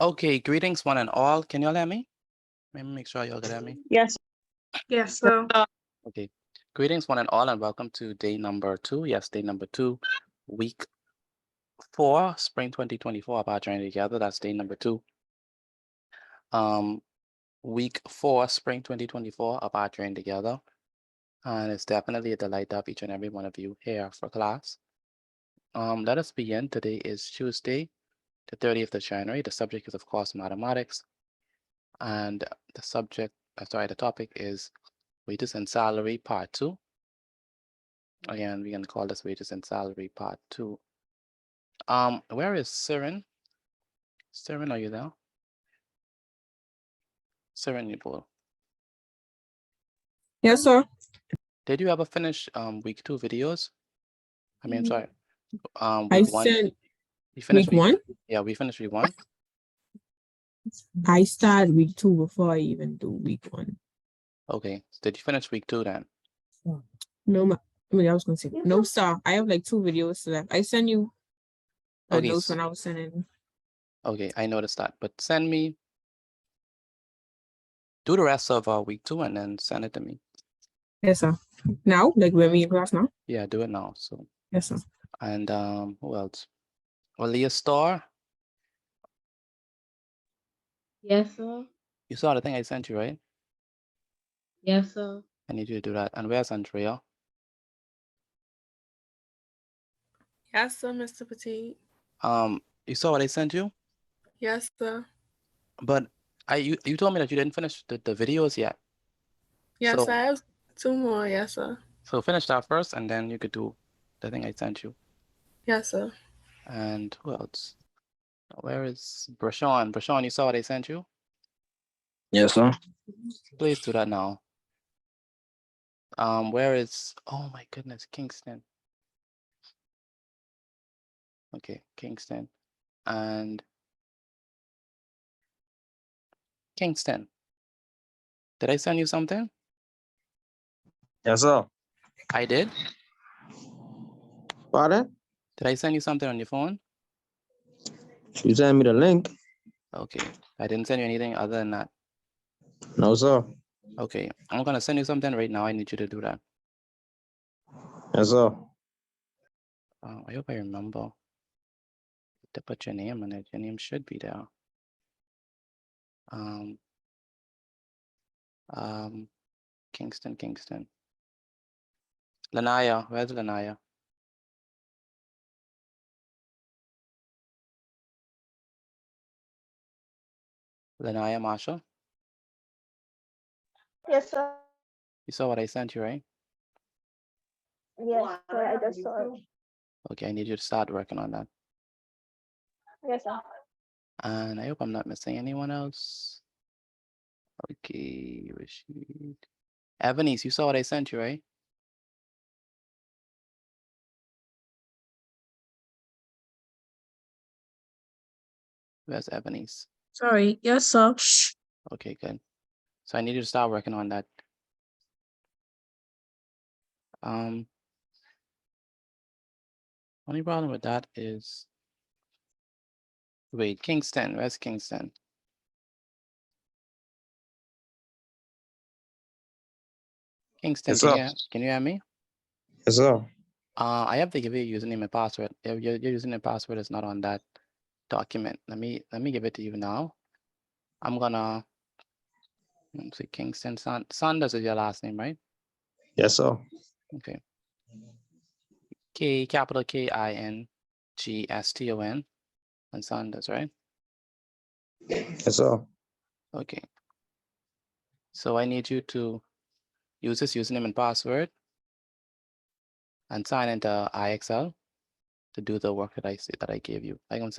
Okay, greetings one and all. Can y'all hear me? Let me make sure y'all can hear me. Yes. Yes, sir. Okay. Greetings one and all, and welcome to day number 2. Yes, day number 2, week 4, spring 2024 of our journey together. That's day number 2. Week 4, spring 2024 of our journey together. And it's definitely a delight to have each and every one of you here for class. Let us begin. Today is Tuesday, the 30th of January. The subject is, of course, mathematics. And the topic is wages and salary part 2. Again, we can call this wages and salary part 2. Where is Siren? Siren, are you there? Siren Nipul. Yes, sir. Did you ever finish week 2 videos? I mean, sorry. I Week 1. sent You finished week 1. Yeah, we finished week 1. I started week 2 before I even do week 1. Okay. Did you finish week 2 then? No, I was gonna say no, sir. I have like 2 videos left. I sent you the Okay, notes when I was sending. Okay, I noticed that. But do the rest of week 2 and then send it to me. Yes, sir. Now, like when we in class now. Yeah, do it now. So. Yes, sir. And who else? Well, Leah Star. Yes, sir. You saw the thing I sent you, right? Yes, sir. I need you to do that. And where's Andrea? Yes, sir, Mr. Petit. You saw what I sent you? Yes, sir. But you told me that you didn't finish the videos yet. Yes, So, I have 2 more. Yes, sir. So finish that first, and then you could do the thing I sent you. Yes, sir. And who else? Where is Brashawn? Brashawn, you saw what I sent you? Yes, sir. Please do that now. Where is, oh my goodness, Kingston. Okay, Kingston. And Kingston. Did I send you something? Yes, sir. I did? Pardon? Did I send you something on your phone? You sent me the link? Okay, I didn't send you anything other than that. No, sir. Okay, I'm gonna send you something right now. I need you to do that. Yes, sir. I hope I remember to put your name on it. Your name should be there. Kingston. Lanaya, where's Lanaya? Lanaya Marshall? Yes, sir. You saw what I sent you, right? Yes, sir. I just saw it. Okay, I need you to start working on that. Yes, sir. And I hope I'm not missing anyone else. Okay, Rashid. Evanice, you saw what I sent you, right? Where's Evanice? Sorry. Yes, sir. Okay, good. So I need you to start working on that. Only problem with that is, wait, Kingston, where's Kingston? Kingston, Yes, sir. can you hear me? Yes, sir. I have to give you a username and password. Your username and password is not on that document. Let me give it to you now. I'm gonna, let's see, Kingston Sanders is your last name, right? Yes, sir. Okay. Capital KINGSTON and Sanders, right? Yes, sir. Okay. So I need you to use this username and password and sign into IXL to do the work that I gave you. I'm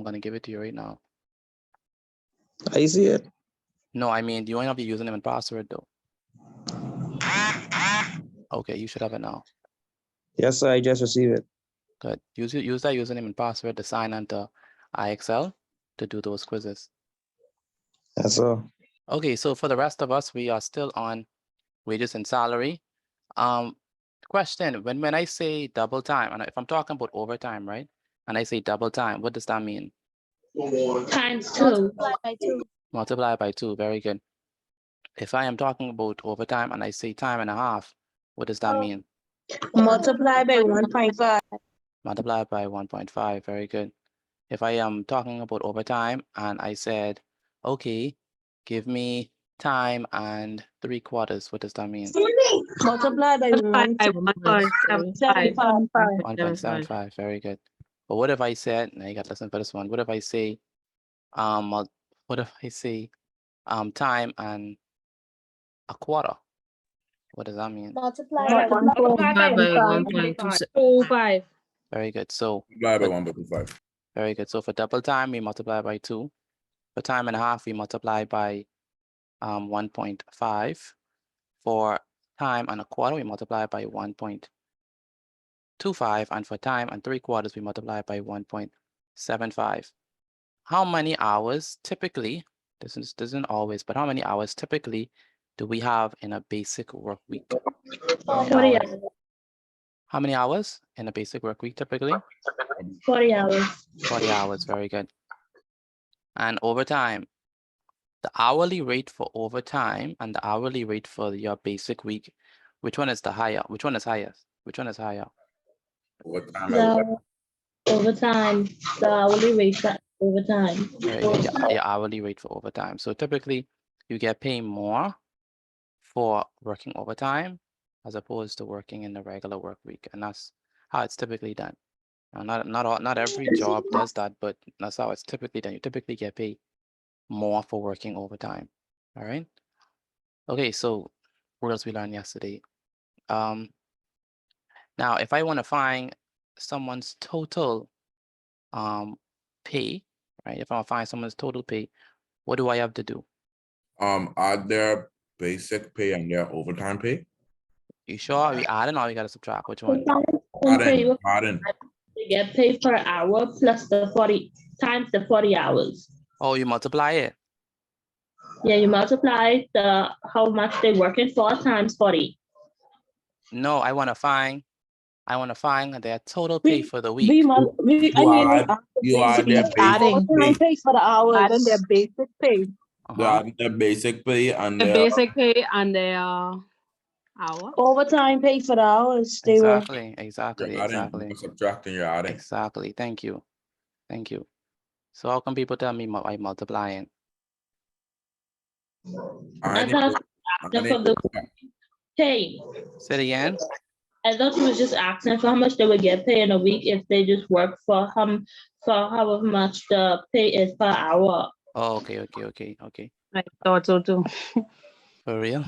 gonna give it to you right now. I see it. No, I mean, do you want to have your username and password though? Okay, you should have it now. Yes, sir. I just received it. Good. Use that username and password to sign into IXL to do those quizzes. Yes, sir. Okay, so for the rest of us, we are still on wages and salary. Question, when I say double time, and if I'm talking about overtime, right? And I say double time, what does that mean? Times 2. Multiply by 2. Very good. If I am talking about overtime and I say time and a half, what does that mean? Multiply by 1.5. Multiply by 1.5. Very good. If I am talking about overtime and I said, okay, give me time and 3/4, what does that mean? Multiply by 1.75. 1.75. Very good. But what if I said, now you got to listen for this one. What if I say, what if I say, time and 1/4? What does that mean? Multiply by Multiply by 1.25. Very good. So, Multiply by but- 1.25. very good. So for double time, we multiply by 2. For time and a half, we multiply by 1.5. For time and 1/4, we multiply by 1.25. And for time and 3/4, we multiply by 1.75. How many hours typically, this isn't always, but how many hours typically do we have in a basic work week? 40 hours. How many hours in a basic work week typically? 40 hours. 40 hours, very good. And overtime, the hourly rate for overtime and the hourly rate for your basic week, which one is the higher? Which one is highest? Which one is higher? Overtime. The overtime, the hourly rate for overtime. Very good, your hourly rate for overtime. So typically you get paid more for working overtime as opposed to working in the regular work week. And that's how it's typically done. Now, not every job does that, but that's how it's typically done. You typically get paid more for working overtime. All right. Okay, so what else we learned yesterday? Now, if I want to find someone's total pay, right? If I want to find someone's total pay, what do I have to do? Add their basic pay and their overtime pay. You sure? Are we adding or we gotta subtract? Which one? Add in. They get paid per hour plus the 40 times the 40 hours. Oh, you multiply it. Yeah, you multiply the how much they're working for times 40. No, I want to find their total pay for the week. You add their basic pay. pay for the hours. Adding their basic pay. You add their basic pay and The their basic pay and their hour. Overtime pay for the hours they work. Exactly. you're adding, you're subtracting, you're adding. Exactly. Thank you. So how come people tell me I'm multiplying? I Adding- thought adding- from the pay. Say it again. I thought you was just asking for how much they would get paid in a week if they just work for however much the pay is per hour. Oh, okay. I thought so too. For real?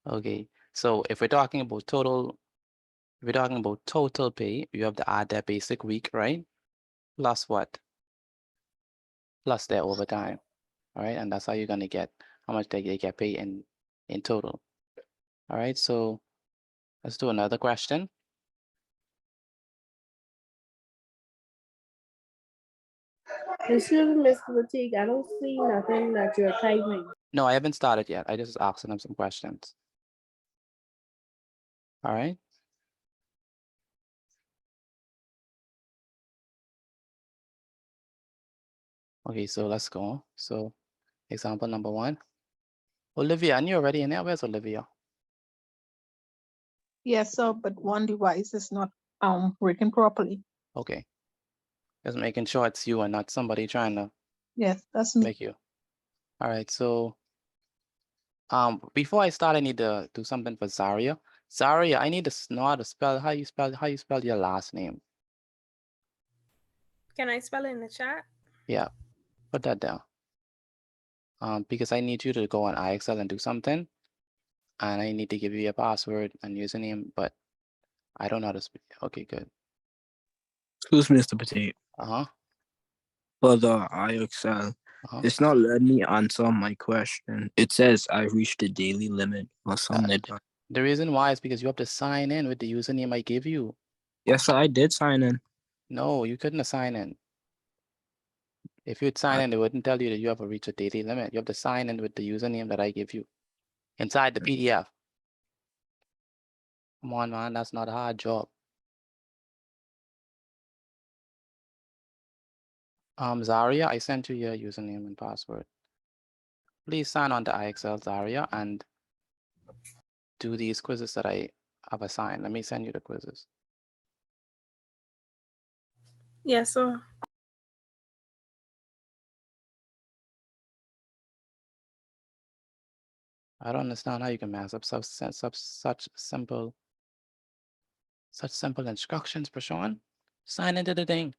Okay. So if we're talking about total pay, you have to add their basic week, right? Plus what? Plus their overtime. All right. And that's how you're gonna get how much they get paid in total. All right. So let's do another question. Excuse me, Mr. Latique, I don't see nothing that you're typing. No, I haven't started yet. I just asking them some questions. All right. Okay, so let's go. So example number 1. Olivia, and you already in there? Where's Olivia? Yes, sir, but one device is not working properly. Okay. Just making sure it's you and not somebody trying to Yes, that's me. make you. All right, so before I start, I need to do something for Zaria. Zaria, I need to know how to spell how you spell your last name. Can I spell it in the chat? Yeah, put that down. Because I need you to go on iExcel and do something, and I need to give you your password and username, but I don't know how to speak. Okay, good. Excuse me, Mr. Petite. For the iExcel, it's not letting me answer my question. It says I reached the daily limit or something like that. The reason why is because you have to sign in with the username I give you. Yes, sir, I did sign in. No, you couldn't have signed in. If you'd sign in, it wouldn't tell you that you have to reach a daily limit. You have to sign in with the username that I give you inside the PDF. Come on, man, that's not a hard job. Zaria, I sent you your username and password. Please sign on to IXL, Zaria, and do these quizzes that I have assigned. Let me send you the quizzes. Yes, sir. I don't understand how you can mess up such simple instructions, Prashant. Sign into the thing.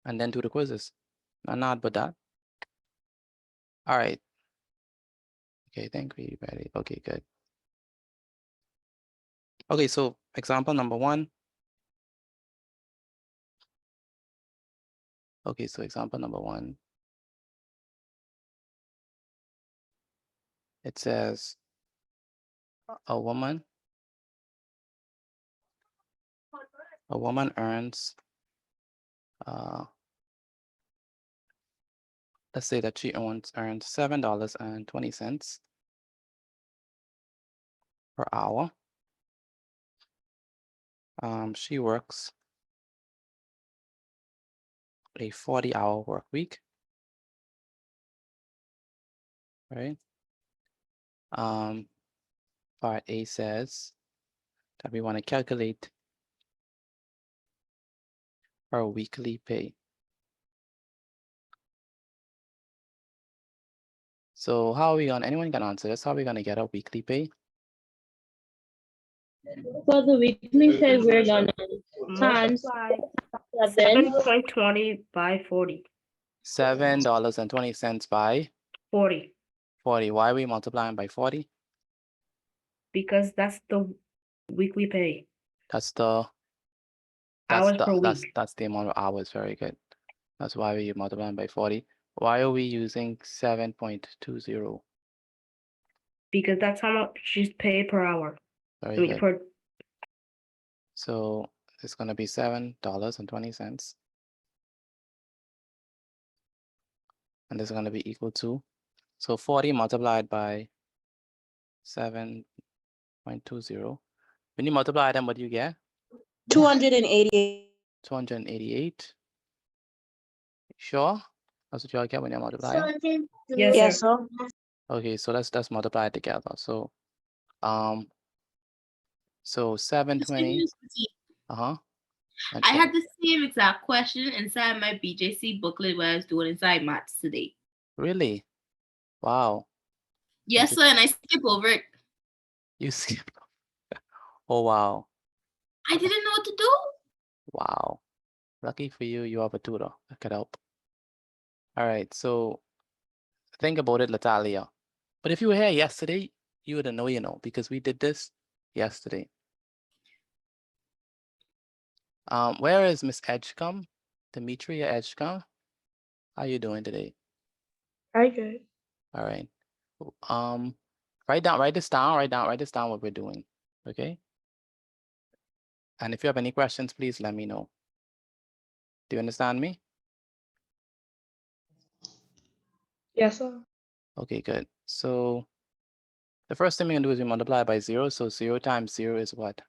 And then do the quizzes. Not but that. All right. Okay, thank you, ready. Okay, good. Okay, so example number 1. Okay, so example number 1. It says a woman earns let's say that she earns $7.20 per hour. She works a 40-hour work week, right? Part A says that we want to calculate her weekly pay. So how are we gonna, anyone can answer this? How are we gonna get our weekly pay? For the weekly pay, we're gonna times Multiply 7. 7.20 by 40. $7.20 by 40. 40. Why are we multiplying by 40? Because that's the weekly pay. That's the Hours per week. that's the amount of hours. Very good. That's why we multiplying by 40. Why are we using 7.20? Because that's how much she's paid per hour. Very good. So it's gonna be $7.20. And this is gonna be equal to, so 40 multiplied by 7.20. When you multiply them, what do you get? 288. 288. Sure? That's what you all get when you multiply it? Yes, Yes, sir. sir. Okay, so let's multiply it together. So 720. Uh-huh. I had the same exact question inside my BJC booklet when I was doing inside maths today. Really? Wow. Yes, sir, and I skip over it. You skipped. Oh wow. I didn't know what to do. Wow. Lucky for you, you have a tutor that could help. All right, so think about it, Latalia. But if you were here yesterday, you would know, because we did this yesterday. Where is Miss Edgecombe? Demetria Edgecombe? How you doing today? Very good. All right. Write this down what we're doing. Okay. And if you have any questions, please let me know. Do you understand me? Yes, sir. Okay, good. So the first thing we're gonna do is we multiply by 0. So 0 times 0 is what?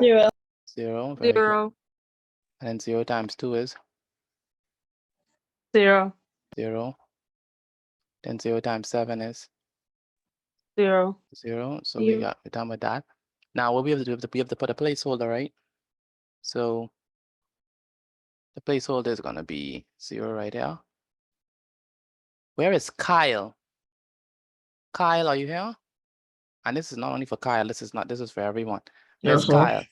0. 0. Very good. And then 0 times 2 is 0. 0. Then 0 times 7 is 0. 0. So Zero. we're done with that. Now what we have to do, we have to put a placeholder, right? So the placeholder is gonna be 0 right here. Where is Kyle? Kyle, are you here? And this is not only for Kyle, this is for everyone. Where's Yes, sir. Kyle?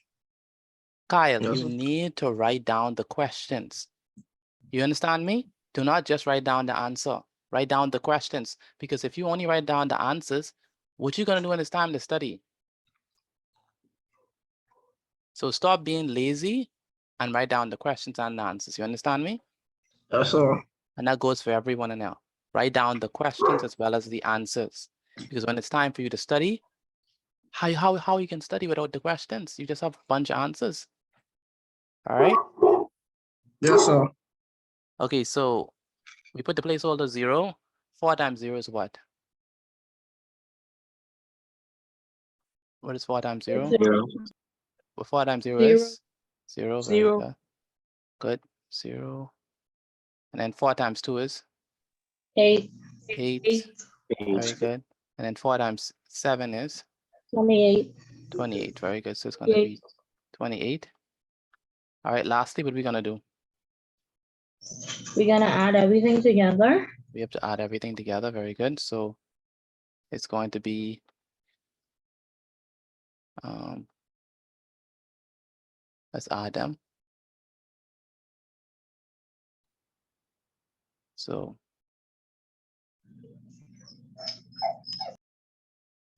Kyle, Yes, you sir. need to write down the questions. You understand me? Do not just write down the answer. Write down the questions. Because if you only write down the answers, what you gonna do when it's time to study? So stop being lazy and write down the questions and the answers. You understand me? Yes, sir. And that goes for everyone in there. Write down the questions as well as the answers. Because when it's time for you to study, how you can study without the questions? You just have a bunch of answers. All right. Yes, sir. Okay, so we put the placeholder 0. 4 times 0 is what? What is 4 times 0? 0. What 4 times 0 Zero. is? 0, very 0. good. Good, 0. And then 4 times 2 is 8, 8, very good. And then 4 times 7 is 28. 28, very good. So it's going to be 28. All right, lastly, what are we going to do? We're gonna add everything together. We have to add everything together, very good. So it's going to be let's add them. So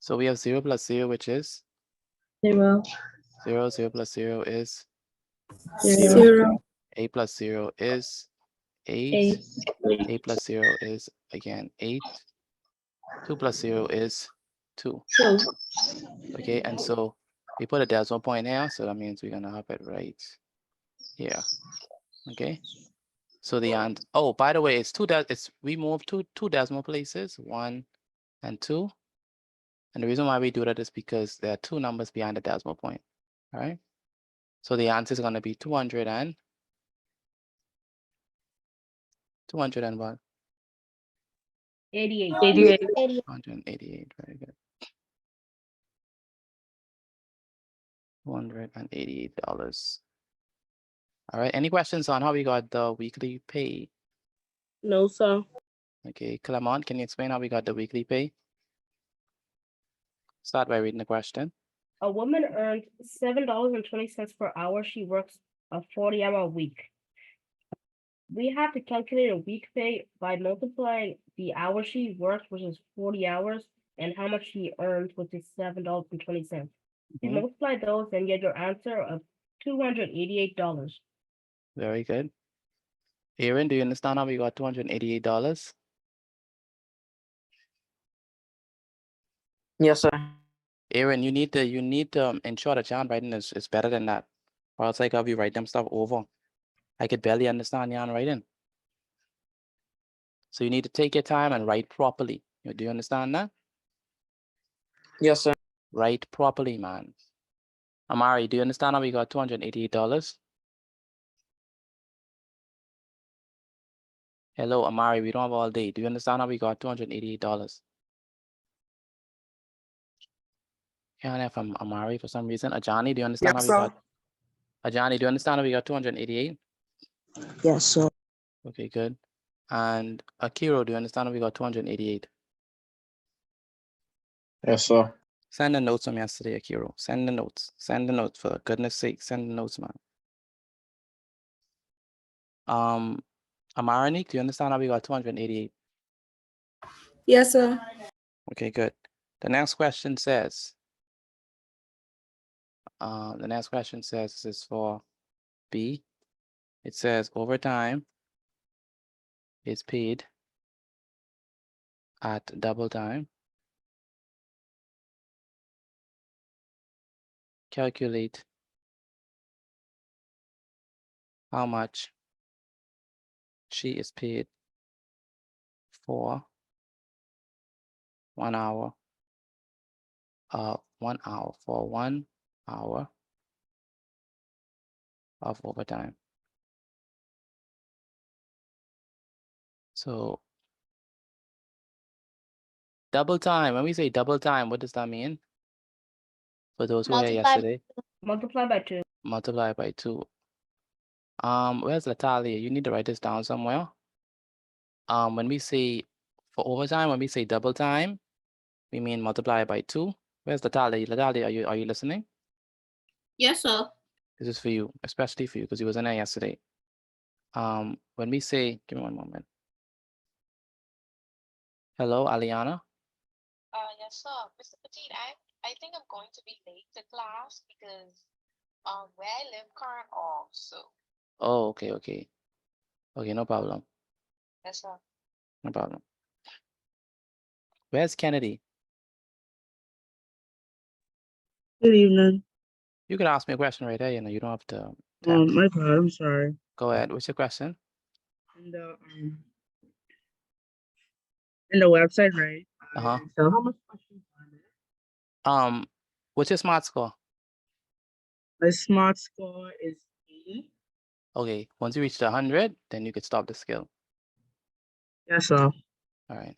we have 0 plus 0, which is 0, 0. 0 plus 0 is 0. 8 plus 0 is 8. 8, 8 plus 0 is again 8. 2 plus 0 is 2. 2. Okay, and so we put a decimal point here, so that means we're gonna have it right here. Okay, so the answer. Oh, by the way, it's we moved two decimal places, 1 and 2. And the reason why we do that is because there are 2 numbers behind the decimal point. All right. So the answer is going to be 200 and 200 and what? 88. 188. Very good. $288. All right. Any questions on how we got the weekly pay? No, sir. Okay, Clement, can you explain how we got the weekly pay? Start by reading the question. A woman earned $7.20 per hour. She works a 40-hour week. We have to calculate a week pay by multiplying the hours she worked, which is 40 hours, and how much she earned, which is $7.20. You multiply those and get your answer of $288. Very good. Aaron, do you understand how we got $288? Yes, sir. Aaron, you need to ensure that your handwriting is better than that, or else I have you write them stuff over. I could barely understand your handwriting. So you need to take your time and write properly. Do you understand that? Yes, sir. Write properly, man. Amari, do you understand how we got $288? Hello, Amari, we don't have all day. Do you understand how we got $288? Can't have Amari for some reason. Ajani, do you understand how we got? Ajani, do you understand how we got 288? Yes, sir. Okay, good. And Akiro, do you understand how we got 288? Yes, sir. Send the notes from yesterday, Akiro. Send the notes. Send the notes, for goodness sake. Send the notes, man. Amaranik, do you understand how we got 288? Yes, sir. Okay, good. The next question says, this is for B. It says overtime is paid at double time. Calculate how much she is paid for 1 hour. 1 hour for 1 hour of overtime. So double time, when we say double time, what does that mean? For those who were here yesterday, Multiply by 2. multiply by 2. Where's Latalia? You need to write this down somewhere. When we say for overtime, when we say double time, we mean multiply by 2. Where's Latalia? Latalia, are you listening? Yes, sir. This is for you, especially for you, because you wasn't there yesterday. When we say, give me one moment. Hello, Aliana. Yes, sir. Mr. Petit, I think I'm going to be late to class because where I live current off, so. Oh, okay. Okay, no problem. Yes, sir. No problem. Where's Kennedy? Good evening. You can ask me a question right there, you don't have to. My bad, I'm sorry. Go ahead. What's your question? In the website, right? Uh-huh. So how much questions are there? What's your smart score? My smart score is Okay, once you reach the 100, then you could stop the skill. Yes, sir. All right.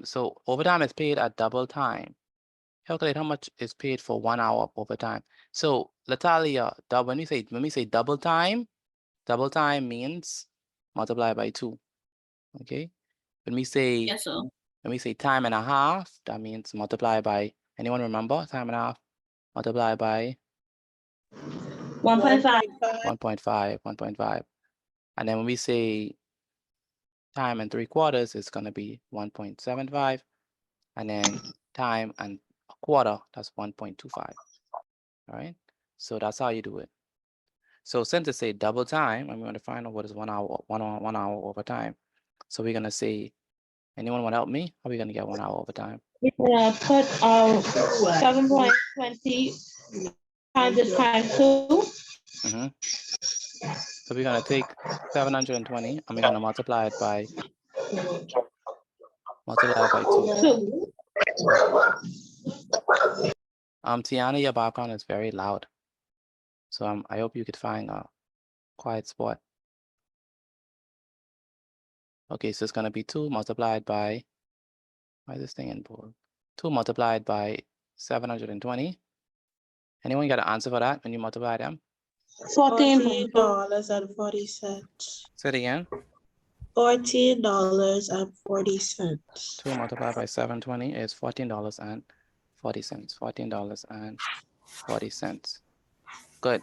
So overtime is paid at double time. Calculate how much is paid for 1 hour of overtime. So Latalia, when we say double time means multiply by 2. Okay. When we say Yes, sir. when we say time and a half, that means multiply by, anyone remember time and a half? Multiply by 1.5. 1.5. And then when we say time and 3/4, it's gonna be 1.75. And then time and a quarter, that's 1.25. All right. So that's how you do it. So since it's a double time, I'm going to find out what is 1 hour, 1 hour overtime. So we're gonna say, anyone want to help me? How are we gonna get 1 hour overtime? We're gonna put 7.20 times this times 2. So we're gonna take 720 and we're gonna multiply it by 2. Tiana, your background is very loud. So I hope you could find a quiet spot. Okay, so it's gonna be 2 multiplied by, why is this thing in bold? 2 multiplied by 720. Anyone got an answer for that when you multiply them? $14.40. Say it again. $14.40. 2 multiplied by 720 is $14.40. $14.40. Good.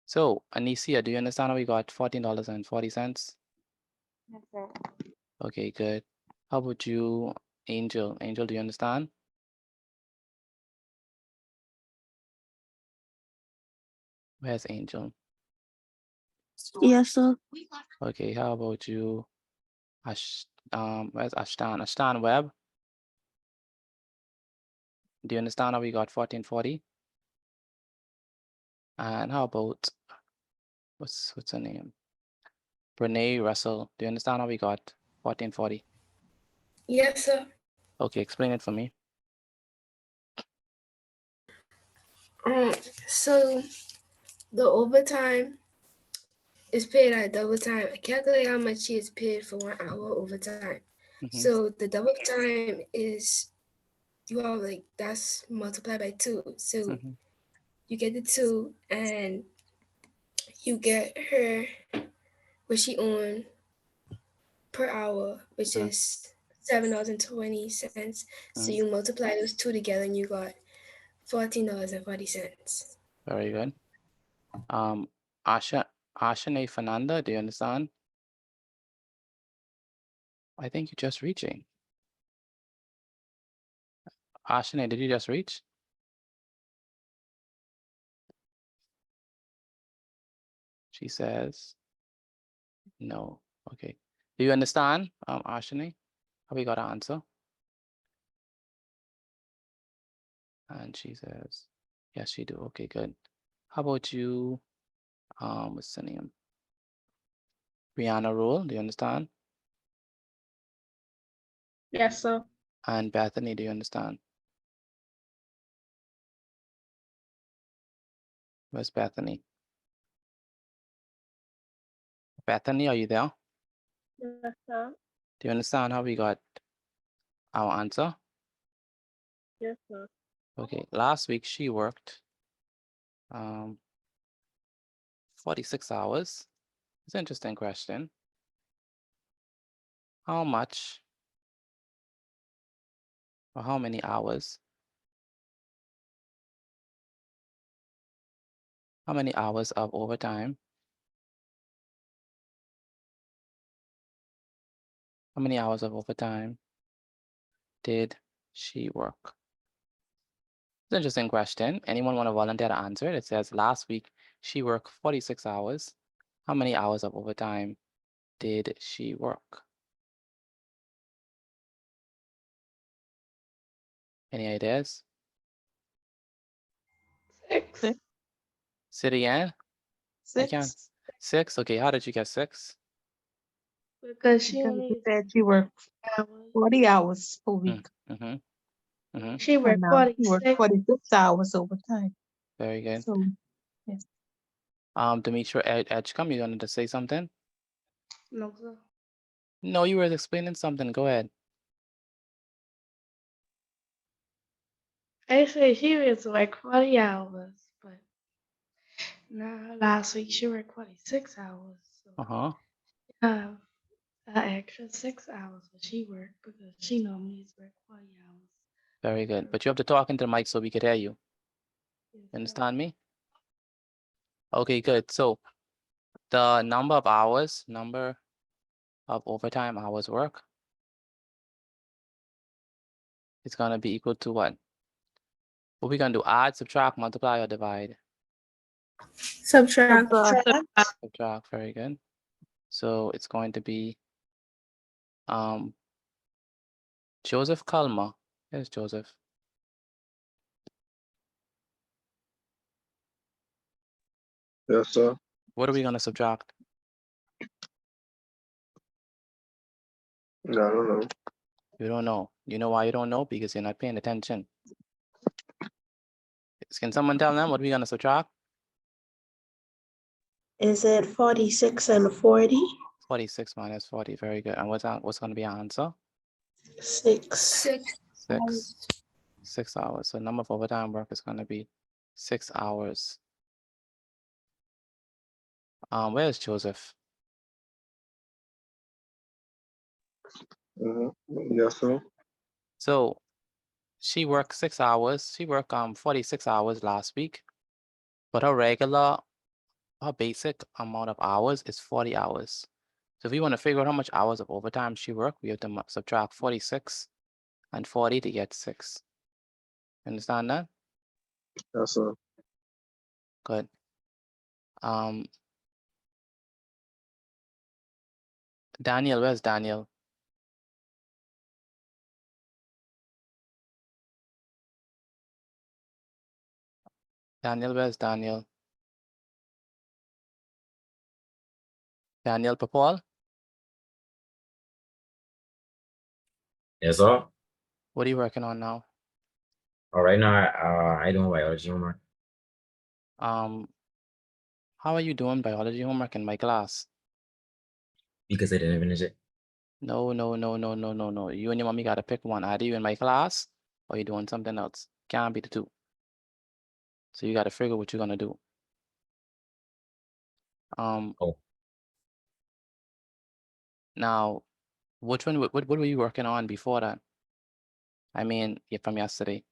So, Anicia, do you understand how we got $14.40? Yes, sir. Okay, good. How about you, Angel? Angel, do you understand? Where's Angel? Yes, sir. Okay, how about you, where's Ashtan? Ashtan Webb? Do you understand how we got 1440? And how about, what's her name? Renee Russell, do you understand how we got 1440? Yes, sir. Okay, explain it for me. So the overtime is paid at double time. Calculate how much she is paid for 1 hour overtime. So the double time is, you have like, that's multiplied by 2. So you get the 2 and you get her what she on per hour, which is $7.20. So you multiply those 2 together and you got $14.40. Very good. Ashane Fernanda, do you understand? I think you're just reaching. Ashane, did you just reach? She says, no. Okay. Do you understand, Ashane? Have we got an answer? And she says, yes, she do. Okay, good. How about you? What's the name? Brianna Rule, do you understand? Yes, sir. And Bethany, do you understand? Where's Bethany? Bethany, are you there? Yes, sir. Do you understand how we got our answer? Yes, sir. Okay, last week she worked 46 hours. It's an interesting question. How much or how many hours? How many hours of overtime? How many hours of overtime did she work? It's an interesting question. Anyone want to volunteer to answer it? It says last week she worked 46 hours. How many hours of overtime did she work? Any ideas? 6. Say it again. I can't. 6. 6? Okay, how did you get 6? Because she said she worked 40 hours a week. She worked 46 hours overtime. Very good. So, yes. Demetra Edgecombe, you wanted to say something? No, sir. No, you were explaining something. Go ahead. Actually, she was like 40 hours, but now last week she worked 46 hours. So Uh-huh. an extra 6 hours that she worked because she normally work 40 hours. Very good. But you have to talk into the mic so we could hear you. Yes, sir. Understand me? Okay, good. So the number of overtime hours work is gonna be equal to what? What we gonna do? Add, subtract, multiply, or divide? Subtract. Subtract. Very good. So it's going to be Joseph Kalma. Here's Joseph. Yes, sir. What are we gonna subtract? I don't know. You don't know. You know why you don't know? Because you're not paying attention. Can someone tell them what we're gonna subtract? Is it 46 and 40? 46 minus 40. Very good. And what's gonna be our answer? 6. 6. 6 hours. So number of overtime work is gonna be 6 hours. Where's Joseph? Yes, sir. So she worked 6 hours. She worked 46 hours last week, but her basic amount of hours is 40 hours. So if we want to figure out how much hours of overtime she worked, we have to subtract 46 and 40 to get 6. Understand that? Yes, sir. Good. Daniel, where's Daniel? Daniel, where's Daniel? Daniel Papal? Yes, sir. What are you working on now? All right now, I do biology homework How are you doing biology homework in my class? because I didn't finish it. No. You and your mommy gotta pick one. Either you in my class or you're doing something else. Can't be the two. So you gotta figure what you're gonna do. Oh. Now, what were you working on before that? I mean, from yesterday.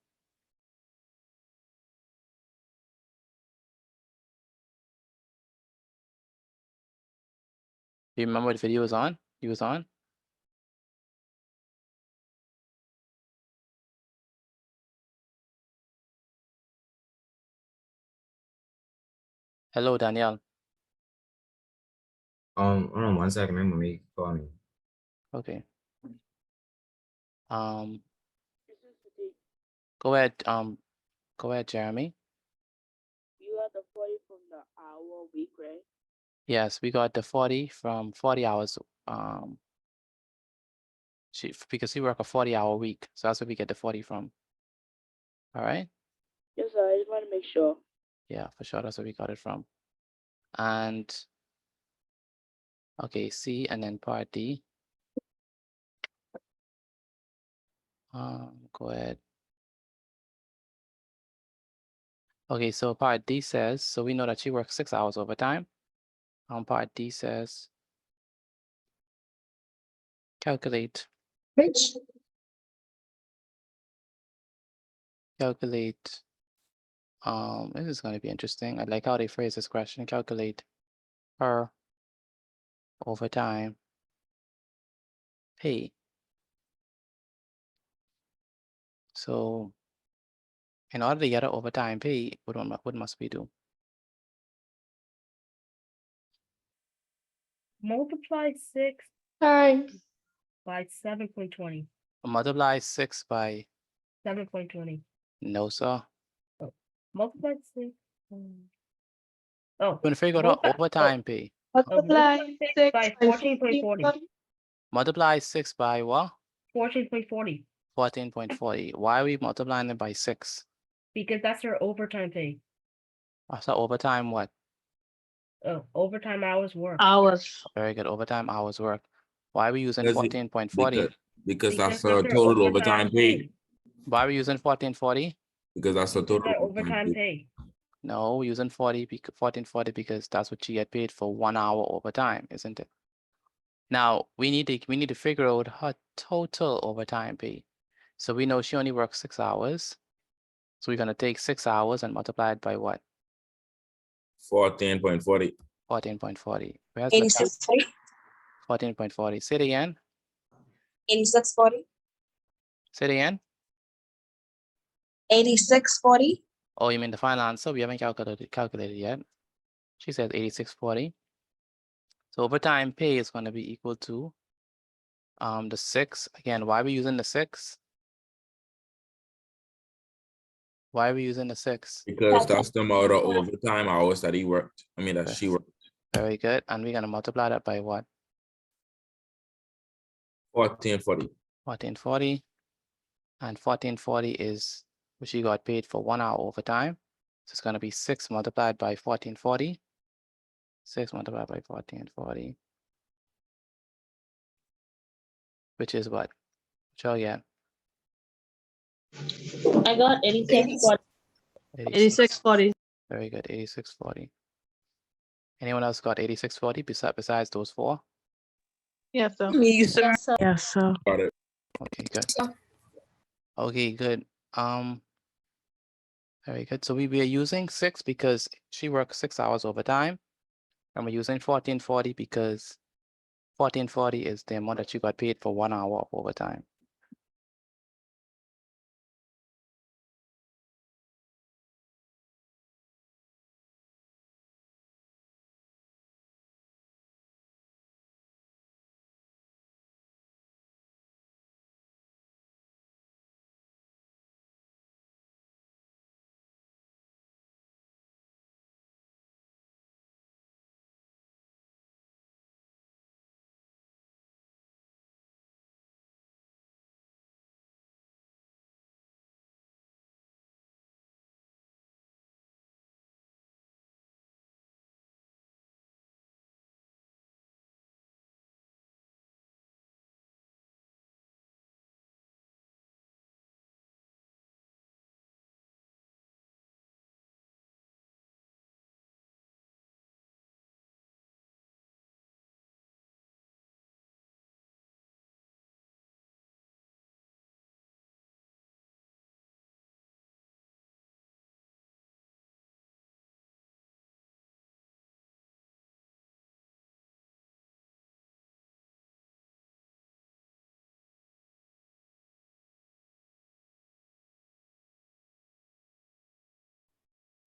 Do you remember what video was on? You was on? Hello, Danielle. Hold on 1 second. My mommy call me. Okay. Go ahead, Jeremy. You got the 40 from the hour week, right? Yes, we got the 40 from 40 hours. Because she work a 40-hour week, so that's where we get the 40 from. All right. Yes, sir. I just want to make sure. Yeah, for sure. That's where we got it from. And okay, C and then part D. Go ahead. Okay, so part D says, so we know that she works 6 hours overtime. Part D says, calculate. Calculate. This is going to be interesting. I like how they phrase this question. Calculate her overtime pay. So in order to get her overtime pay, what must we do? Multiply 6 Times. by 7.20. Multiply 6 by 7.20. no, sir. Multiply 6. Oh, We're going to figure out her overtime pay. Multiply 6 by 14.40. Multiply 6 by what? 14.40. 14.40. Why are we multiplying it by 6? Because that's her overtime pay. So overtime what? overtime hours worked. Hours. Very good. Overtime hours worked. Why are we using Because it- 14.40? Because that's Because a that's our total overtime overtime pay. Why are we using 14.40? Because that's a That's total our overtime overtime pay. pay. No, we're using 14.40 because that's what you get paid for 1 hour overtime, isn't it? Now we need to figure out her total overtime pay. So we know she only works 6 hours. So we're gonna take 6 hours and multiply it by what? 14.40. 14.40. Where's the 14.40? Say it again. 8640. Say it again. 8640. Oh, you mean the final answer? We haven't calculated yet. She says 86.40. So overtime pay is going to be equal to the 6. Again, why are we using the 6? Why are we using the 6? Because that's the amount of overtime hours that he worked. I mean, that Yes. she worked. Very good. And we're going to multiply that by what? 14.40. 14.40. And 14.40 is what she got paid for 1 hour overtime. So it's going to be 6 multiplied by 14.40. 6 multiplied by 14.40. Which is what? Show again. I got 86.40. 86.40. Very good. 86.40. Anyone else got 86.40 besides those 4? Yes, sir. Me, sir. Yes, sir. Got it. Okay, good. Okay, good. Very good. So we are using 6 because she works 6 hours overtime. And we're using 14.40 because 14.40 is the amount that you got paid for 1 hour of overtime.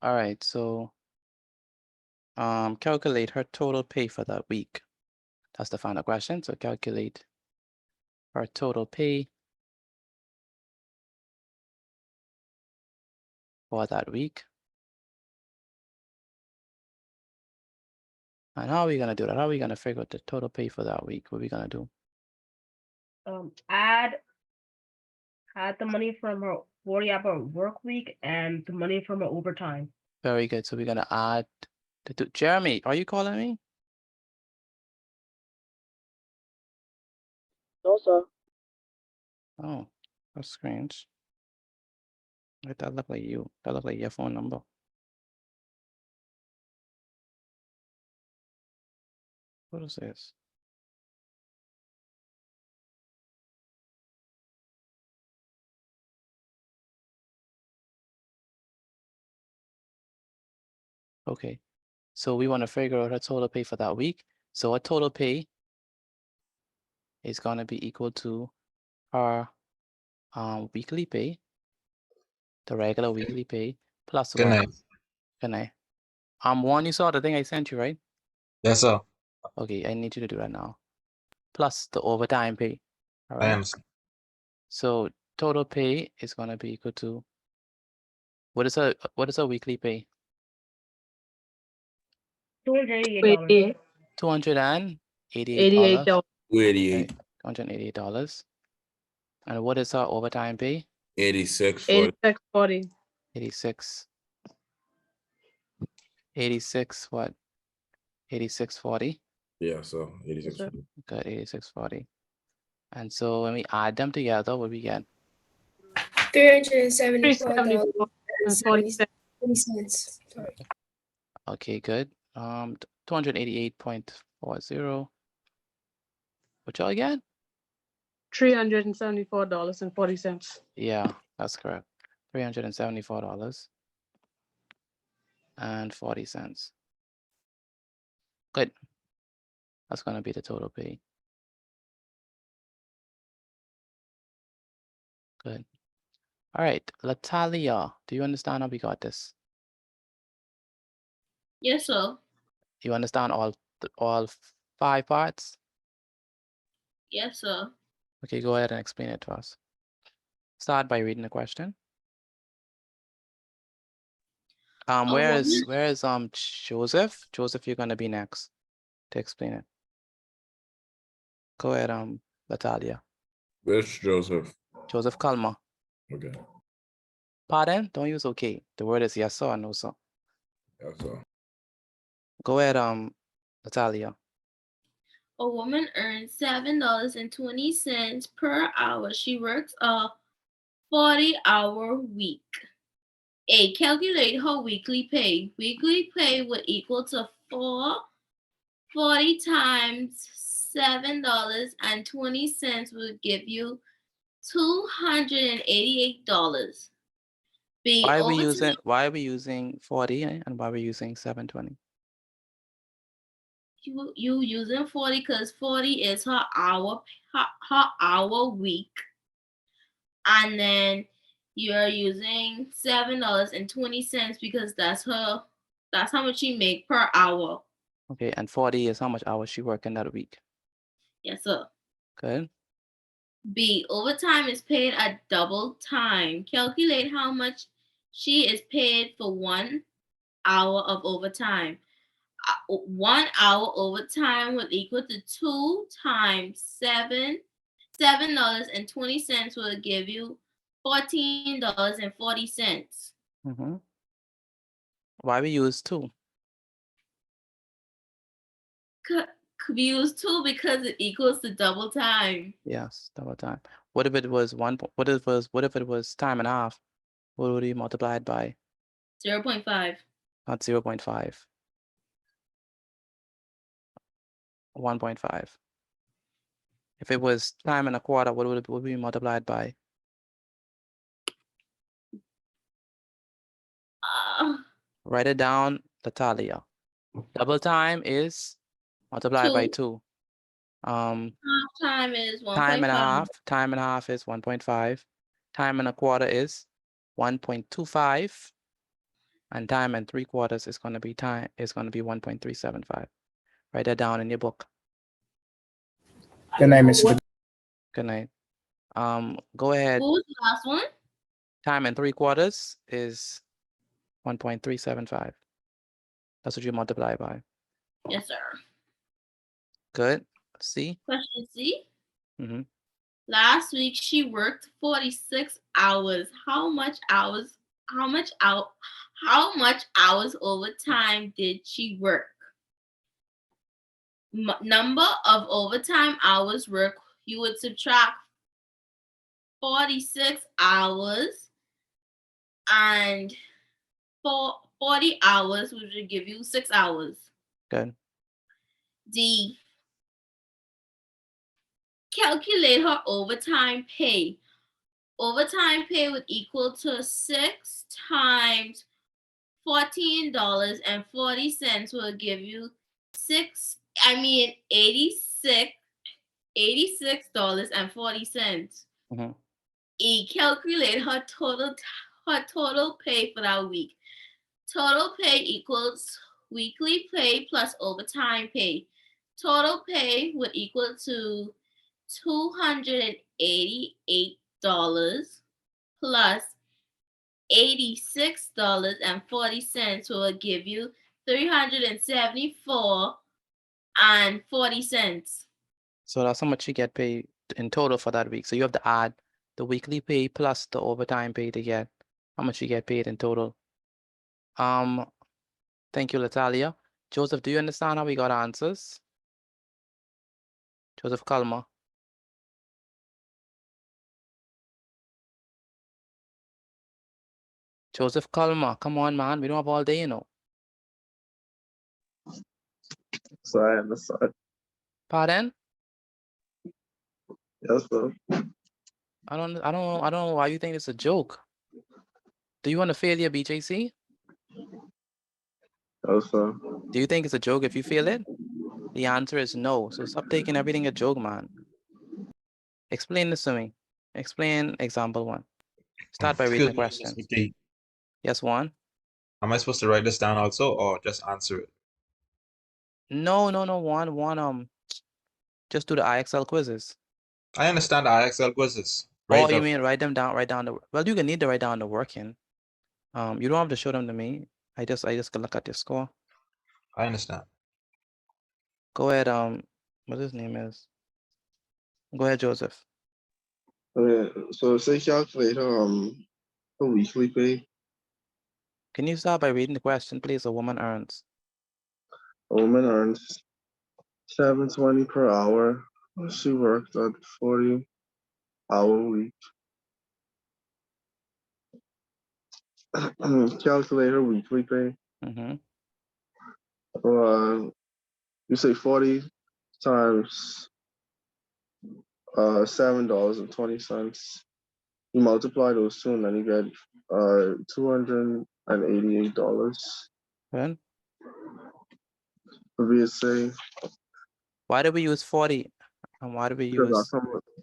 All right, so calculate her total pay for that week. That's the final question. So calculate her total pay for that week. And how are we gonna do that? How are we gonna figure out the total pay for that week? What are we gonna do? Add the money from her 40-hour work week and the money from her overtime. Very good. So we're gonna add the two. Jeremy, are you calling me? No, sir. Oh, that's strange. That look like you. That look like your phone number. What is this? Okay, so we want to figure out her total pay for that week. So our total pay is gonna be equal to her weekly pay, the regular weekly pay, plus Good what? night. Good night. One, you saw the thing I sent you, right? Yes, sir. Okay, I need you to do that now. Plus the overtime pay. All I right. am. So total pay is gonna be equal to what is a weekly pay? $288. $288. $88. Okay, $288. And what is our overtime pay? 86.40. 86.40. 86. 86 what? 86.40. Yeah, so 86. sir. Good, 86.40. And so when we add them together, what we get? $374.70. Sorry. Okay, good. 288.40. What y'all get? $374.40. Yeah, that's correct. $374.40. Good. That's gonna be the total pay. Good. All right, Latalia, do you understand how we got this? Yes, sir. You understand all 5 parts? Yes, sir. Okay, go ahead and explain it to us. Start by reading the question. Where is Joseph? Joseph, you're gonna be next to explain it. Go ahead, Latalia. Which Joseph? Joseph Kalma. Okay. Pardon? Don't use okay. The word is yes sir or no sir. Yes, sir. Go ahead, Natalia. A woman earns $7.20 per hour. She works a 40-hour week. A, calculate her weekly pay. Weekly pay would equal to 40 times $7.20 would give you $288. B, Why are we using 40 and why are we using 720? you using 40 because 40 is her hour week, and then you're using $7.20 because that's how much she make per hour. Okay, and 40 is how much hours she working that week. Yes, sir. Good. B, overtime is paid at double time. Calculate how much she is paid for 1 hour of overtime. 1 hour overtime would equal to 2 times $7.20 will give you $14.40. Mm-hmm. Why we use 2? Could be used 2 because it equals to double time. Yes, double time. What if it was what if it was time and a half? What would you multiply it by? 0.5. Not 0.5. 1.5. If it was time and a quarter, what would we multiply it by? Write it down, Natalia. Double time is multiplied by 2. Half time is 1.5. Time and a half. Time and a half is 1.5. Time and a quarter is 1.25. And time and 3/4 is going to be 1.375. Write that down in your book. Good night, Mr. Good night. Go ahead. What was the last one? Time and 3/4 is 1.375. That's what you multiply by. Yes, sir. Good. C. Question C. Mm-hmm. Last week she worked 46 hours. How much hours overtime did she work? Number of overtime hours worked, you would subtract 46 hours and 40 hours, which would give you 6 hours. Good. D, calculate her overtime pay. Overtime pay would equal to 6 times $14.40 will give you $86.40. Mm-hmm. E, calculate her total pay for that week. Total pay equals weekly pay plus overtime pay. Total pay would equal to $288 plus $86.40 will give you $374.40. So that's how much you get paid in total for that week. So you have to add the weekly pay plus the overtime pay to get how much you get paid in total. Thank you, Natalia. Joseph, do you understand how we got answers? Joseph Kalma. Joseph Kalma, come on, man. We don't have all day, you know. So I understand. Pardon? Yes, sir. I don't know why you think it's a joke. Do you want to fail your BJC? Yes, sir. Do you think it's a joke if you fail it? The answer is no. So stop taking everything a joke, man. Explain this to me. Explain example 1. Start by reading the question. Yes, Juan? Am I supposed to write this down also or just answer it? No, Juan, just do the IXL quizzes. I understand the IXL quizzes. Oh, you mean write down well, you can need to write down the working. You don't have to show them to me. I just can look at your score. I understand. Go ahead, what his name is. Go ahead, Joseph. Okay, so say calculate her weekly pay. Can you start by reading the question, please? A woman earns. A woman earns $7.20 per hour. She worked at 40-hour week. Calculate her weekly pay. You say 40 times $7.20. You multiply those two, and then you get $288. Then? We say. Why do we use 40? And why do we use?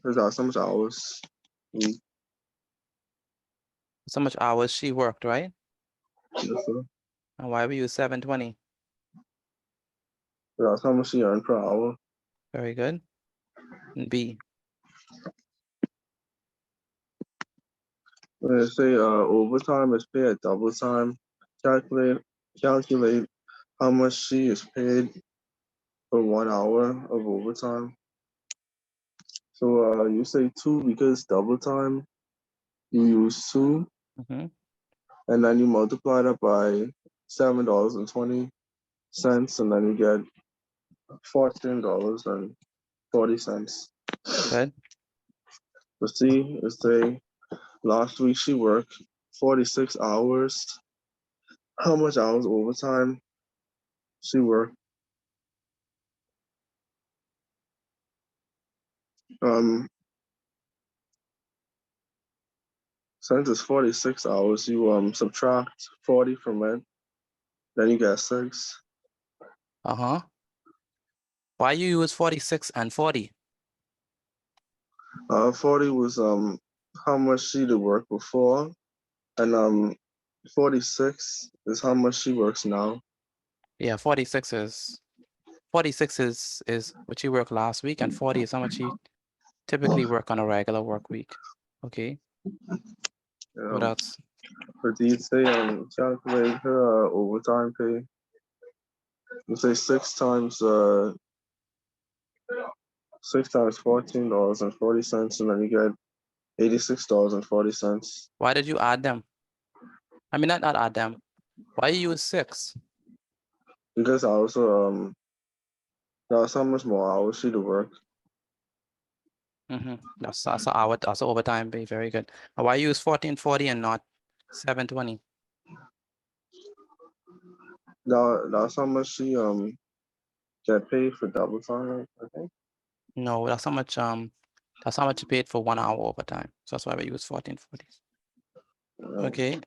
Because that's so much hours. So much hours she worked, right? Yes, sir. And why we use 720? That's how much she earned per hour. Very good. And B. When they say overtime is paid at double time, calculate how much she is paid for 1 hour of overtime. So you say 2 because double time, you use 2, and then you multiply that by $7.20, and then you get $14.40. Good. But see, it's say last week she worked 46 hours. How much hours overtime she worked? Since it's 46 hours, you subtract 40 from it, then you get 6. Why you use 46 and 40? 40 was how much she did work before, and 46 is how much she works now. Yeah, 46 is what you worked last week, and 40 is how much you typically work on a regular work week. Okay. What else? But do you say calculate her overtime pay? You say 6 times $14.40, and then you get $86.40. Why did you add them? I mean, not add them. Why you use 6? Because I also that's how much more hours she to work. That's overtime pay. Very good. Why you use 1440 and not 720? That's how much she get paid for double time, I think. No, that's how much you paid for 1 hour overtime. So that's why we use 1440. Okay.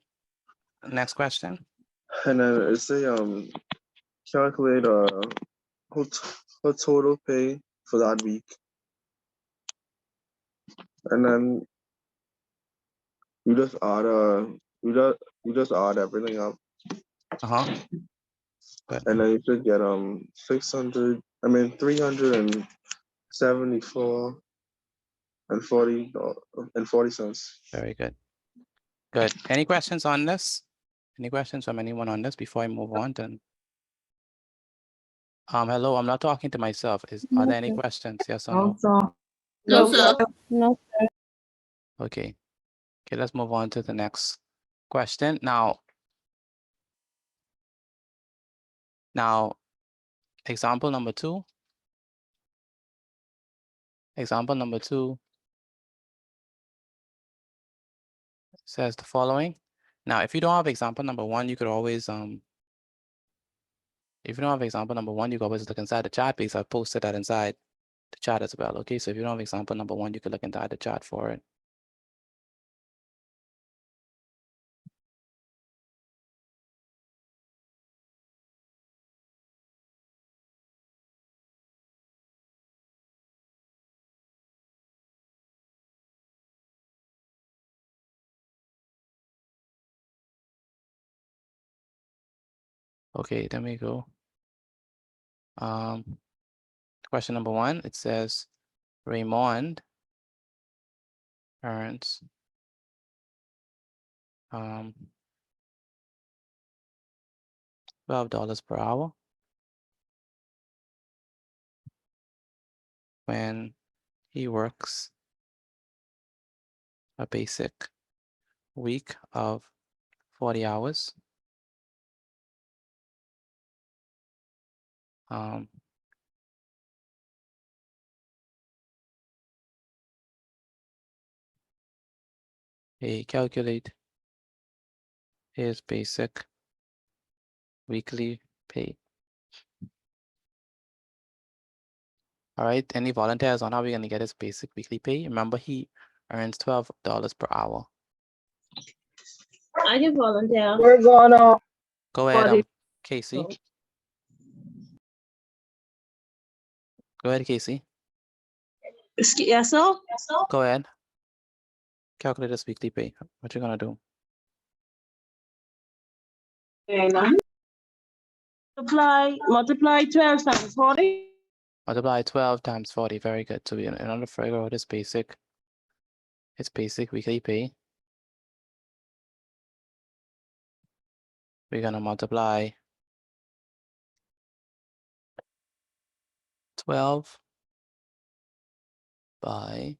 Next question. And then it say calculate her total pay for that week. And then you just add you just add everything up. And then you should get 374 and 40 cents. Very good. Good. Any questions on this? Any questions from anyone on this before I move on? Then hello, I'm not talking to myself. Are there any questions? Yes or no? No, sir. No, sir. Okay. Okay, let's move on to the next question. Now, example number 2. Example number 2 says the following. Now, if you don't have example number 1, you could always if you don't have example number 1, you can always look inside the chat because I posted that inside the chat as well. Okay, so if you don't have example number 1, you can look inside the chat for it. Okay, then we go. Question number 1, it says Raymond earns $12 per hour when he works a basic week of 40 hours. He calculate his basic weekly pay. All right, any volunteers on how we're gonna get his basic weekly pay? Remember, he earns $12 per hour. I can volunteer. We're gonna. Go ahead, Body. Casey. Go ahead, Casey. Yes, sir. Go ahead. Calculate his weekly pay. What you gonna do? Multiply 12 times 40. Multiply 12 times 40. Very good. So in order to figure out his basic weekly pay, we're gonna multiply 12 by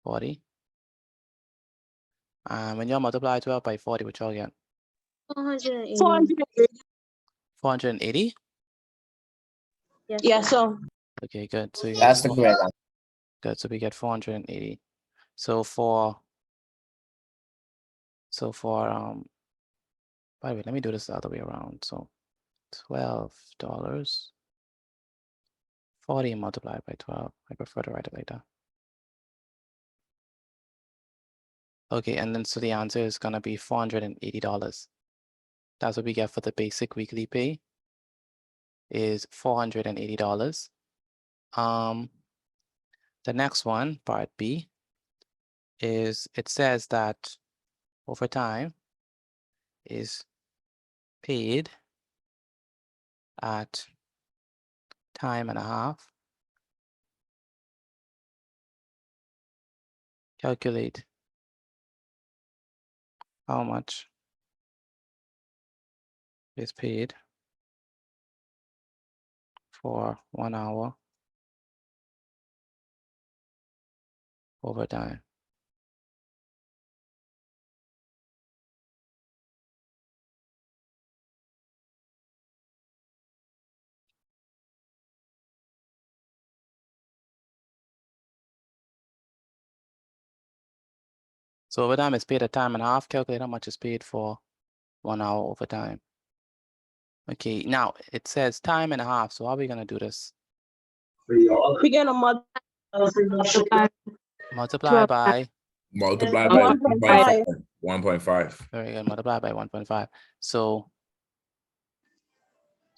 40. And when you multiply 12 by 40, what y'all get? 480? Yes, sir. Okay, good. So you That's get the correct answer. good. So we get 480. So for by the way, let me do this the other way around. So $12, 40 multiplied by 12. I prefer to write it like that. Okay, and then so the answer is gonna be $480. That's what we get for the basic weekly pay, is $480. The next one, part B, is it says that overtime is paid at time and a half. Calculate how much is paid for 1 hour overtime. So overtime is paid at time and a half. Calculate how much is paid for 1 hour overtime. Okay, now it says time and a half. So how are we gonna do this? We're gonna multiply Multiply by 1.5. Very good. Multiply by 1.5. So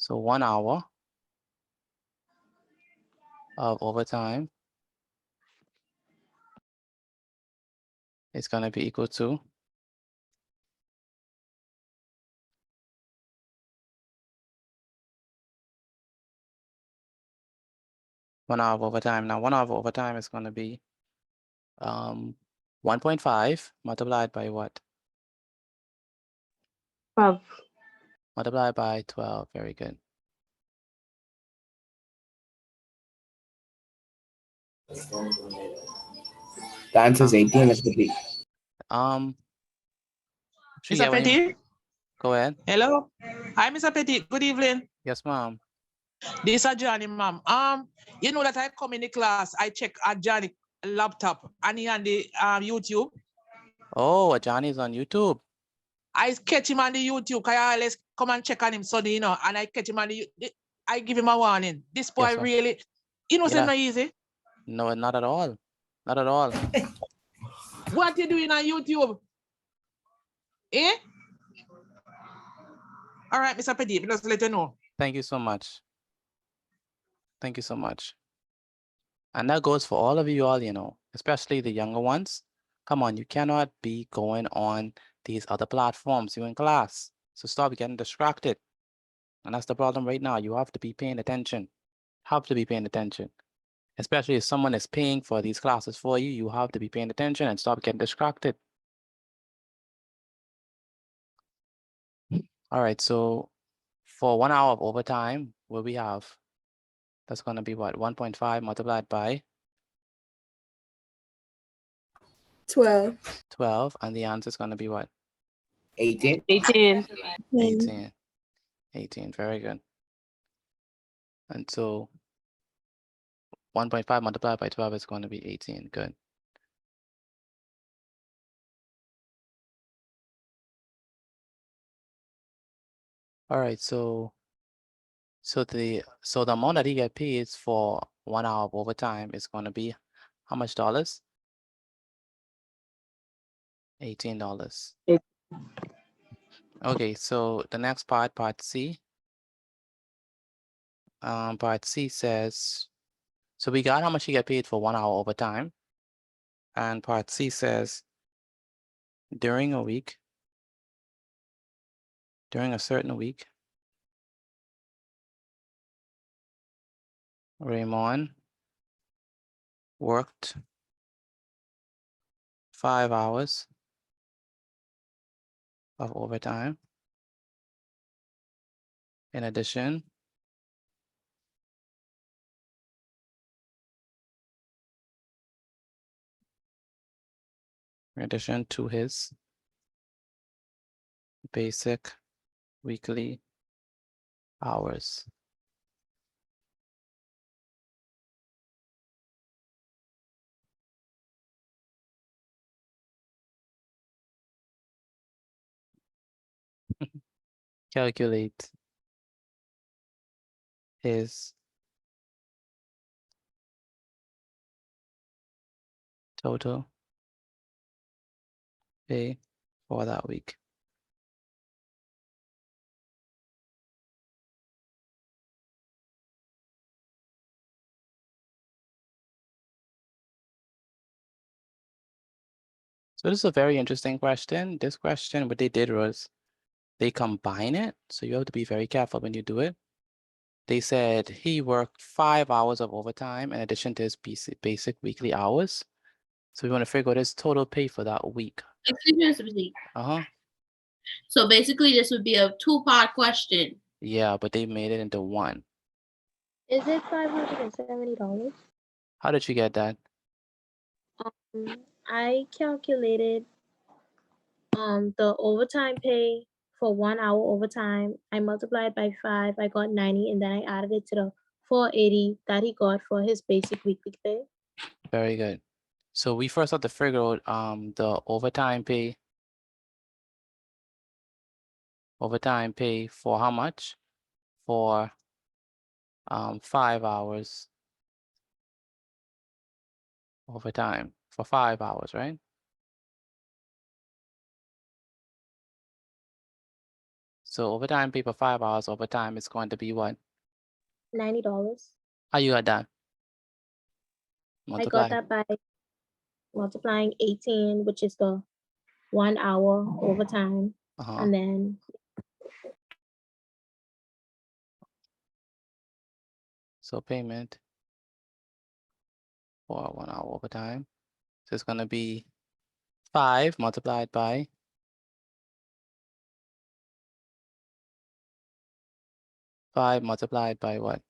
1 hour of overtime is gonna be equal to 1 hour of overtime. Now 1 hour of overtime is gonna be 1.5 multiplied by what? 12. Multiplied by 12. Very good. The answer is 18, Mr. P. Should get what you- Go ahead. Hello. Hi, Mr. Petit. Good evening. Yes, ma'am. This is Johnny, ma'am. You know that I come in the class, I check Johnny laptop and he on the YouTube. Oh, Johnny's on YouTube. I catch him on the YouTube. I always come and check on him Sunday, you know, and I catch him on I give him a warning. This boy Yes, sir. really, you know, it's Yeah. not easy. No, not at all. Not at all. What you doing on YouTube? Eh? All right, Mr. Petit, just let you know. Thank you so much. Thank you so much. And that goes for all of you all, you know, especially the younger ones. Come on, you cannot be going on these other platforms. You're in class. So stop getting distracted. And that's the problem right now. You have to be paying attention. Have to be paying attention. Especially if someone is paying for these classes for you, you have to be paying attention and stop getting distracted. All right, so for 1 hour of overtime, what we have, that's going to be what? 1.5 multiplied by 12. 12, and the answer is going to be what? 18. 18. 18, very good. And so 1.5 multiplied by 12 is going to be 18, good. All right, so the amount that he get paid for 1 hour of overtime is going to be how much dollars? $18. Okay, so the next part C. Part C says, so we got how much he get paid for 1 hour overtime. And part C says, during a week, during a certain week, Raymond worked 5 hours of overtime. In addition, to his basic weekly hours. Calculate his total pay for that week. So this is a very interesting question. This question, what they did was they combine it. So you have to be very careful when you do it. They said he worked 5 hours of overtime in addition to his basic weekly hours. So we want to figure out his total pay for that week. Excuse me, Mr. Petit. Uh-huh. So basically, this would be a two-part question. Yeah, but they made it into one. Is it $570? How did you get that? I calculated the overtime pay for 1 hour overtime. I multiplied by 5, I got 90, and then I added it to the 480 that he got for his basic weekly pay. Very good. So we first have to figure out the overtime pay. Overtime pay for how much? For 5 hours overtime for 5 hours, right? So overtime pay for 5 hours overtime is going to be what? $90. How you got that? I got that by multiplying 18, which is the 1 hour overtime, and then so payment for 1 hour overtime. So it's going to be 5 multiplied by 5 multiplied by what?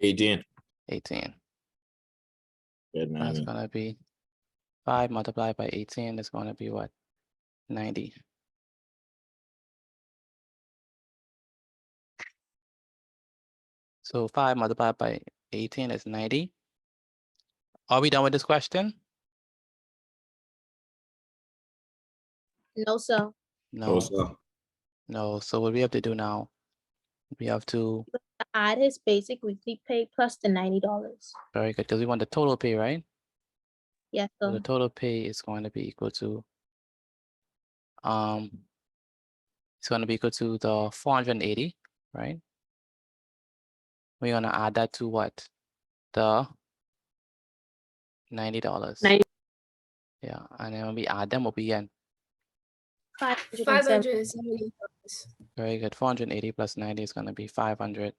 18. 18. Good, That's going to be 5 multiplied by 18 is going to be what? 90. So 5 multiplied by 18 is 90. Are we done with this question? No, sir. No. sir. No. So what we have to do now? We have to. Add his basic weekly pay plus the $90. Very good, because we want the total pay, right? Yes, So sir. the total pay is going to be equal to it's going to be equal to the 480, right? We're going to add that to what? The $90. Yeah, and then when we add them, we'll be in. $570. Very good. 480 plus 90 is going to be $570.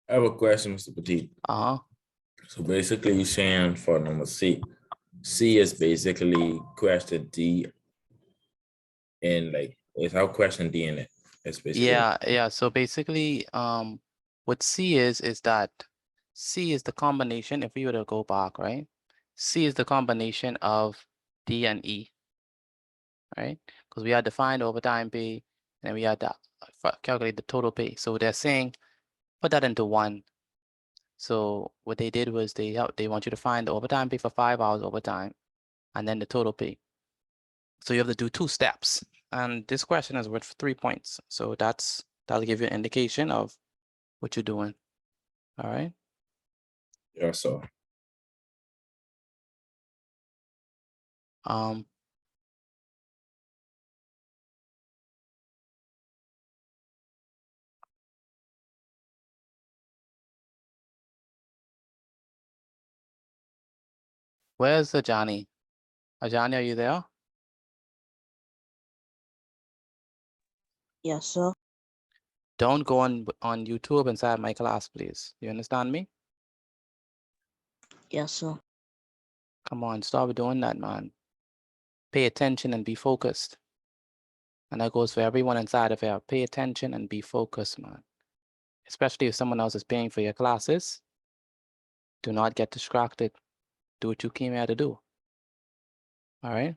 I have a question, Mr. Petit. So basically, you're saying for number C, C is basically question D, and like it's how question D in it. It's basically Yeah. So basically, what C is that C is the combination. If we were to go back, right? C is the combination of D and E, right? Because we had defined overtime pay, and we had to calculate the total pay. So they're saying, put that into one. So what they did was they want you to find the overtime pay for 5 hours overtime, and then the total pay. So you have to do 2 steps. And this question is worth 3 points. So that'll give you an indication of what you're doing. All right. Yeah, so Where's Ajani? Ajani, are you there? Yes, sir. Don't go on YouTube inside my class, please. You understand me? Yes, sir. Come on, stop doing that, man. Pay attention and be focused. And that goes for everyone inside of here. Pay attention and be focused, man. Especially if someone else is paying for your classes. Do not get distracted. Do what you came here to do. All right?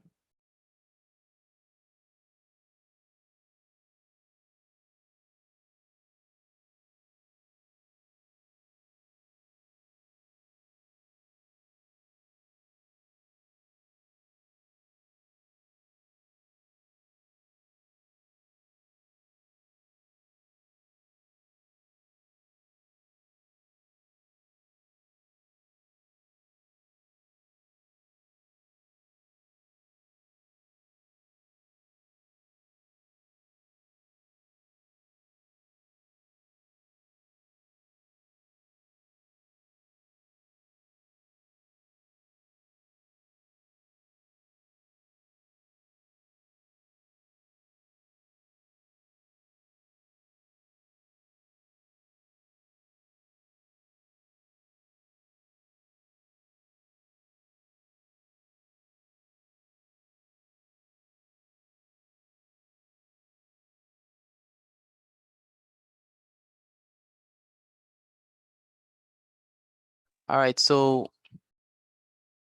All right, so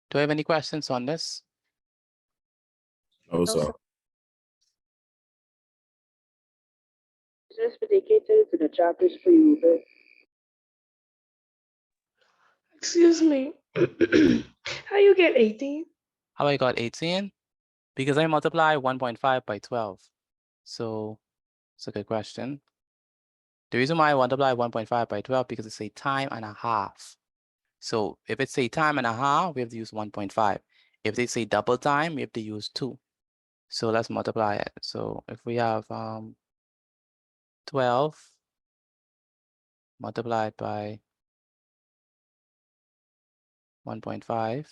do I have any questions on this? no, sir. Just dedicated to the chapters for you. Excuse me. How you get 18? How I got 18? Because I multiply 1.5 by 12. So it's a good question. The reason why I multiply 1.5 by 12 because it's a time and a half. So if it's a time and a half, we have to use 1.5. If they say double time, we have to use 2. So let's multiply it. So if we have 12 multiplied by 1.5,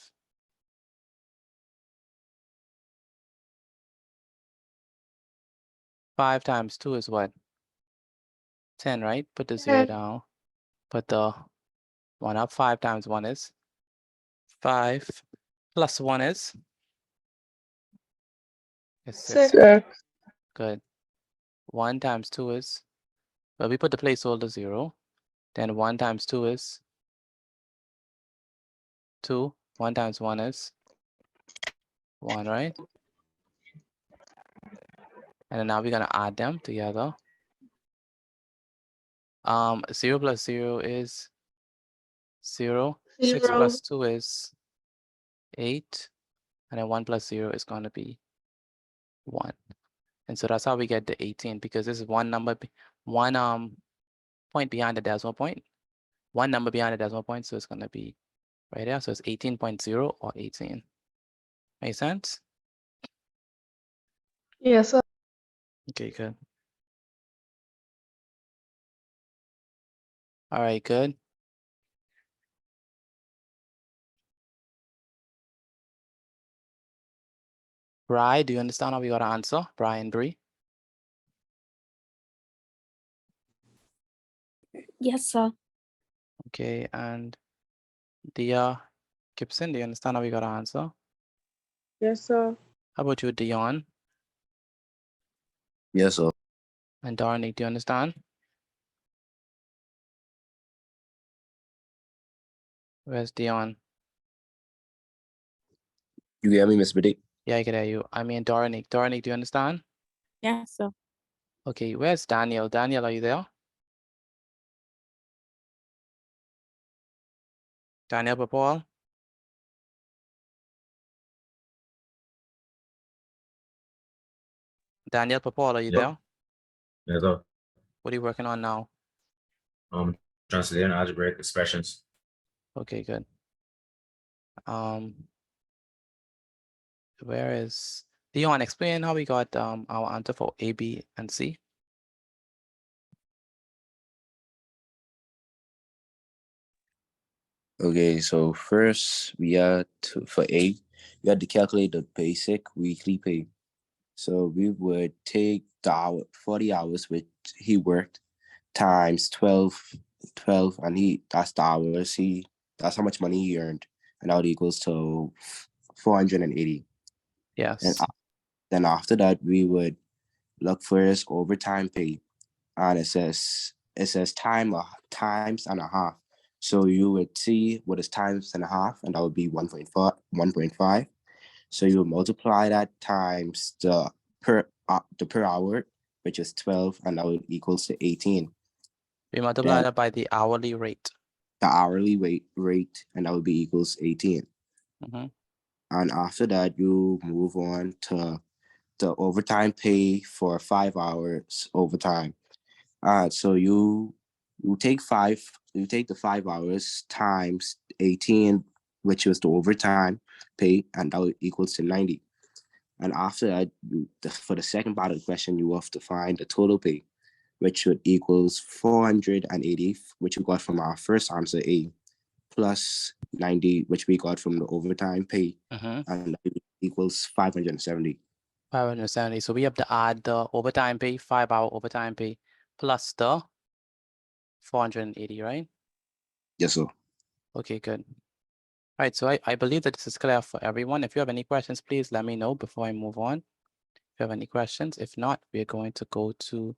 5 times 2 is what? 10, right? Put the 0 down. Put the 1 up. 5 times 1 is 5. Plus 1 is? It's 6. Good. 1 times 2 is? Well, we put the placeholder 0. Then 1 times 2 is 2. 1 times 1 is 1, right? And then now we're gonna add them together. 0 plus 0 is 0. 6 0. plus 2 is 8. And then 1 plus 0 is gonna be 1. And so that's how we get the 18, because this is one number, one point behind the decimal point, one number behind the decimal point, so it's gonna be right there. So it's 18.0 or 18. Make sense? Yes, sir. Okay, good. All right, good. Bri, do you understand how we got to answer? Bri and Bree? Yes, sir. Okay, and Dia Gibson, do you understand how we got to answer? Yes, sir. How about you, Dion? Yes, sir. And Darnik, do you understand? Where's Dion? You hear me, Mr. Petit? Yeah, I can hear you. I mean, Darnik. Darnik, do you understand? Yes, sir. Okay, where's Daniel? Daniel, are you there? Daniel Papal? Daniel Papal, are you there? Yes, sir. What are you working on now? Translating algebraic expressions. Okay, good. Where is Dion? Explain how we got our answer for A, B, and C. Okay, so first we had to, for A, we had to calculate the basic weekly pay. So we would take the 40 hours which he worked times 12, and that's the hours that's how much money he earned, and that equals to 480. Yes. And then after that, we would look for his overtime pay, and it says times and a half. So you would see what is times and a half, and that would be 1.5. So you would multiply that times the per hour, which is 12, and that would equals to 18. We multiply that by the hourly rate. The hourly rate, and that would be equals 18. Mm-hmm. And after that, you move on to the overtime pay for 5 hours overtime. So you take the 5 hours times 18, which was the overtime pay, and that equals to 90. And after that, for the second part of the question, you have to find the total pay, which would equals 480, which we got from our first answer A, plus 90, which we got from the overtime pay, and that equals 570. 570. So we have to add the overtime pay, 5-hour overtime pay, plus the 480, right? Yes, sir. Okay, good. All right, so I believe that this is clear for everyone. If you have any questions, please let me know before I move on. If you have any questions, if not, we're going to go to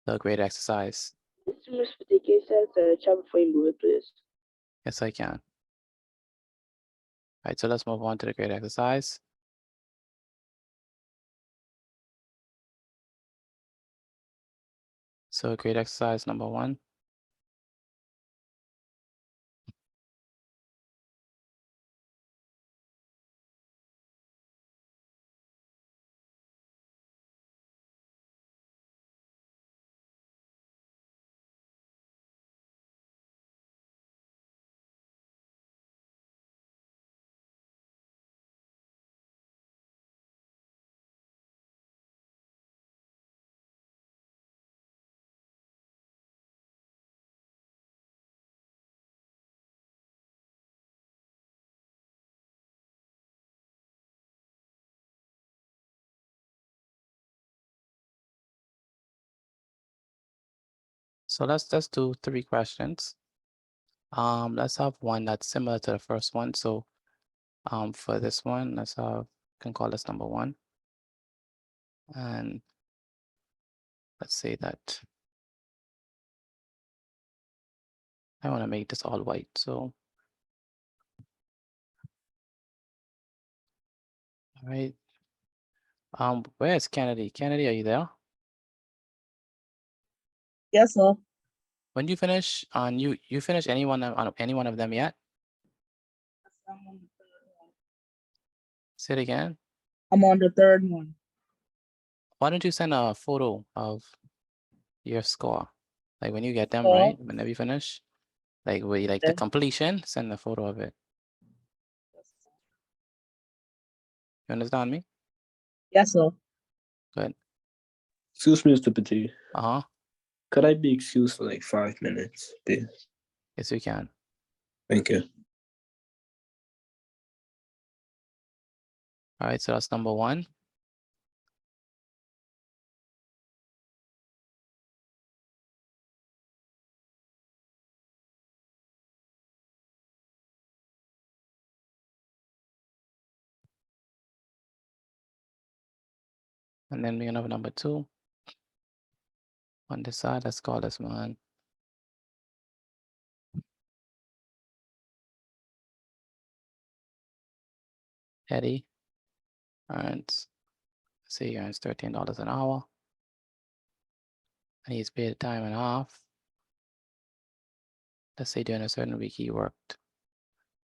the grade exercise. Mr. Petit, says chat before you move it, please. Yes, I can. All right, so let's move on to the grade exercise. So grade exercise number 1. So let's do 3 questions. Let's have one that's similar to the first one. So for this one, can call this number 1. And let's say that I want to make this all white, so. All right. Where's Kennedy? Kennedy, are you there? Yes, sir. When you finish on you finish any one of them yet? Say it again. I'm on the third one. Why don't you send a photo of your score? Like when you get them, Oh. right? Whenever you finish, like where you like the Okay. completion, send a photo of it. You understand me? Yes, sir. Good. Excuse me, Mr. Petit. Uh-huh. Could I be excused for like 5 minutes, please? Yes, you can. Thank you. All right, so that's number one. And then we're gonna have number two. On this side, let's call this one. Eddie earns, say he earns $13 an hour. And he's paid time and a half. Let's say during a certain week he worked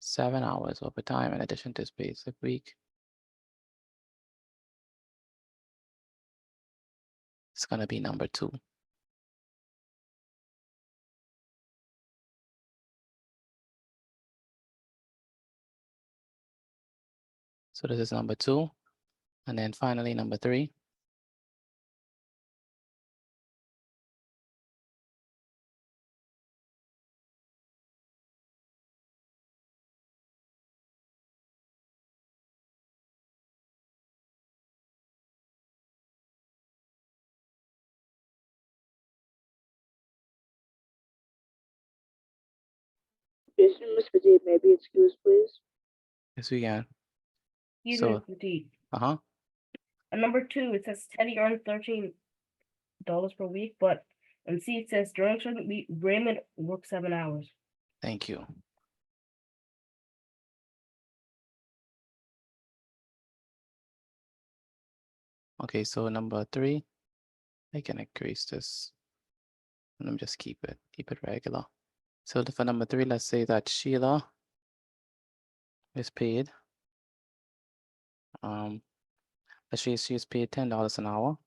7 hours overtime in addition to his basic week. It's gonna be number two. So this is number two. And then finally number three. Mr. Petit, may I be excused, please? Yes, we can. Excuse So, me, Petit. uh-huh. On number two, it says Teddy earned $13 per week, but on C it says during a certain week, Raymond worked 7 hours. Thank you. Okay, so number three, I can increase this. Let me just keep it regular. So for number three, let's say that Sheila is paid. She is paid $10 an hour.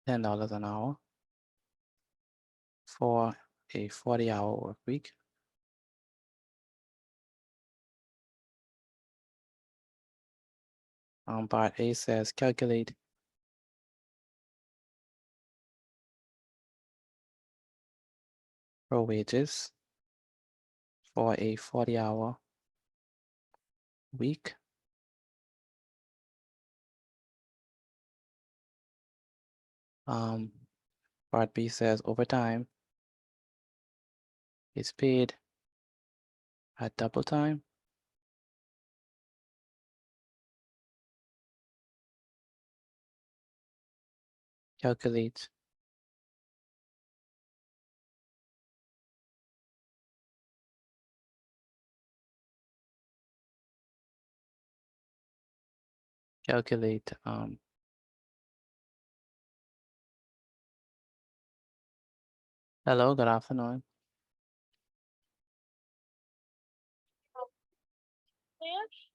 $10 an hour for a 40-hour work week. Part A says calculate her wages for a 40-hour week. Part B says overtime is paid at double time. Calculate hello, good afternoon.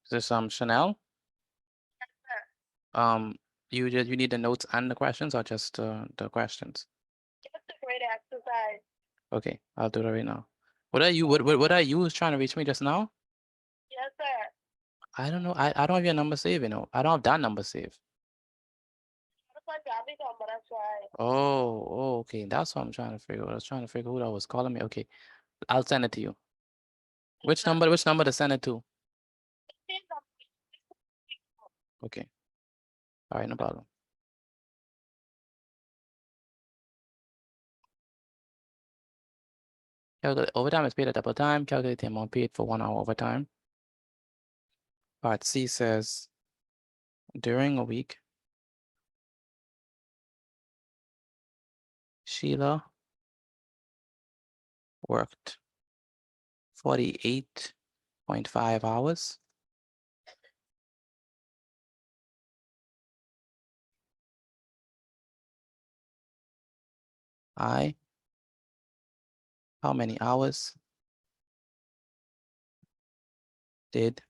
Is this Chanel? You need the notes and the questions or just the questions? Just a great exercise. Okay, I'll do that right now. What are you trying to reach me just now? Yes, sir. I don't know. I don't have your number saved, you know. I don't have that number saved. That's my Punjabi number, that's why. Oh, okay. That's what I'm trying to figure out. I was trying to figure out who that was calling me. Okay. I'll send it to you. Which number to send it to? Okay. All right, no problem. Calculate overtime is paid at double time. Calculate the amount paid for 1 hour overtime. Part C says during a week, Sheila worked 48.5 hours. I, how many hours did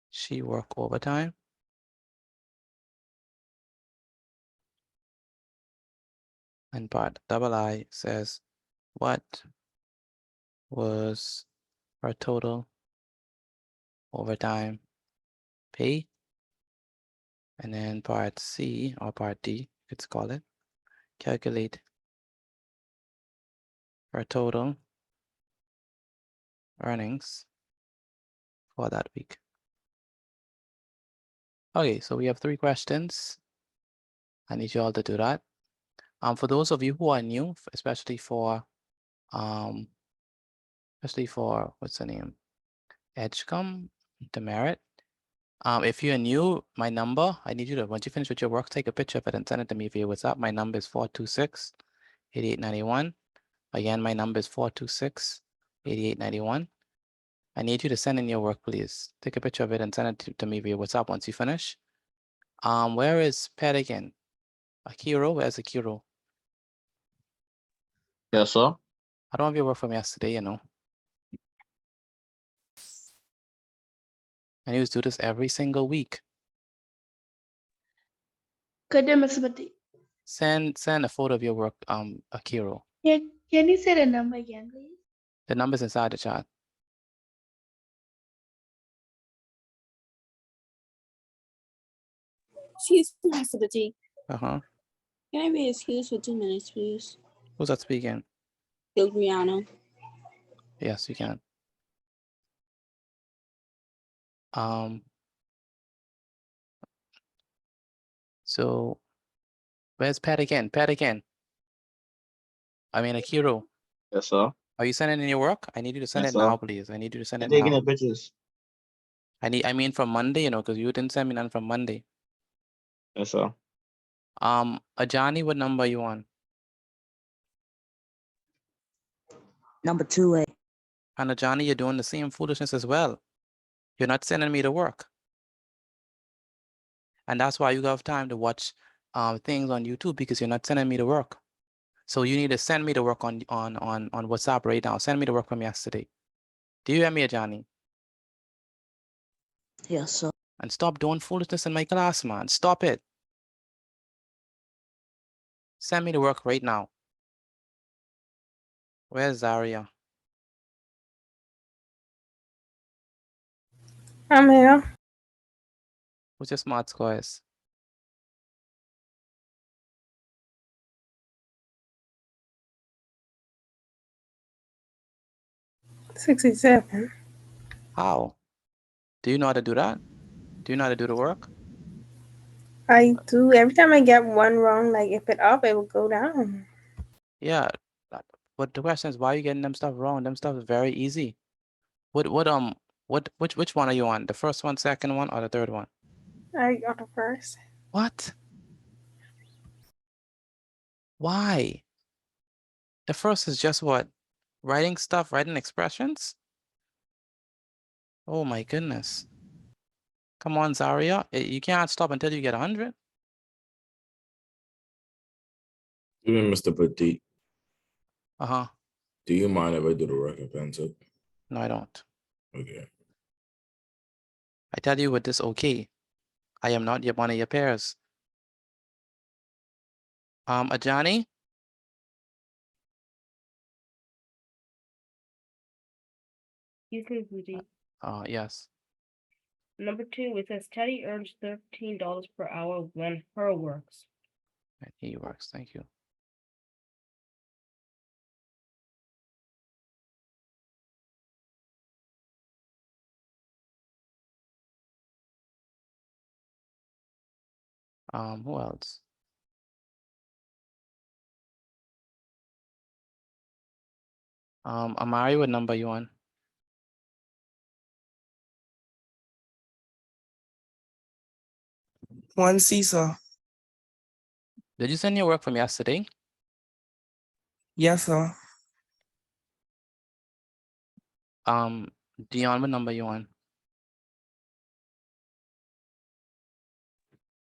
she work overtime? And part double I says, what was her total overtime pay? And then part C or part D, let's call it, calculate her total earnings for that week. Okay, so we have 3 questions. I need you all to do that. For those of you who are new, especially for what's the name? Edgecombe, Demerit. If you're new, my number, I need you to, once you finish with your work, take a picture of it and send it to me via WhatsApp. My number is 426-8891. Again, my number is 426-8891. I need you to send in your work, please. Take a picture of it and send it to me via WhatsApp once you finish. Where is Pat again? Akiro, where's Akiro? Yes, sir. I don't have your work from yesterday, you know. And you do this every single week. Good day, Mr. Petit. Send a photo of your work, Akiro. Can you say the number again, please? The number's inside the chat. Excuse me, Mr. Petit. Uh-huh. Can I be excused for 2 minutes, please? Who's that speaking? Gilbriano. Yes, you can. So where's Pat again? Pat again. I mean, Akiro. Yes, sir. Are you sending in your work? I need you to send Yes, it now, sir. please. I need you to send I'm it taking now. the pictures. I mean from Monday, you know, because you didn't send me none from Monday. Yes, sir. Ajani, what number are you on? Number 2A. And Ajani, you're doing the same foolishness as well. You're not sending me to work. And that's why you have time to watch things on YouTube, because you're not sending me to work. So you need to send me to work on WhatsApp right now. Send me to work from yesterday. Do you hear me, Ajani? Yes, sir. And stop doing foolishness in my class, man. Stop it. Send me to work right now. Where's Zaria? I'm here. What's your smart score is? $67. How? Do you know how to do that? Do you know how to do the work? I do. Every time I get one wrong, like if it up, it will go down. Yeah. But the question is, why are you getting them stuff wrong? Them stuff is very easy. Which one are you on? The first one, second one, or the third one? I got the first. What? Why? The first is just what? Writing stuff, writing expressions? Oh my goodness. Come on, Zaria. You can't stop until you get 100. Even Mr. Petit, Uh-huh. do you mind if I do the work in pencil? No, I don't. Okay. I tell you with this, okay. I am not one of your peers. Ajani? Excuse me, Booty. Yes. Number 2, it says Teddy earns $13 per hour when her works. And he works, thank you. Who else? Amari, what number you on? One C, sir. Did you send your work from yesterday? Yes, sir. Dion, what number you on?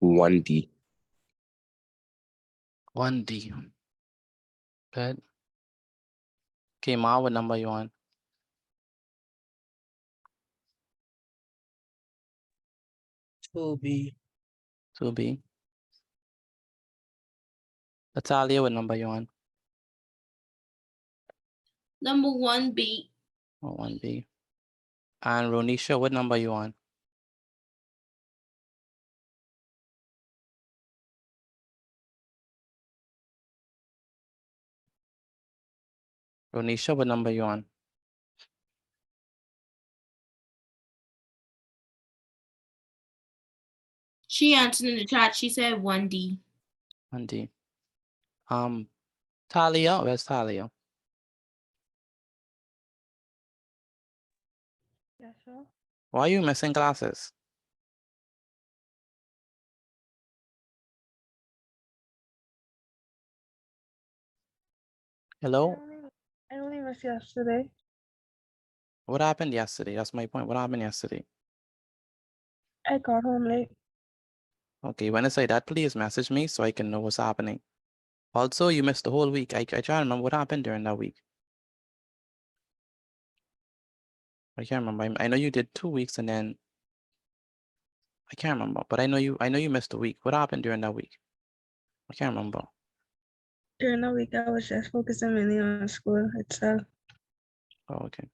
1D. 1D. Good. Okay, Ma, what number you on? 2B. 2B. Natalia, what number you on? Number 1B. Oh, 1B. And Ronisha, what number you on? Ronisha, what number you on? She answered in the chat. She said 1D. 1D. Talia, where's Talia? Yes, sir. Why are you missing classes? Hello? I only missed yesterday. What happened yesterday? That's my point. What happened yesterday? I got home late. Okay, when I say that, please message me so I can know what's happening. Also, you missed the whole week. I try to remember what happened during that week. I can't remember. I know you did 2 weeks and then I can't remember, but I know you missed a week. What happened during that week? I can't remember. During the week, I was just focusing mainly on school itself. Oh, okay.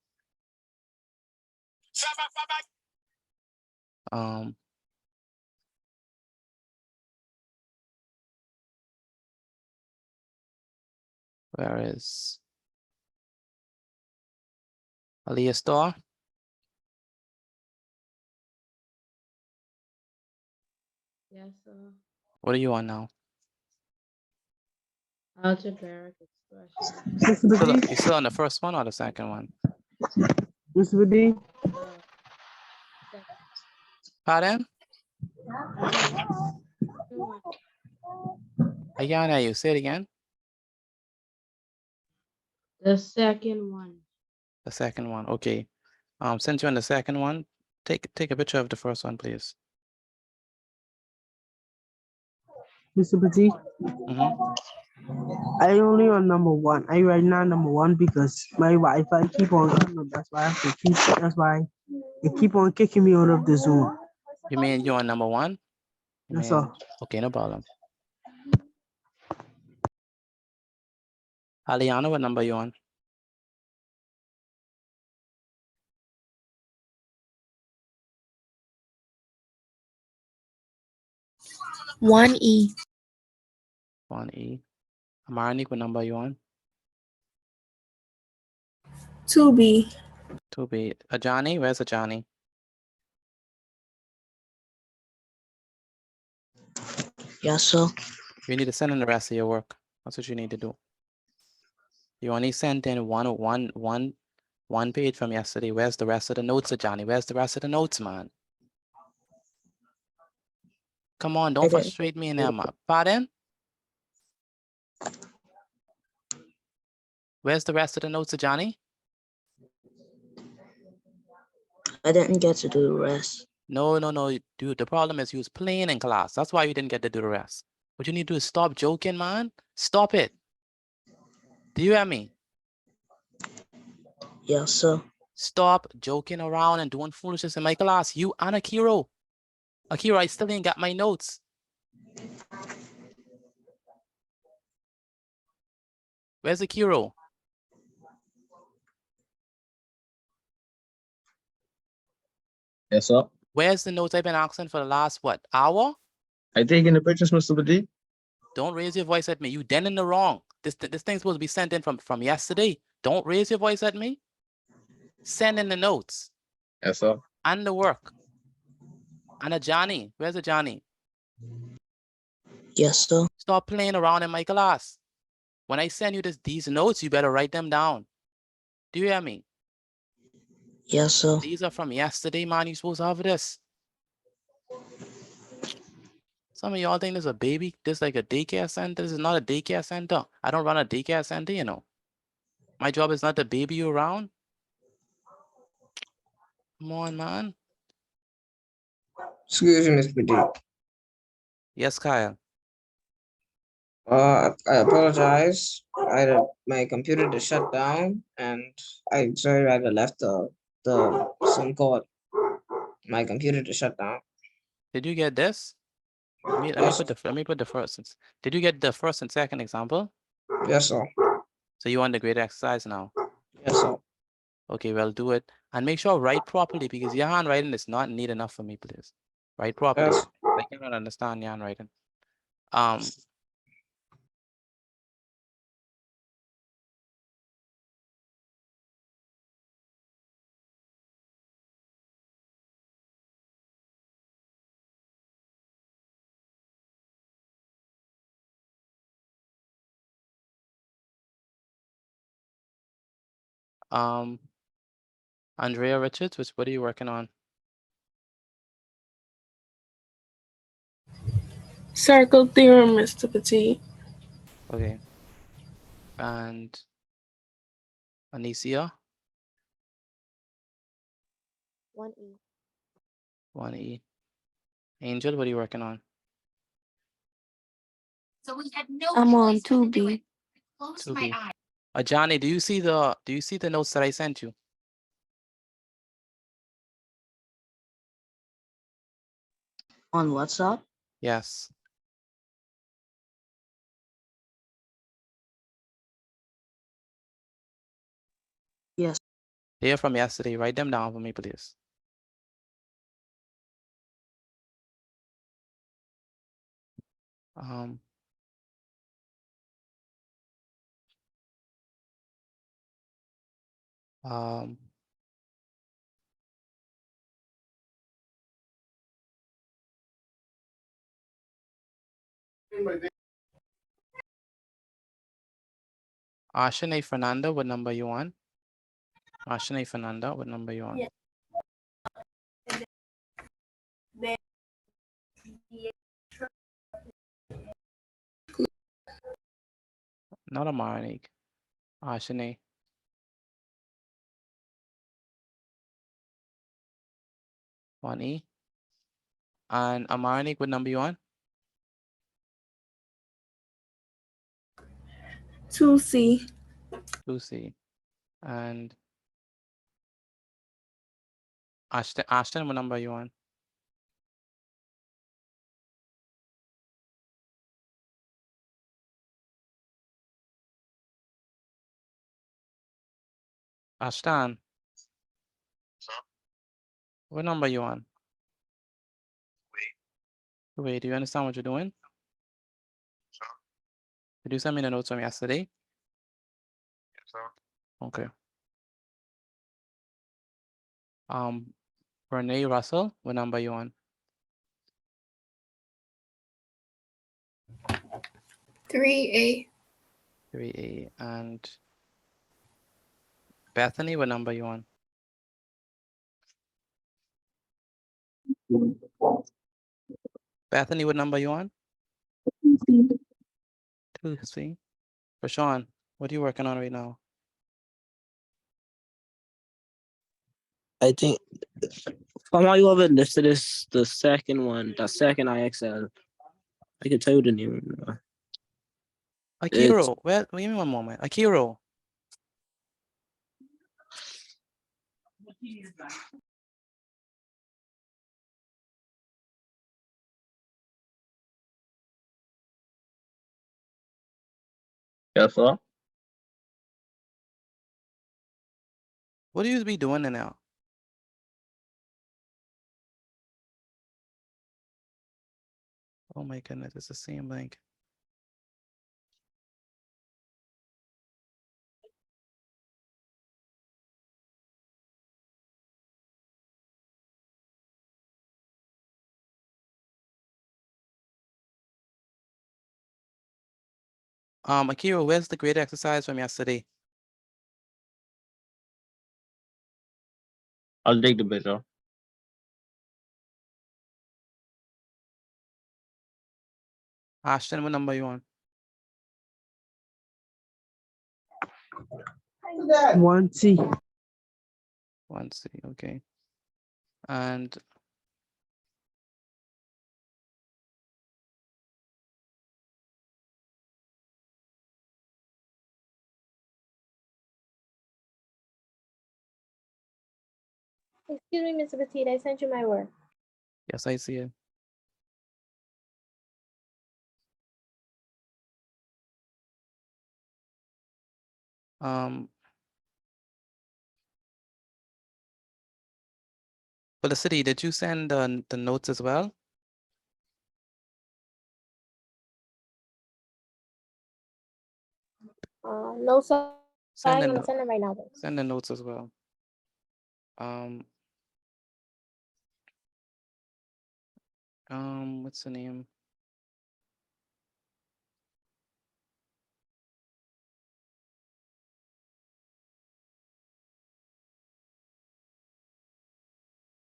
Um, where is Aliyah Store? Yes, sir. What are you on now? Algebraic expression. You still on the first one or the second one? Mr. B. Pardon? I can't hear you. Say it again. The second one. The second one. Okay. Since you're on the second one, take a picture of the first one, please. Mr. Petit. I only on number 1. I right now number 1 because my Wi-Fi keep on coming. That's why I have to keep. That's why it keep on kicking me out of the Zoom. You mean you're on number 1? Yes, sir. Okay, no problem. Aliana, what number you on? 1E. 1E. Amanik, what number you on? 2B. 2B. Ajani, where's Ajani? Yes, sir. You need to send in the rest of your work. That's what you need to do. You only sent in one page from yesterday. Where's the rest of the notes, Ajani? Where's the rest of the notes, man? Come on, don't frustrate me in there, man. Pardon? Where's the rest of the notes, Johnny? I didn't get to do the rest. No, dude. The problem is you was playing in class. That's why you didn't get to do the rest. What you need to do is stop joking, man. Stop it. Do you hear me? Yes, sir. Stop joking around and doing foolishness in my class. You and Akiro. Akiro, I still ain't got my notes. Where's Akiro? Yes, sir. Where's the notes I've been asking for the last, what, hour? I taking the pictures, Mr. Petit. Don't raise your voice at me. You then in the wrong. This thing's supposed to be sent in from yesterday. Don't raise your voice at me. Send in the notes. Yes, sir. And the work. And Ajani. Where's Ajani? Yes, sir. Stop playing around in my class. When I send you these notes, you better write them down. Do you hear me? Yes, sir. These are from yesterday, man. You're supposed to have this. Some of y'all think this is a baby, this like a daycare center. This is not a daycare center. I don't run a daycare center, you know. My job is not to baby you around. Come on, man. Excuse me, Mr. Petit. Yes, Kyle. I apologize. My computer just shut down, and I sorry I left the SIM card. My computer just shut down. Did you get this? Let me Yes. put the first. Did you get the first and second example? Yes, sir. So you want the graded exercise now? Yes, sir. Okay, well, do it and make sure write properly because your handwriting is not neat enough for me, please. Write properly. Yes. I cannot understand your handwriting. Andrea Richards, what are you working on? Circle theorem, Mr. Petit. Okay. And Anicia? 1E. 1E. Angel, what are you working on? So we had no I'm on choice but to do 2B. it. I closed my 2B. eyes. Johnny, do you see the notes that I sent you? On WhatsApp? Yes. Yes. They're from yesterday. Write them down for me, please. Ashane Fernanda, what number you on? Ashane Fernanda, what number you on? Not a Marnik. Ashane. One E. And Amarnik, what number you on? 2C. 2C. And Ashton, what number you on? Ashton. What number you on? Wait, do you understand what you're doing? Did you send me the notes from yesterday? Okay. Renee Russell, what number you on? 3A. 3A. And Bethany, what number you on? Bethany, what number you on? 2C. For Sean, what are you working on right now? I think from how you have it listed is the second one, the second IXL. I can tell you the name. Akiro, well, give me one moment. Akiro. Yes, sir. What do you be doing now? Oh my goodness, it's the same link. Akira, where's the grade exercise from yesterday? I'll take the picture. Ashton, what number you on? 1C. 1C, okay. And Excuse me, Mr. Petit, I sent you my work. yes, I see it. Felicity, did you send the notes as well? No, sir. Send I'm the gonna send them right now. Though. Send the notes as well. What's the name?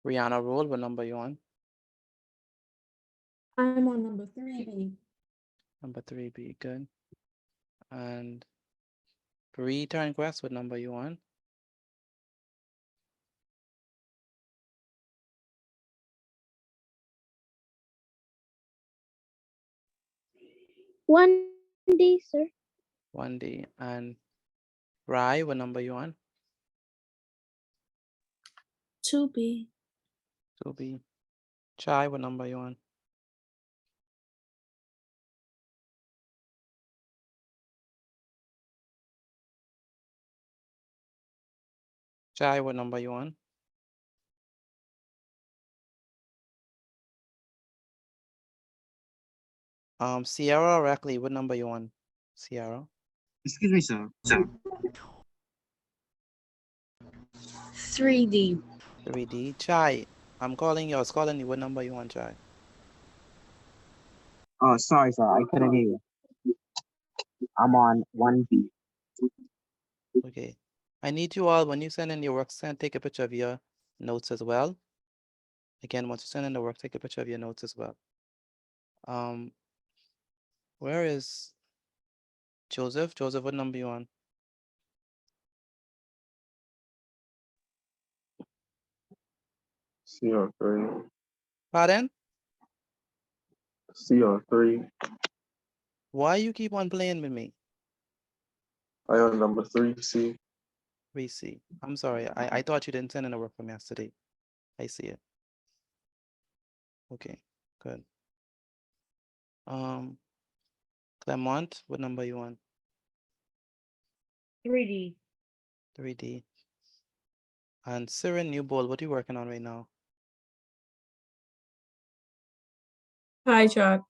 Rihanna Roll, what number you on? I'm on number 3B. Number 3B, good. And Bree Turnquest, what number you on? One D, sir. 1D. And Rye, what number you on? 2B. 2B. Chai, what number you on? Chai, what number you on? Sierra or Rackley, what number you on? Sierra. Excuse me, sir. 3D. 3D. Chai, I'm calling you. I was calling you. What number you on, Chai? Oh, sorry, sir. I couldn't hear you. I'm on 1B. Okay. I need you all, when you send in your work, take a picture of your notes as well. Again, once you send in the work, take a picture of your notes as well. Where is Joseph? Joseph, what number you on? CR3. Pardon? CR3. Why you keep on playing with me? I on number 3C. 3C. I'm sorry. I thought you didn't send in the work from yesterday. I see it. Okay, good. Clement, what number you on? 3D. 3D. And Siren Newbold, what are you working on right now? Hi, Chuck.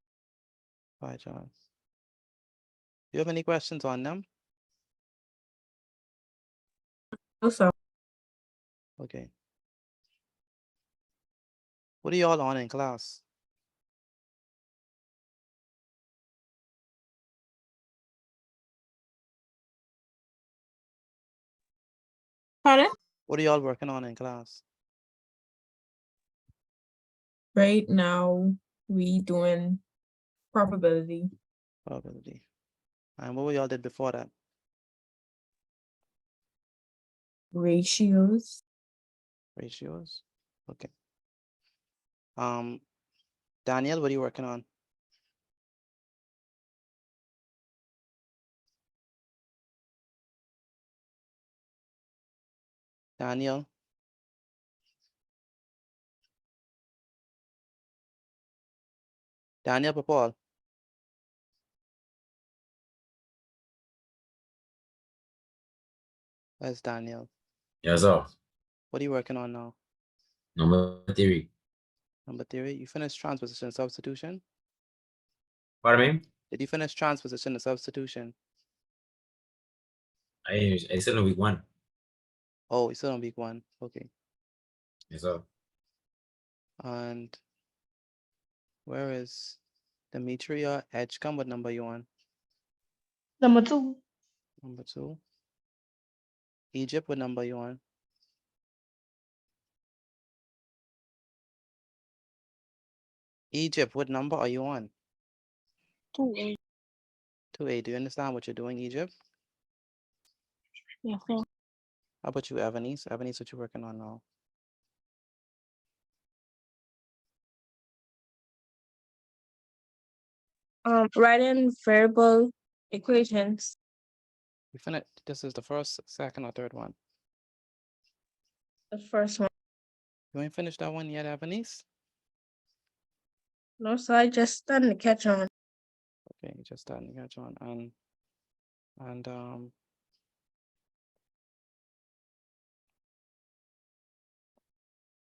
Hi, John. Do you have any questions on them? No, sir. Okay. What are you all on in class? Pardon? What are you all working on in class? Right now, we doing probability. Probability. And what were y'all did before that? Ratios. Ratios. Okay. Daniel, what are you working on? Daniel. Daniel Papal. Where's Daniel? Yes, sir. What are you working on now? Number 3. Number 3. You finished transposition and substitution? Pardon me? Did you finish transposition and substitution? I still in week 1. Oh, you're still on week 1. Okay. Yes, sir. And where is Demetria Edgecombe? What number you on? Number 2. Number 2. Egypt, what number you on? Egypt, what number are you on? 2A. 2A, do you understand what you're doing, Egypt? Yes, sir. How about you, Evanice? Evanice, what you working on now? Writing variable equations. You finished. This is the first, second, or third one. The first one. You ain't finished that one yet, Evanice? No, so I just starting to catch on. Okay, you just starting to catch on. And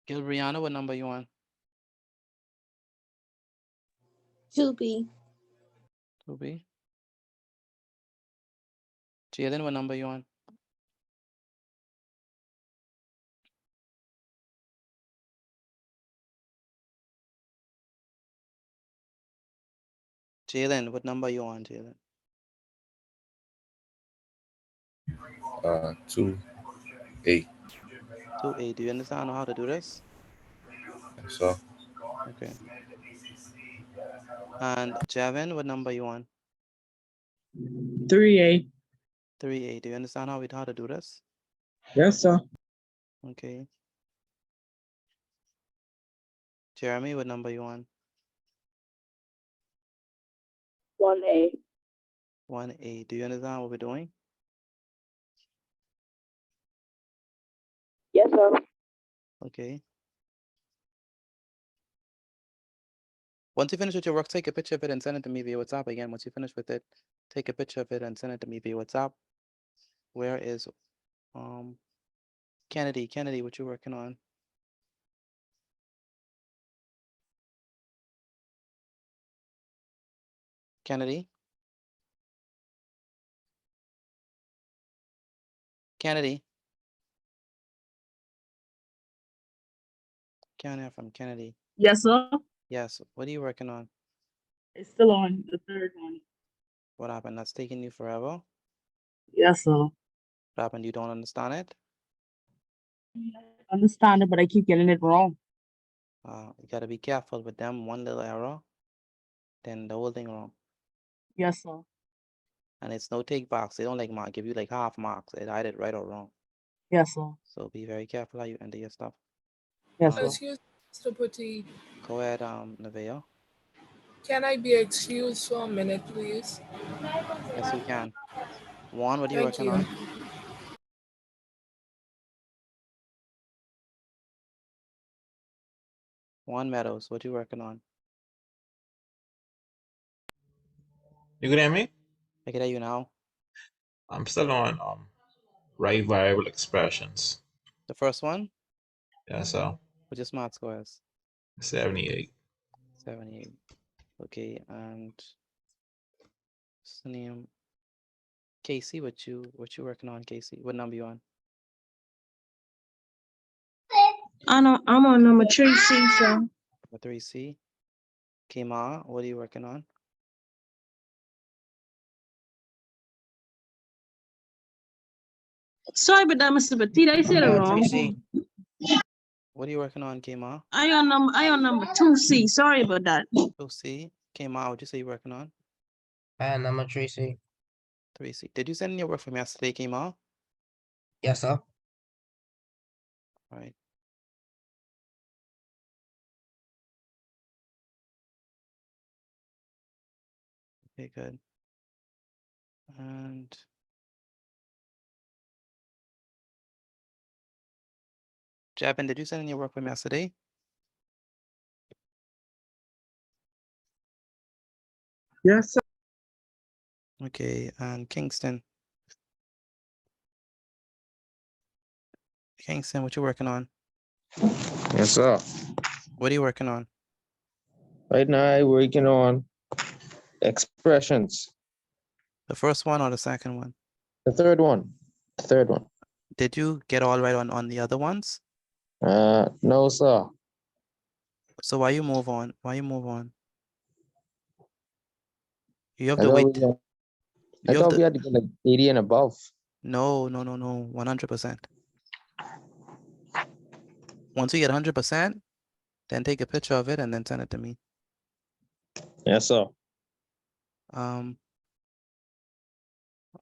Gilbriana, what number you on? 2B. 2B. Jalen, what number you on? Jalen, what number you on, Jalen? 2A. 2A. Do you understand how to do this? So Okay. And Javin, what number you on? 3A. 3A. Do you understand how to do this? Yes, sir. Okay. Jeremy, what number you on? 1A. 1A. Do you understand what we're doing? Yes, sir. Okay. Once you finish with your work, take a picture of it and send it to me via WhatsApp again. Once you finish with it, take a picture of it and send it to me via WhatsApp. Where is Kennedy? Kennedy, what you working on? Kennedy? Kennedy? Can't hear from Kennedy. Yes, sir. Yes. What are you working on? It's still on the third one. What happened? That's taking you forever? Yes, sir. What happened? You don't understand it? I understand it, but I keep getting it wrong. You gotta be careful with them. One little error, then the whole thing wrong. Yes, sir. And it's no take backs. They don't like give you like half marks. They either right or wrong. Yes, sir. So be very careful how you enter your stuff. Yes, sir. Excuse me, Mr. Petit. Go ahead, Nevaeh. Can I be excused for a minute, please? Yes, you can. Juan, what are you Thank working you. on? Juan Meadows, what you working on? You can hear me? I can hear you now. I'm still on right variable expressions. The first one? Yeah, so What's your smart scores? 78. 78. Okay, and what's the name? Casey, what you working on, Casey? What number you on? I'm on number 3C, sir. Number 3C. Kema, what are you working on? Sorry about that, Mr. Petit. I said it wrong. 3C. What are you working on, Kema? I on number 2C. Sorry about that. 2C. Kema, what you say you working on? Number 3C. 3C. Did you send in your work from yesterday, Kema? Yes, sir. All right. Okay, good. And Javin, did you send in your work from yesterday? Yes, sir. Okay, and Kingston. Kingston, what you working on? Yes, sir. What are you working on? Right now, I'm working on expressions. The first one or the second one? The third one. The third one. Did you get all right on the other ones? No, sir. So why you move on? Why you move on? You have I to thought wait. we had- I You have thought to. we had to get like 80 and above. No, 100%. Once you get 100%, then take a picture of it and then send it to me. Yes, sir.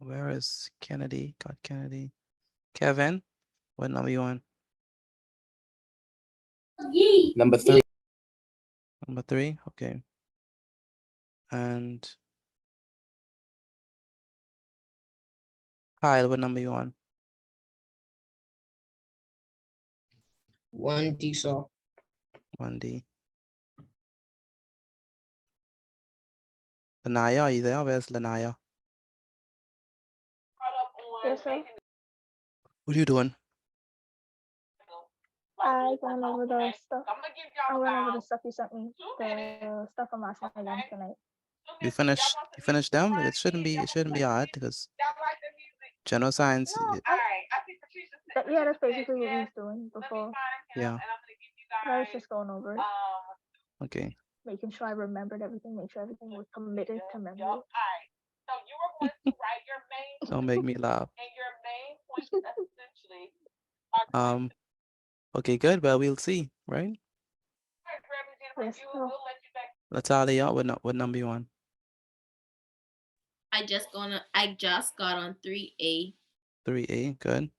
Where is Kennedy? Got Kennedy. Kevin, what number you on? Number 3. Number 3, okay. And Kyle, what number you on? 1D, sir. 1D. Lanaya, are you there? Where's Lanaya? Yes, sir. What are you doing? I went over the stuff. I went over the stuff you sent me. The stuff from last night and tonight. You finished them? It shouldn't be hard because general science. Yeah, that's basically what we was doing before. Yeah. I was just going over it. Okay. Making sure I remembered everything, make sure everything was committed to memory. Don't make me laugh. Okay, good. Well, we'll see, right? Yes, sir. Let's tally out. What number you on? I just got on 3A. 3A, good.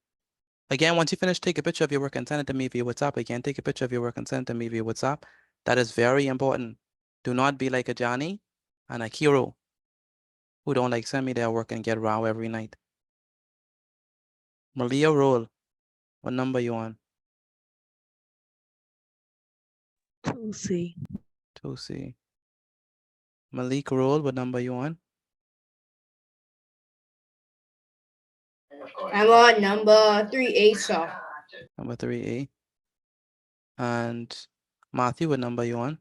Again, once you finish, take a picture of your work and send it to me via WhatsApp. Again, take a picture of your work and send it to me via WhatsApp. That is very important. Do not be like a Johnny and a Kiro who don't like send me their work and get row every night. Malia Roll, what number you on? 2C. 2C. Malik Roll, what number you on? I'm on number 3A, sir. Number 3A. And Matthew, what number you on?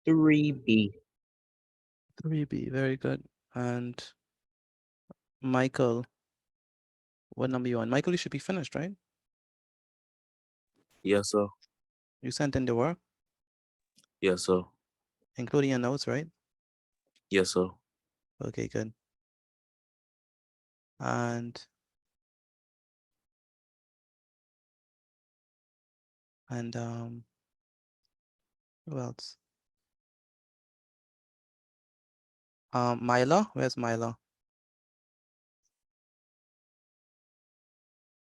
3B. 3B, very good. And Michael, what number you on? Michael, you should be finished, right? Yes, sir. You sent in the work, Yes, sir. including your notes, right? Yes, sir. Okay, good. And who else? Mila, where's Mila?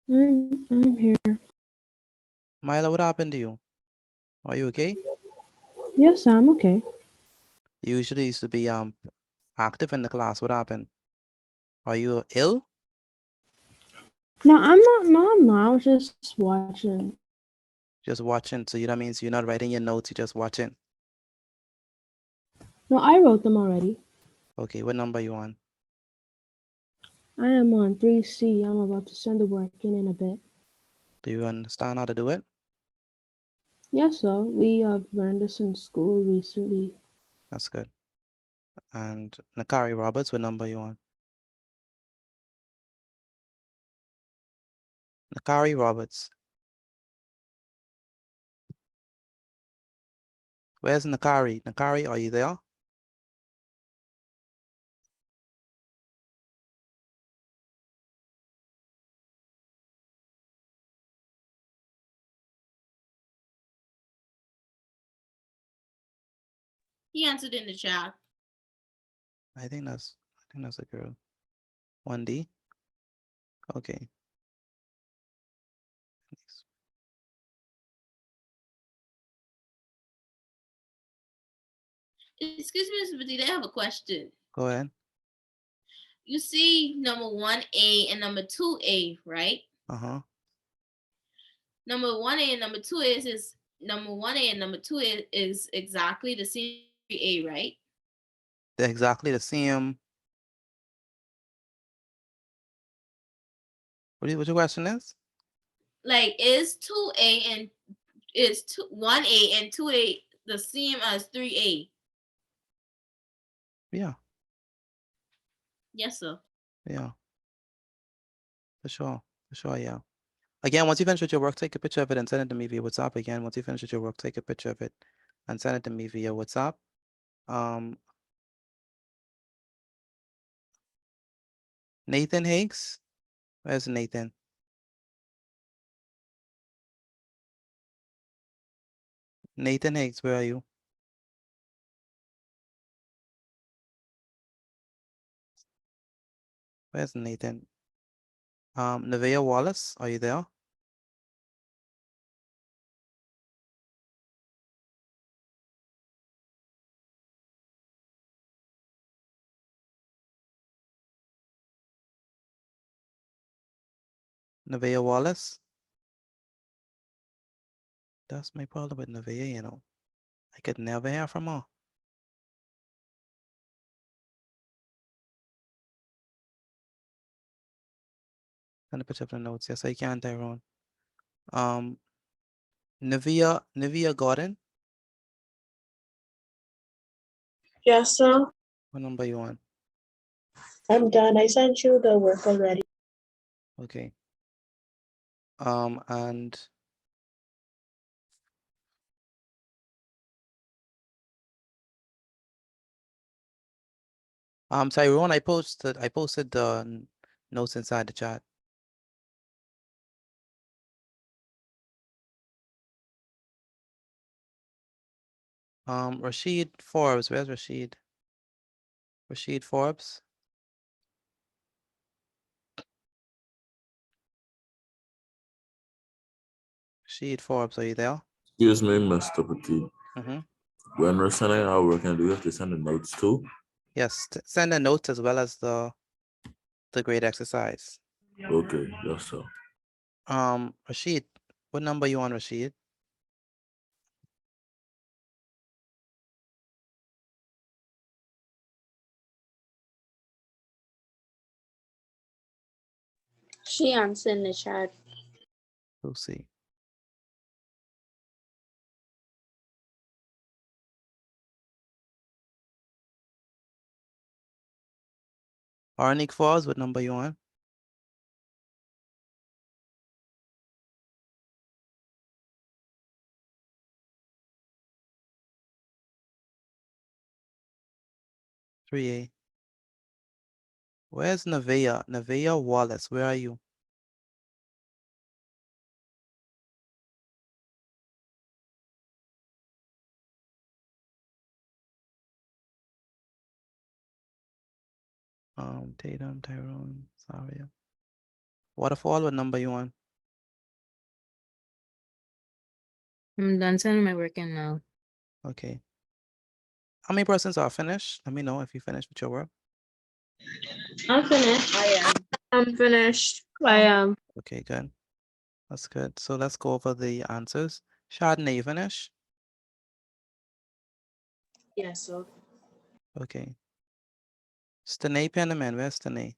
I'm here. Mila, what happened to you? Are you okay? Yes, I'm okay. You usually used to be active in the class. What happened? Are you ill? No, I'm not. No, I'm not. I was just watching. Just watching. So that means you're not writing your notes, you're just watching. No, I wrote them already. Okay, what number you on? I am on 3C. I'm about to send the work in a bit. Do you understand how to do it? Yes, sir. We have learned this in school recently. That's good. And Nakari Roberts, what number you on? Nakari Roberts. Where's Nakari? Nakari, are you there? He answered in the chat. I think that's a girl. 1D. Okay. Excuse me, Mr. Petit, I have a question. Go ahead. You see number 1A and number 2A, right? Uh-huh. Number 1A and number 2A is number 1A and number 2A is exactly the same A, right? They're exactly the same. What your question is? Like, is 2A and is 1A and 2A the same as 3A? Yeah. Yes, sir. Yeah. For sure. For sure, yeah. Again, once you finish with your work, take a picture of it and send it to me via WhatsApp. Again, once you finish with your work, take a picture of it and send it to me via WhatsApp. Nathan Higgs. Where's Nathan? Nathan Higgs, where are you? Where's Nathan? Nevaeh Wallace, are you there? Nevaeh Wallace? That's my problem with Nevaeh, you know. I could never hear from her. Send a picture of the notes. Yes, I can, Tyrone. Nevaeh Gordon, Yes, sir. what number you on? I'm done. I sent you the work already. Okay. And Tyrone, I posted the notes inside the chat. Rashid Forbes, where's Rashid? Rashid Forbes. Rashid Forbes, are you there? Excuse me, Mr. Petit. Mm-hmm. When we're sending our work, do we have to send the notes too? Yes, send the notes as well as the grade exercise. Okay, yes, sir. Rashid, what number you on, Rashid? She answered in the chat. We'll see. Arnick Falls, what number you on? Three A. Where's Nevaeh? Nevaeh Wallace, where are you? Tatum, Tyrone, Saria. Waterfall, what number you on? I'm done sending my work in now. Okay. How many persons are finished? Let me know if you finished with your work. I'm finished. I am. I'm finished. I am. Okay, good. That's good. So let's go over the answers. Chardonnay, you finished? Yes, sir. Okay. Stanay Penniman, where's Stanay?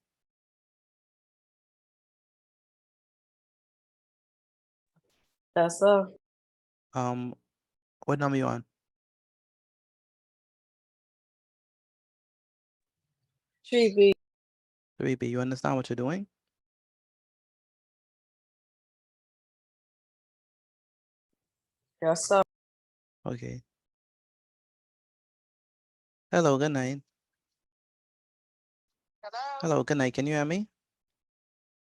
Yes, sir. What number you on? 3B. 3B, you understand what you're doing? Yes, sir. Okay. Hello, good night. Hello, good night. Can you hear me?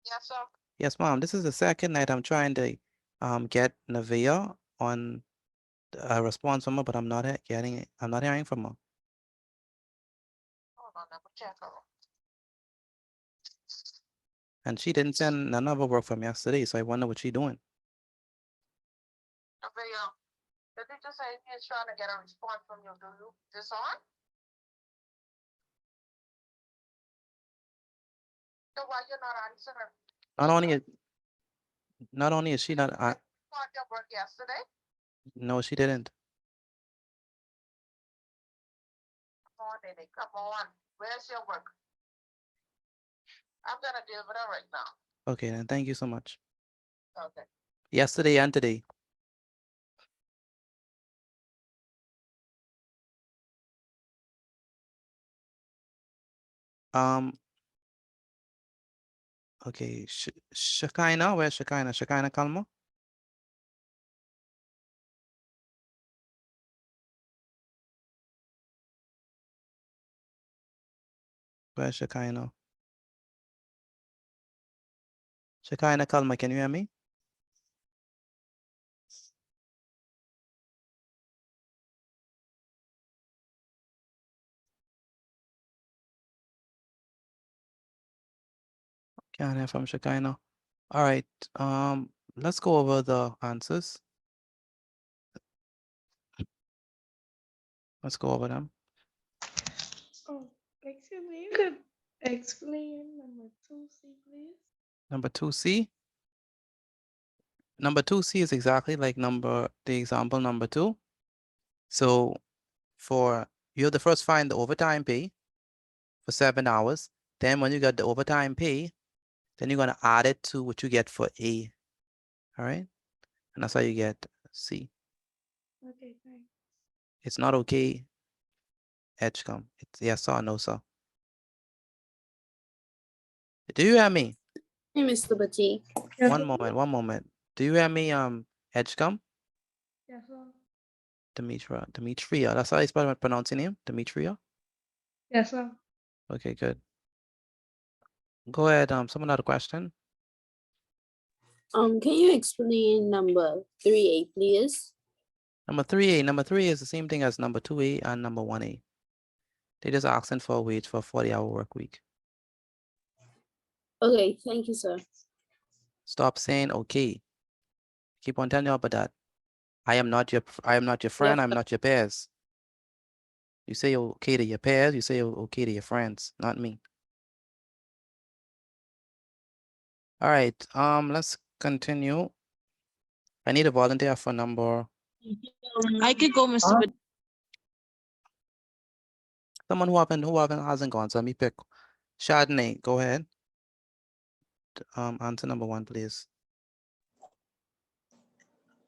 Yes, sir. Yes, mom. This is the second night I'm trying to get Nevaeh on a response from her, but I'm not getting it. I'm not hearing from her. Hold on, let me check her. And she didn't send none of her work from yesterday, so I wonder what she's doing. The teacher said he's trying to get a response from you. Do you this on? So why you're not answering? Not only is she not, Start your work yesterday. no, she didn't. Come on, Nene, come on. Where's your work? I'm gonna deal with her right now. Okay, then thank you so much. Okay. Yesterday and today. Okay, Shekinah, where's Shekinah? Shekinah Kalma? Where's Shekinah? Shekinah Kalma, can you hear me? Can't hear from Shekinah. All right. Let's go over the answers. Let's go over them. Oh, excuse me, you could explain number 2C, please? Number 2C. Number 2C is exactly like the example number 2. So you have to first find the overtime pay for 7 hours. Then when you get the overtime pay, then you're gonna add it to what you get for A. All right? And that's how you get C. Okay, thanks. It's not okay, Edgecombe. It's yes or no, sir. Do you hear me? Hey, Mr. Batik. One moment. Do you hear me, Edgecombe? Yes, sir. Demetria. That's how I pronounce your name? Demetria? Yes, sir. Okay, good. Go ahead, someone had a question? Can you explain number 3A, please? Number 3A. Number 3 is the same thing as number 2A and number 1A. They just asking for a wage for a 40-hour work week. Okay, thank you, sir. Stop saying okay. Keep on telling you about that. I am not your friend, I'm not your peers. You say you're okay to your peers, you say you're okay to your friends, not me. All right, let's continue. I need a volunteer for number. I could go, Mr. Batik. Someone who hasn't gone, so let me pick. Chardonnay, go ahead. Answer number 1, please.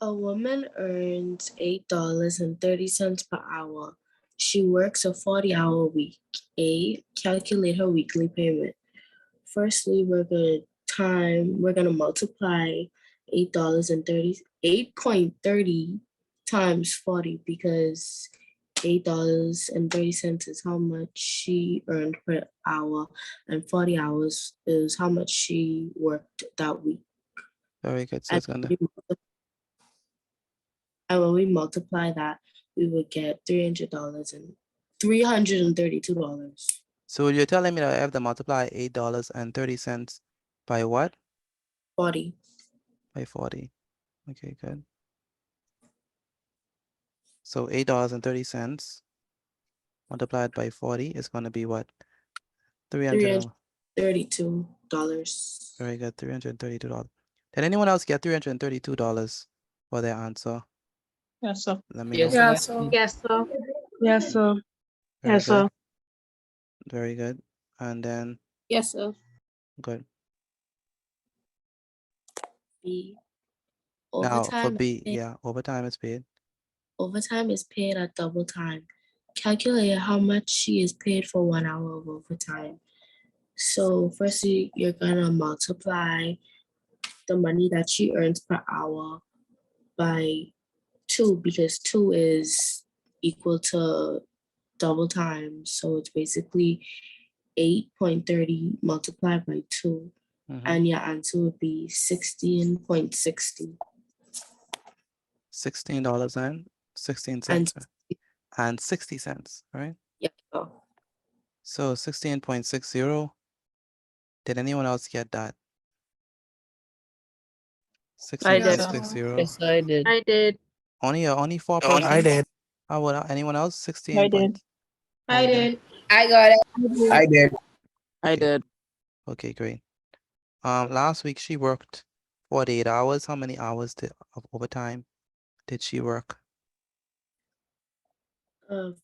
A woman earns $8.30 per hour. She works a 40-hour week. A, calculate her weekly payment. Firstly, we're gonna multiply $8.30 times 40 because $8.30 is how much she earned per hour, and 40 hours is how much she worked that week. Very good. So it's gonna. And when we multiply that, we would get $332. So you're telling me that I have to multiply $8.30 by what? 40. By 40. Okay, good. So $8.30 multiplied by 40 is going to be what? $332. Very good, $332. Did anyone else get $332 for their answer? Yes, sir. Let me Yes, know. sir. Yes, sir. Yes, sir. Very Yes, sir. good. Very good. And then. Yes, sir. Good. B. Now for Overtime B, yeah, overtime is paid. Overtime is paid at double time. Calculate how much she is paid for 1 hour of overtime. So firstly, you're gonna multiply the money that she earns per hour by 2 because 2 is equal to double time. So it's basically 8.30 multiplied by 2. And your answer would be 16.60. $16.16 and 60 cents, right? Yeah. So 16.60. Did anyone else get that? I did. 16.60. Yes, I did. I did. Only 4 persons. I did. How about anyone else? 16. I did. I did. I got it. I did. I did. Okay, great. Last week she worked 48 hours. How many hours of overtime did she work?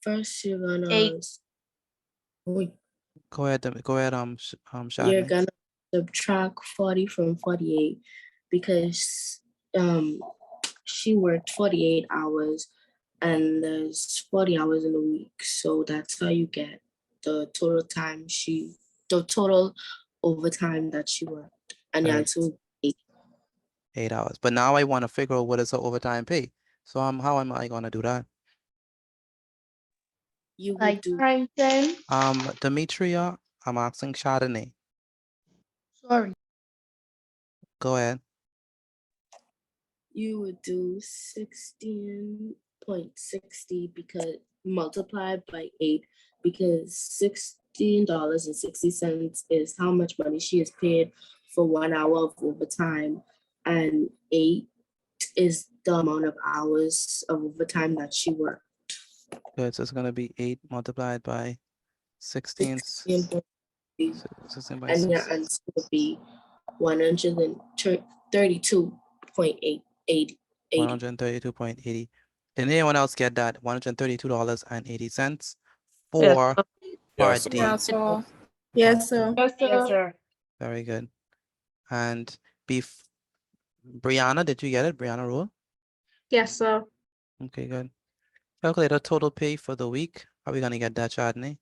First you're gonna 8. Go ahead, you're Shadney. gonna subtract 40 from 48 because she worked 48 hours and there's 40 hours in a week. So that's how you get the total overtime that she worked. And the answer would be 8 hours. But now I want to figure out what is her overtime pay. So how am I gonna do that? You Like time 10. Demetria, I'm asking Chardonnay. Sorry. Go ahead. You would do 16.60 because multiplied by 8 because $13.60 is how much money she is paid for 1 hour of overtime, and 8 is the amount of hours of overtime that she worked. Good, so it's gonna be 8 multiplied by 16. 16.8. 16 by And your 6. answer would be 132.80. 132.80. Did anyone else get that? $132.80 Yes. for part D. Yeah, so Yes, sir. Yes, sir. Very good. And Brianna, did you get it? Brianna Rule? Yes, sir. Okay, good. Calculate a total pay for the week. How are we gonna get that, Chadney?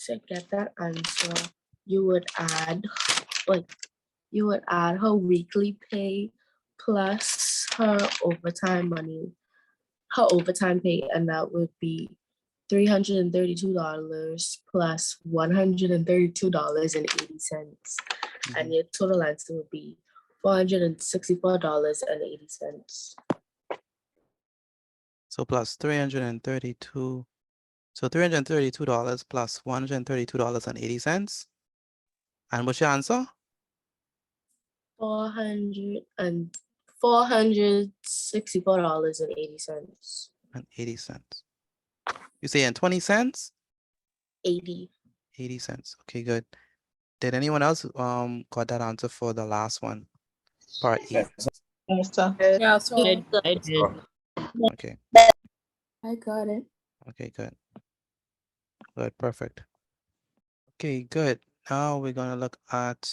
To get that answer, you would add her weekly pay plus her overtime money, her overtime pay, and that would be $332 plus $132.80. And your total answer would be $464.80. So plus 332. So $332 plus $132.80. And what's your answer? $464.80. And 80 cents. You say in 20 cents? 80. 80 cents. Okay, good. Did anyone else got that answer for the last one? Part E. Yes, sir. yeah, so I did. Okay. I got it. Okay, good. Good, perfect. Okay, good. Now we're gonna look at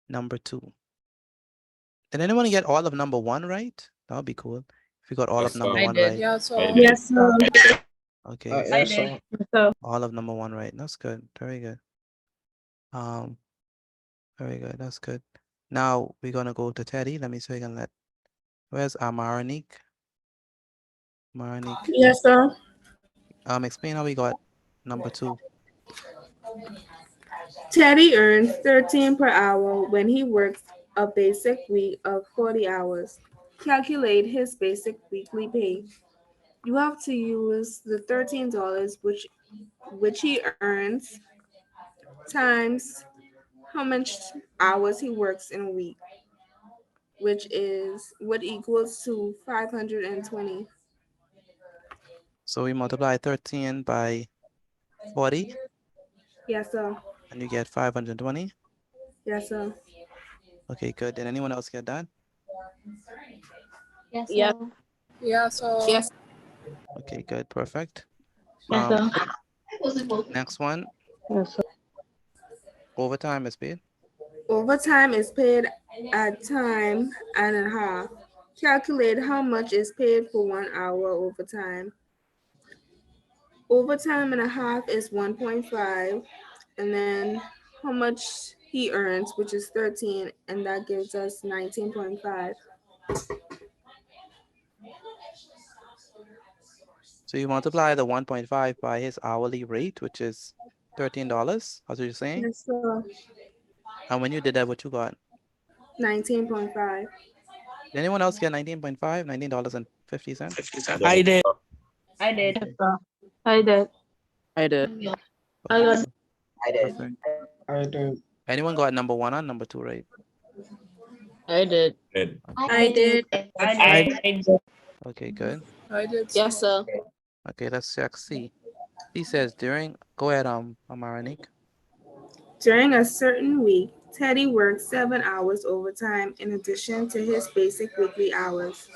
number 2. Did anyone get all of number 1 right? That would be cool. If you got all of number I 1 did. right. yeah, so Yes, sir. Okay. I did. Yes, sir. All of number 1 right. That's good. Very good. Very good. That's good. Now we're gonna go to Teddy. Let me see if I can let. Where's Marinique? Marinique. Yes, sir. Explain how we got number 2. Teddy earns 13 per hour when he works a basic week of 40 hours. Calculate his basic weekly pay. You have to use the $13 which he earns times how much hours he works in a week, which is what equals to 520. So we multiply 13 by 40 Yes, sir. and you get 520. Yes, sir. Okay, good. Did anyone else get that? Yes, Yes. sir. yeah, so Yes. Okay, good. Perfect. Yes, sir. Next one. Yes, sir. Overtime is paid. Overtime is paid at time and a half. Calculate how much is paid for 1 hour overtime. Overtime and a half is 1.5, and then how much he earns, which is 13, and that gives us 19.5. So you multiply the 1.5 by his hourly rate, which is $13. That's what you're saying? Yes, sir. And when you did that, what you got? 19.5. Did anyone else get 19.5? $19.50? I did. I did. Yes, sir. I did. I did. I got I did. Perfect. I did. Anyone got number 1 or number 2 right? I did. Good. I did. I did. Okay, good. I did. Yes, sir. Okay, let's check C. C says during, go ahead, Marinique. During a certain week, Teddy works 7 hours overtime in addition to his basic weekly hours.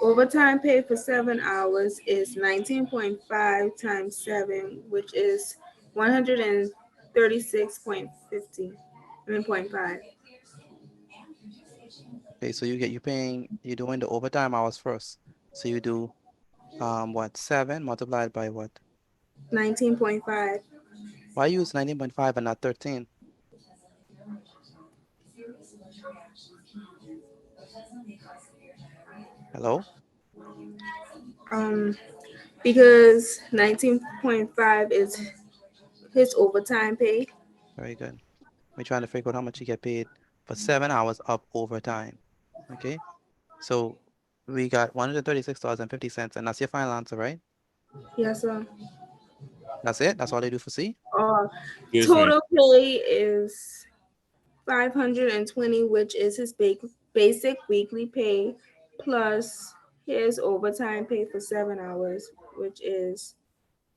Overtime pay for 7 hours is 19.5 times 7, which is 136.50. I mean, 0.5. Okay, so you're doing the overtime hours first. So you do what, 7 multiplied by what? 19.5. Why use 19.5 and not 13? Hello? Because 19.5 is his overtime pay. Very good. We're trying to figure out how much you get paid for 7 hours of overtime. Okay, so We got $136.50, and that's your final answer, right? Yes, sir. That's it? That's all they do for C? Excuse me. Total pay is 520, which is his basic weekly pay, plus his overtime pay for 7 hours, which is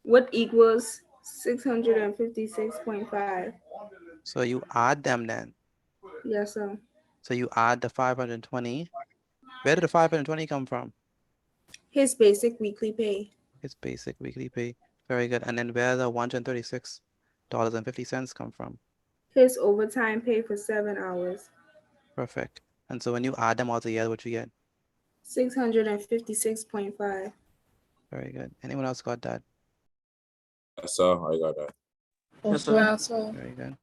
what equals 656.5. So you add them then. Yes, sir. So you add the 520. Where did the 520 come from? His basic weekly pay. His basic weekly pay. Very good. And then where the $136.50 come from? His overtime pay for 7 hours. Perfect. And so when you add them all together, what you get? 656.5. Very good. Anyone else got that? Yes, sir. I got that. Yes, sir. Very good.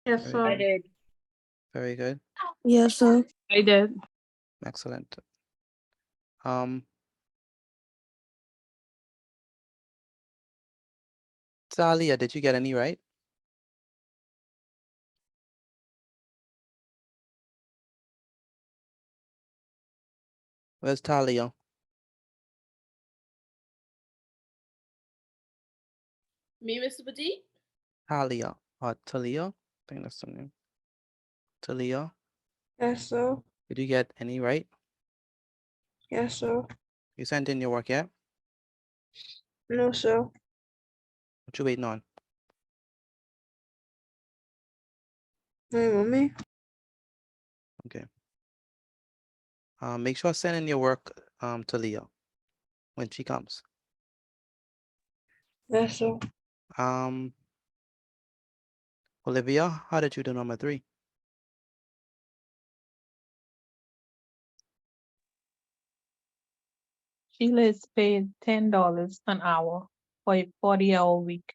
Yes, Very sir. good. I did. Very good. Yes, sir. I did. Excellent. Talia, did you get any right? Where's Talia? Me, Mr. Petit? Talia or Talia? I think that's the name. Talia, Yes, sir. did you get any right? Yes, sir. You sent in your work yet? No, sir. What you waiting on? My mommy. Okay. Make sure send in your work to Leah when she comes. Yes, sir. Olivia, how did you do number 3? Sheila is paid $10 an hour for a 40-hour week.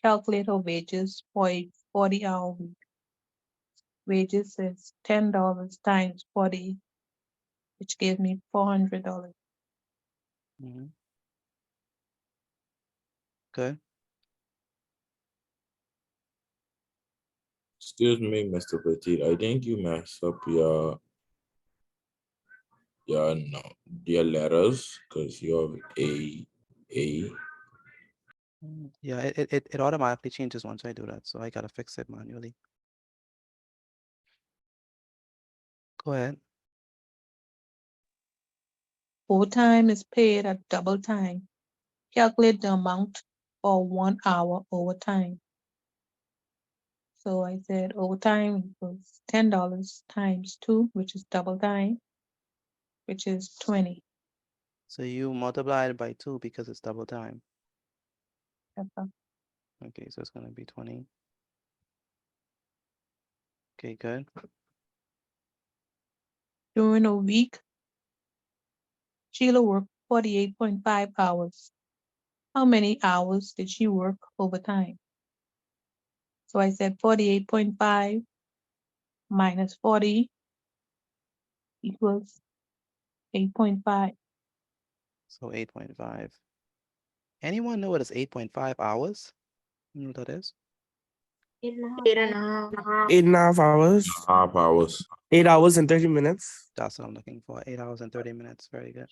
Calculate her wages for a 40-hour week. Wages is $10 times 40, which gives me $400. Good. Excuse me, Mr. Petit. I think you messed up your letters because you have A. Yeah, it automatically changes once I do that, so I gotta fix it manually. Go ahead. Overtime is paid at double time. Calculate the amount for 1 hour overtime. So I said overtime equals $10 times 2, which is double time, which is 20. So you multiply it by 2 because it's double time. Yes, sir. Okay, so it's gonna be 20. Okay, good. During a week, Sheila worked 48.5 hours. How many hours did she work overtime? So I said 48.5 minus 40 equals 8.5. So 8.5. Anyone know what is 8.5 hours? You know what that is? 8.5 hours. Half hours. 8 hours and 30 minutes. That's what I'm looking for. 8 hours and 30 minutes. Very good.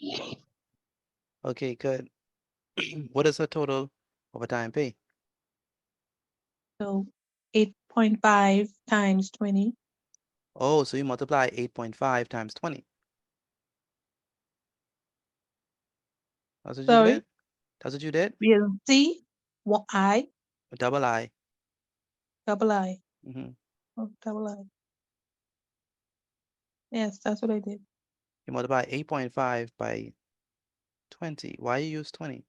Okay, good. What is her total overtime pay? So 8.5 times 20. Oh, so you multiply 8.5 times 20. That's what you Sorry. did? That's what you did? We'll see what I, Double I. double I. Mm-hmm. Oh, double I. Yes, that's what I did. You multiply 8.5 by 20. Why you use 20?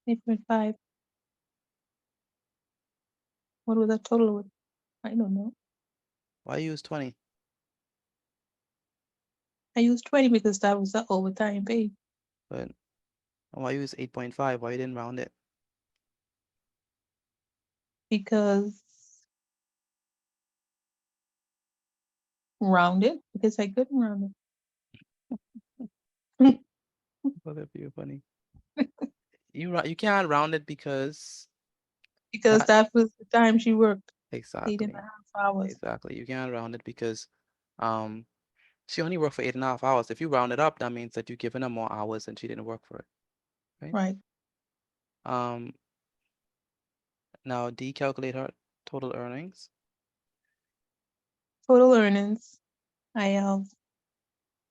8.5. What was that total with? I don't know. Why you use 20? I used 20 because that was the overtime pay. But why you use 8.5? Why you didn't round it? Because rounded, because I couldn't round it. Well, that'd be funny. You can't round it because Because that was the time she worked. exactly. 8.5 hours. Exactly. You can't round it because She only worked for 8.5 hours. If you round it up, that means that you've given her more hours and she didn't work for it. Right. Now D, calculate her total earnings. Total earnings, I have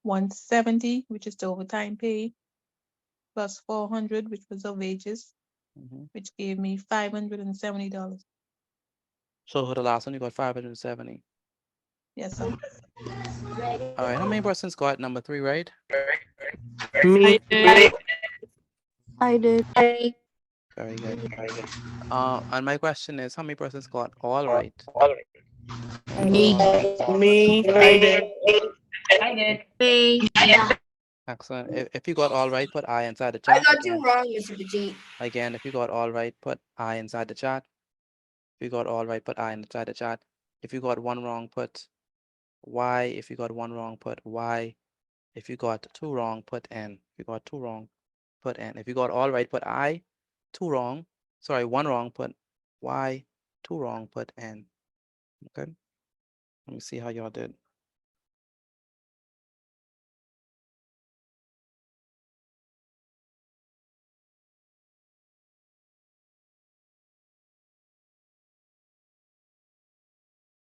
170, which is the overtime pay, plus 400, which was the wages, which gave me $570. So for the last one, you got 570. Yes, sir. All right, how many persons got number 3, right? Me. I did. Very good. And my question is, how many persons got all right? Me. Me. I did. Me. Excellent. If you got all right, put I inside the I chat. got you wrong, Mr. Petit. Again, if you got all right, put I inside the chat. If you got all right, put I inside the chat. If you got one wrong, put Y. If you got one wrong, put Y. If you got 2 wrong, put N. If you got 2 wrong, put N. If you got all right, put I. 2 wrong. Sorry, 1 wrong, put Y. 2 wrong, put N. Okay. Let me see how y'all did.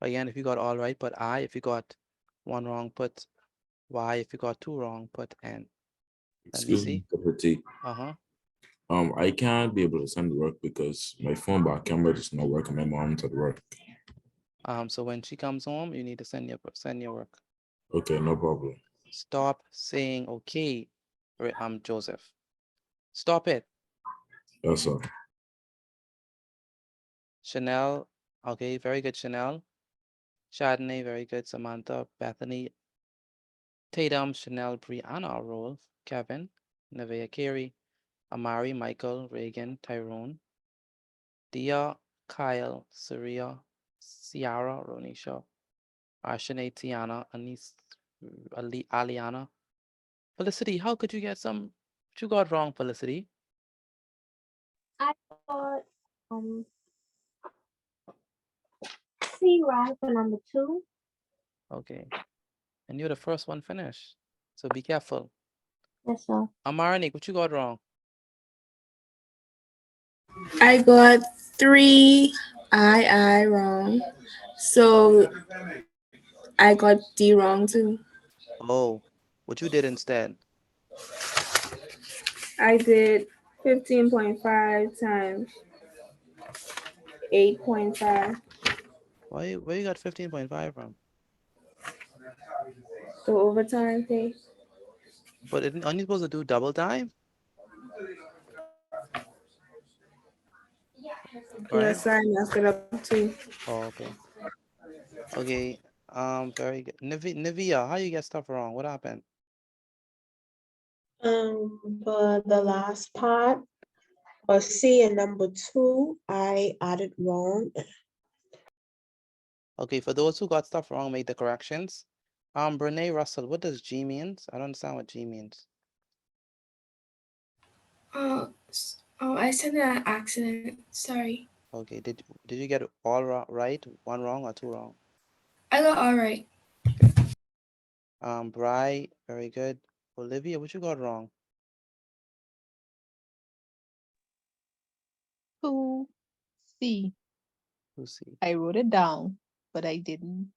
Again, if you got all right, put I. If you got 1 wrong, put Y. If you got 2 wrong, put N. Let me Excuse see. me, Mr. Petit. I can't be able to send the work because my phone back camera is not working. My mom's at work. So when she comes home, you need to send your work. Okay, no problem. Stop saying okay, Joseph. Stop it. Yes, sir. Chanel, okay, very good, Chanel. Chardonnay, very good. Samantha, Bethany, Tatum, Chanel, Brianna, Rolf, Kevin, Nevea, Carey, Amari, Michael, Reagan, Tyrone, Dia, Kyle, Syria, Ciara, Ronisha, Ashane, Tiana, Anis, Aliana. Felicity, how could you get some? What you got wrong, Felicity? I got C right for number 2. Okay. And you're the first one finished. So be careful. Yes, sir. Amaranik, what you got wrong? I got 3 I wrong. So I got D wrong too. Oh, what you did instead? I did 15.5 times 8.5. Where you got 15.5 from? The overtime pay. But aren't you supposed to do double time? Right? Yes, I messed it up too. Oh, okay. Okay. Very good. Nivea, how you get stuff wrong? What happened? For the last part, for C and number 2, I added wrong. Okay, for those who got stuff wrong, make the corrections. Brene Russell, what does G means? I don't understand what G means. I said that on accident. Sorry. Okay, did you get all right, 1 wrong or 2 wrong? I got all right. Okay. Bri, very good. Olivia, what you got wrong? 2C. 2C. I wrote it down, but I didn't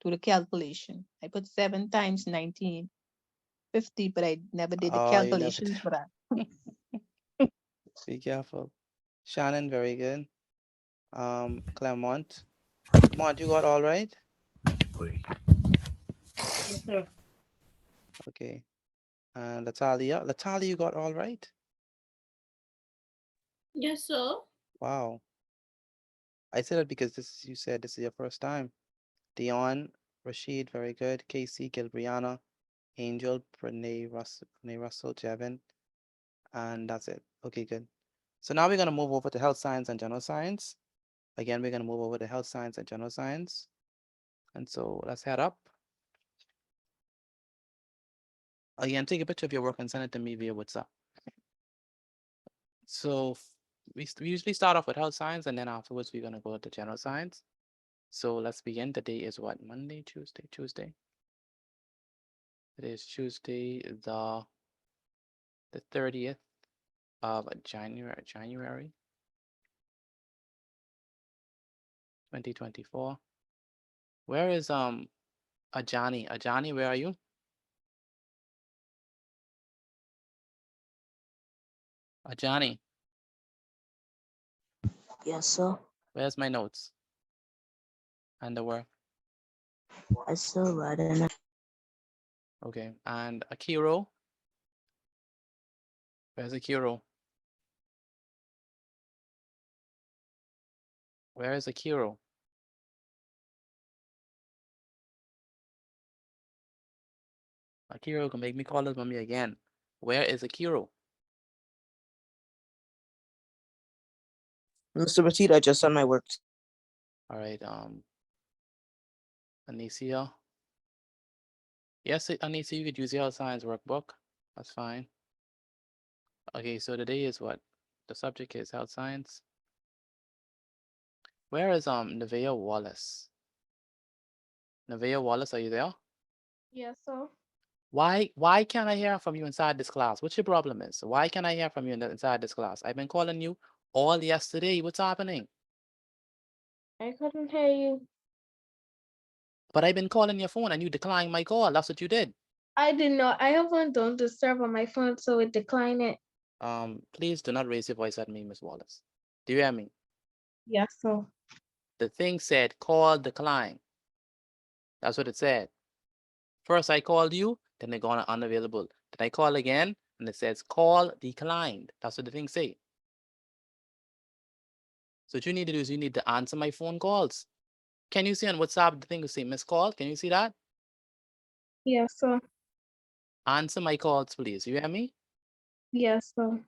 do the calculation. I put 7 times 19, 50, but I never did the Oh, you never calculations for that. Be careful. Shannon, very good. Clermont. Mont, you got all right? Yes, sir. Okay. And Latalia, you got all right? Yes, sir. Wow. I said it because you said this is your first time. Dion, Rashid, very good. Casey, Gilbriana, Angel, Renee Russell, Jevin, and that's it. Okay, good. So now we're gonna move over to health science and general science. Again, we're gonna move over to health science and general science. And so let's head up. Again, take a picture of your work and send it to me via WhatsApp. So we usually start off with health science and then afterwards we're gonna go to general science. So let's begin. The day is what? Monday, Tuesday. It is Tuesday, the 30th of January 2024. Where is Ajani? Ajani, where are you? Ajani, Yes, sir. where's my notes? And the work. I still writing it. Okay, and Akiro. Where's Akiro? Where is Akiro? Akiro can make me call his mommy again. Where is Akiro? Mr. Petit, I just done my work. All right, Anicia. Yes, Anicia, you could use the health science workbook. That's fine. Okay, so today is what? The subject is health science. Where is Nevaeh Wallace? Nevaeh Wallace, are you there? Yes, sir. Why can't I hear from you inside this class? What's your problem is? Why can't I hear from you inside this class? I've been calling you all yesterday. What's happening? I couldn't hear you. But I've been calling your phone and you declined my call. That's what you did. I did not. I have one don't disturb on my phone, so it declined it. Please do not raise your voice at me, Miss Wallace. Do you hear me? Yes, sir. The thing said call decline. That's what it said. First I called you, then they gone unavailable. Then I call again and it says call declined. That's what the thing say. So what you need to do is you need to answer my phone calls. Can you see on WhatsApp the thing to say missed call? Can you see that? Yes, sir. Answer my calls, please. You hear me? Yes, sir.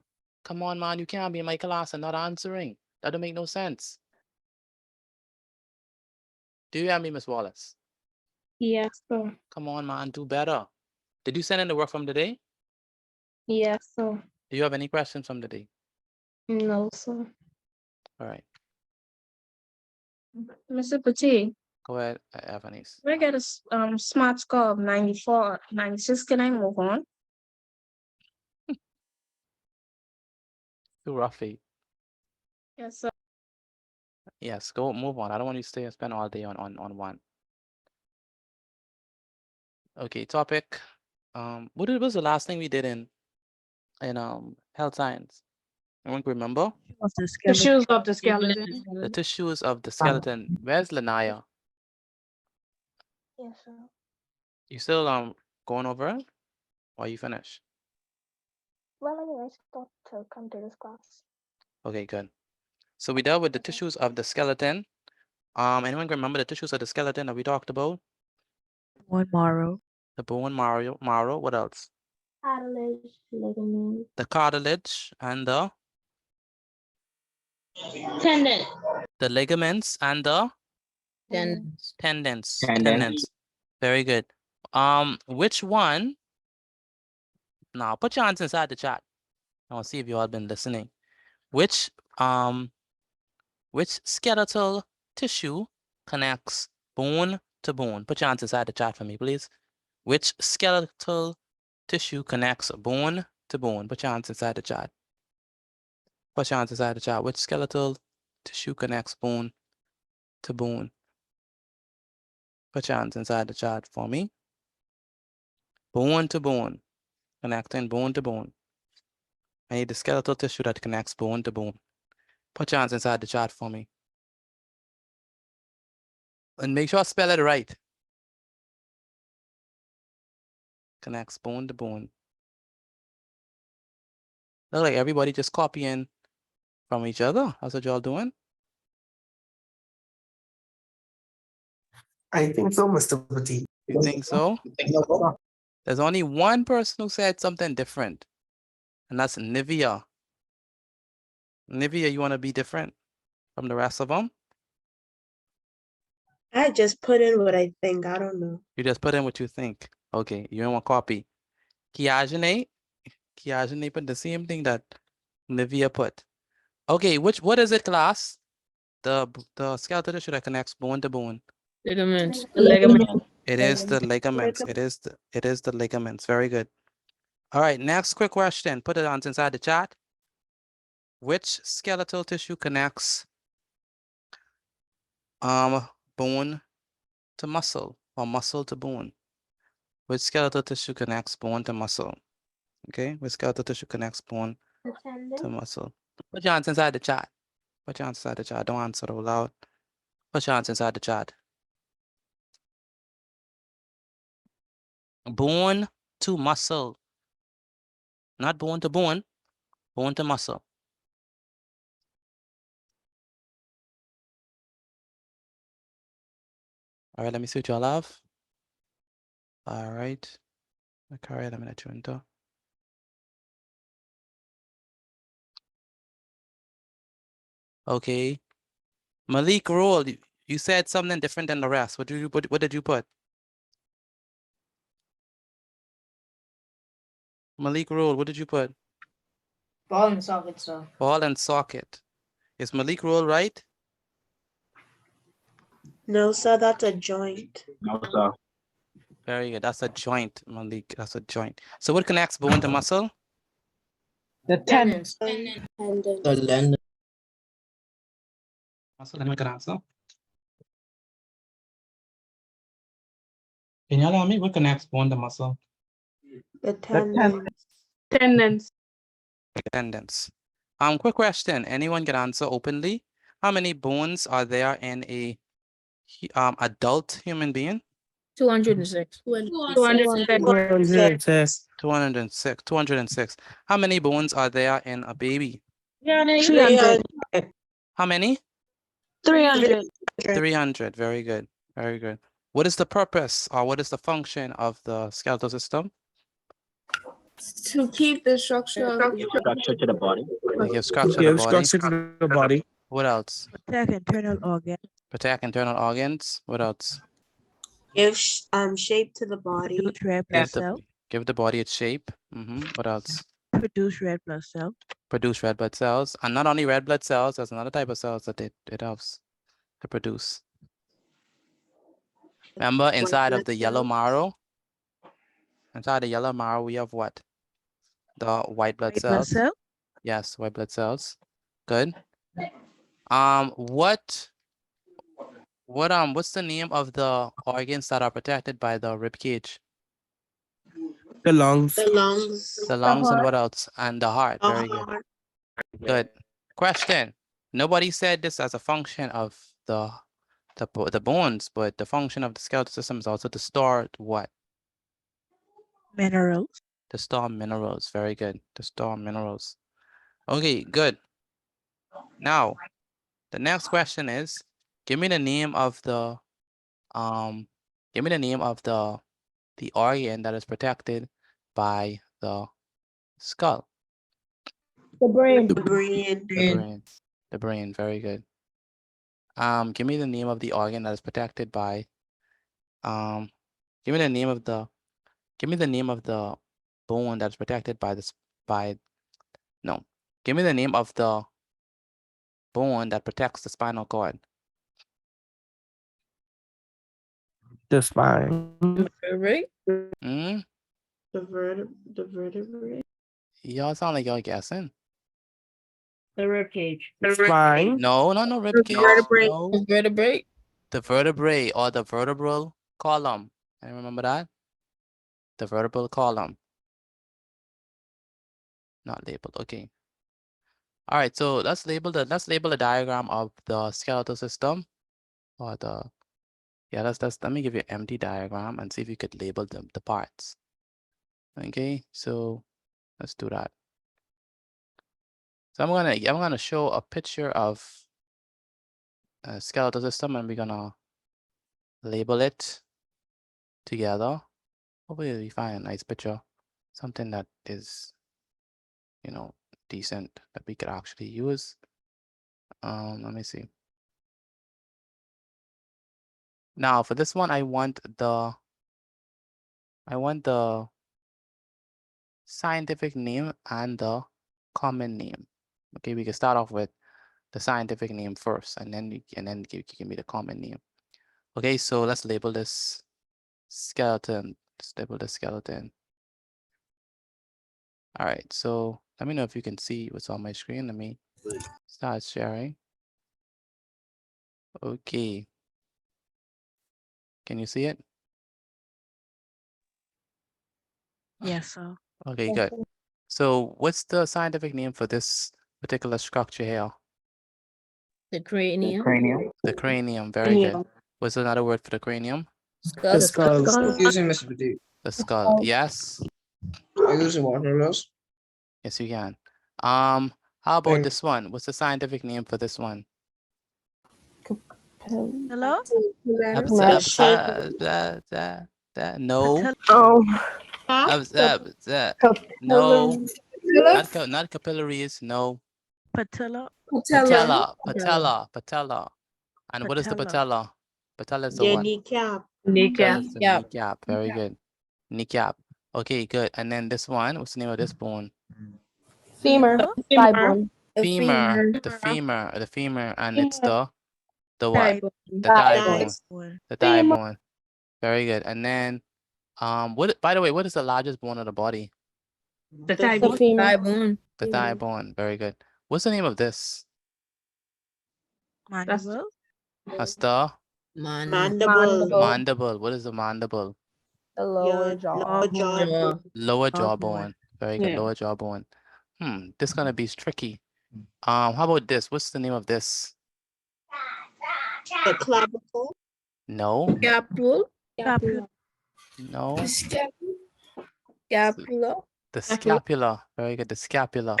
Come on, man. You can't be in my class and not answering. That don't make no sense. Do you hear me, Miss Wallace? Yes, sir. Come on, man. Do better. Did you send in the work from today? Yes, sir. Do you have any questions from today? No, sir. All right. Mr. Petit, Go ahead, Evanice. I get a smart score of 94, 96. Can I move on? Too roughy. Yes, sir. Yes, go move on. I don't want you to stay and spend all day on one. Okay, topic. What was the last thing we did in health science? Anyone can remember? Tissues of the skeleton. The tissues of the skeleton. Where's Lanaya? Yes, sir. You still going over it? Or you finished? Well, anyway, I thought to come to this class. Okay, good. So we dealt with the tissues of the skeleton. Anyone can remember the tissues of the skeleton that we talked about? Bone marrow. The bone marrow. What else? Cartilage, ligament. The cartilage and the Tendon. the ligaments and the tendons. Very good. Which one? Now put your hands inside the chat. I want to see if you all been listening. Which skeletal tissue connects bone to bone? Put your hands inside the chat for me, please. Which skeletal tissue connects bone to bone? Put your hands inside the chat. Put your hands inside the chat. Which skeletal tissue connects bone to bone? Put your hands inside the chat for me. Bone to bone. Connecting bone to bone. I need the skeletal tissue that connects bone to bone. Put your hands inside the chat for me. And make sure I spell it right. Connects bone to bone. Look like everybody just copying from each other. That's what y'all doing. I think so, Mr. Petit. You think so? There's only one person who said something different. And that's Nivea. Nivea, you want to be different from the rest of them? I just put in what I think. I don't know. You just put in what you think. Okay, you don't want to copy. Kiajane put the same thing that Nivea put. Okay, what is it, class? The skeletal tissue that connects bone to bone. Ligaments. Ligament. It is the ligaments. It is the ligaments. Very good. All right, next quick question. Put it on inside the chat. Which skeletal tissue connects bone to muscle or muscle to bone? Which skeletal tissue connects bone to muscle? Okay, which skeletal tissue connects bone to muscle? Put your answer inside the chat. Put your answer inside the chat. Don't answer out loud. Put your answer inside the chat. Bone to muscle. Not bone to bone, bone to muscle. All right, let me see what y'all have. All right. Okay, let me let you enter. Okay. Malik Roll, you said something different than the rest. What did you put? Malik Roll, what did you put? Ball and socket, sir. Ball and socket. Is Malik Roll right? No, sir, that's a joint. No, sir. Very good. That's a joint, Malik. That's a joint. So what connects bone to muscle? The Tendons. The Muscle, let me get answer. Can y'all hear me? What connects bone to muscle? The tendons. Tendons. Quick question. Anyone can answer openly. How many bones are there in a adult human being? 206. 206. 206. How many bones are there in a baby? 300. How many? 300. 300. Very good. Very good. What is the purpose or what is the function of the skeletal system? To keep the structure Structure to the body. To give structure to Give the body. structure to the body. What else? Protect internal organ. Protect internal organs. What else? Give shape to the body. Produce red blood cell. Give the body its shape. What else? Produce red blood cell. Produce red blood cells. And not only red blood cells, there's another type of cells that it helps to produce. Remember, inside of the yellow marrow, we have what? The white blood cells. Blood cell? Yes, white blood cells. Good. What's the name of the organs that are protected by the rib cage? The lungs. The lungs. The lungs and what else? And the heart. Very good. Good. Question. Nobody said this as a function of the bones, but the function of the skeletal system is also to store what? Minerals. To store minerals. Very good. To store minerals. Okay, good. Now, the next question is, give me the name of the organ that is protected by the skull. The brain. The brain. Very good. Give me the name of the organ that is protected by give me the name of the bone that's protected by give me the name of the bone that protects the spinal cord. The spine. Vertebrae. The vertebrae. Y'all sound like y'all guessing. The rib cage. The spine. No, rib cage. Vertebrae. No. Vertebrae. The vertebrae or the vertebral column. I remember that. The vertebral column. Not labeled. Okay. All right. So let's label the diagram of the skeletal system, or let me give you an empty diagram and see if you could label the parts. Okay. So let's do that. So I'm gonna show a picture of a skeletal system and we're gonna label it together. Hopefully we find a nice picture, something that is, decent that we could actually use. Let me see. Now for this one, I want the scientific name and the common name. Okay, we can start off with the scientific name first, and then give me the common name. Okay, so let's label this skeleton. Stable the skeleton. All right, so let me know if you can see what's on my screen. Let me start sharing. Okay. Can you see it? Yes, sir. Okay, good. So what's the scientific name for this particular structure here? The cranium. The cranium, very good. What's another word for the cranium? Skull. Excuse me, Mr. Petit. The skull, yes? Are you using water rose? Yes, you can. How about this one? What's the scientific name for this one? Hello? No. Oh. No. Not capillaries, no. Patella. Patella. And what is the patella? Patella is the Your one. kneecap. Patella is the kneecap. Very good. Kneecap. Okay, good. And then this one, what's the name of this bone? Femur. Thigh bone. Femur. The femur, and it's the what? Thigh The thigh bone. The thigh bone. Very good. And then what, by the way, what is the largest bone of the body? The thigh bone. The thigh bone. Very good. What's the name of this? Mandible. That's the Mandible. mandible. What is the mandible? The lower jaw. Lower jawbone. Very good. Lower jawbone. This is gonna be tricky. How about this? What's the name of this? The clavicle. No. Scapula. No. Scapula. The scapula. Very good. The scapula.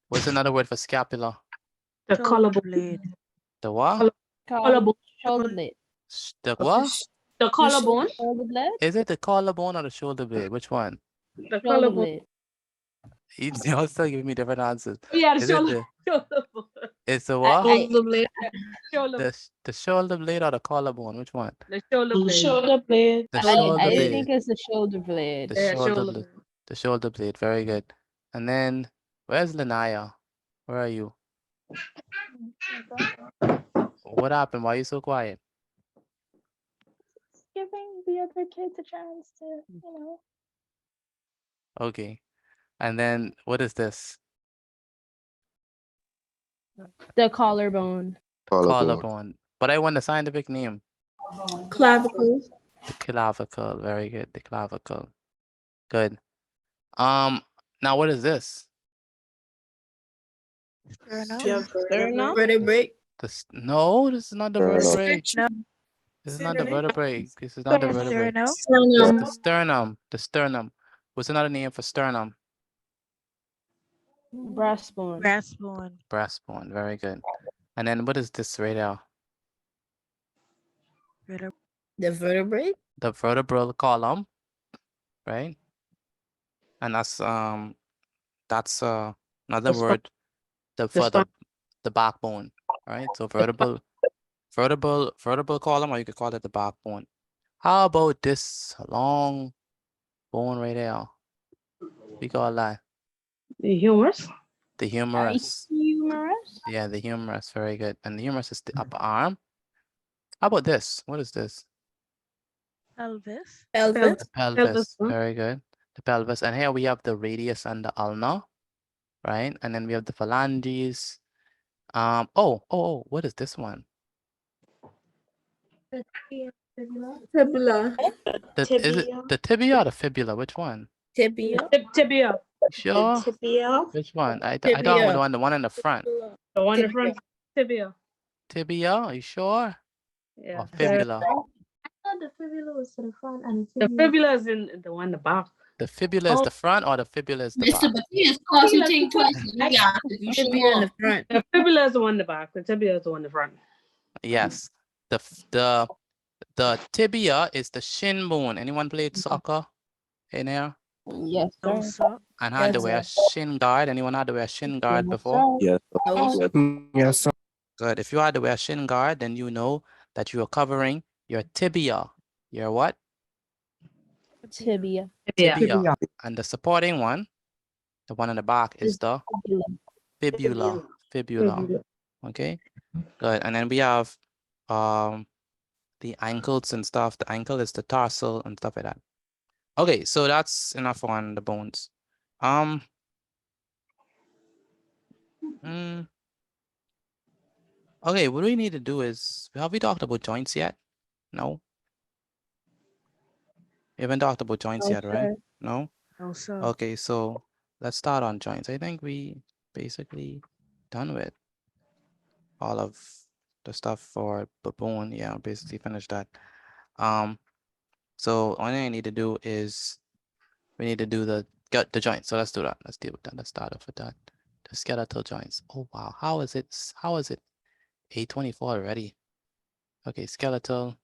What's another word for scapula? The collarbone. The what? Collarbone. Shoulder blade. The what? The collarbone. Shoulder blade. Is it the collarbone or the shoulder blade? Which one? The Shoulder collarbone. blade. Y'all still giving me different answers. Yeah, Is the it shoulder. it's the what? Shoulder blade. Shoulder. The shoulder blade or the collarbone? Which one? The shoulder blade. Shoulder blade. The shoulder I blade. think it's the shoulder blade. The shoulder blade. The shoulder blade. Very good. And then where's Lanaya? Where are you? What happened? Why are you so quiet? Giving the other kids a chance to, you know. Okay. And then what is this? The collarbone. Collarbone. But I want the scientific name. Clavicle. The clavicle. Very good. The clavicle. Good. Now what is this? Sternum. Vertebrae. No, this is not the vertebrae. This is not the vertebrae. This is not the vertebrae. It's the sternum. The sternum. What's another name for sternum? Breastbone. Breastbone. Very good. And then what is this right now? The vertebrae. The vertebral column, right? And that's another word. The backbone, right? So vertebral column, or you could call it the backbone. How about this long bone right there? We call that The humerus. the humerus. Humerus. Yeah, the humerus. Very good. And the humerus is the upper arm. How about this? What is this? Pelvis. The pelvis. Very good. The pelvis. And here we have the radius and the ulna, right? And then we have the phalanges. What is this one? Fibula. Is it the tibia or the fibula? Which one? Tibia. Tibia. Sure. Tibia. Which one? I thought I want the one in the front. The one in front. Tibia. Tibia? Are you sure? Yeah. Or fibula? I thought the fibula was to the front and The fibula is in the one in the back. The fibula is the front or the fibula is the back? Mr. Batias cost you think twice. Yeah, you should be in on the front. The fibula is the one in the back. The tibia is the one in the front. Yes. The tibia is the shin bone. Anyone played soccer in here? Yes, sir. And had to wear a shin guard. Anyone had to wear a shin guard before? Yes. Yes, sir. Good. If you had to wear a shin guard, then you know that you are covering your tibia. Your what? Tibia. Tibia. And the supporting one, the one in the back, is the fibula. Fibula. Okay. Good. And then we have the the ankles and stuff. The ankle is the tarsal and stuff like that. Okay, so that's enough on the bones. Okay, what we need to do is, have we talked about joints yet? No. We haven't talked about joints No, yet, right? sir. No? No, sir. Okay, so let's start on joints. I think we basically done with all of the stuff for the bone. Yeah, basically finished that. So only thing I need to do is we need to do the joint. So let's do that. Let's deal with that. Let's start off with that. The skeletal joints. Oh wow, how is it 8:24 already? Okay, skeletal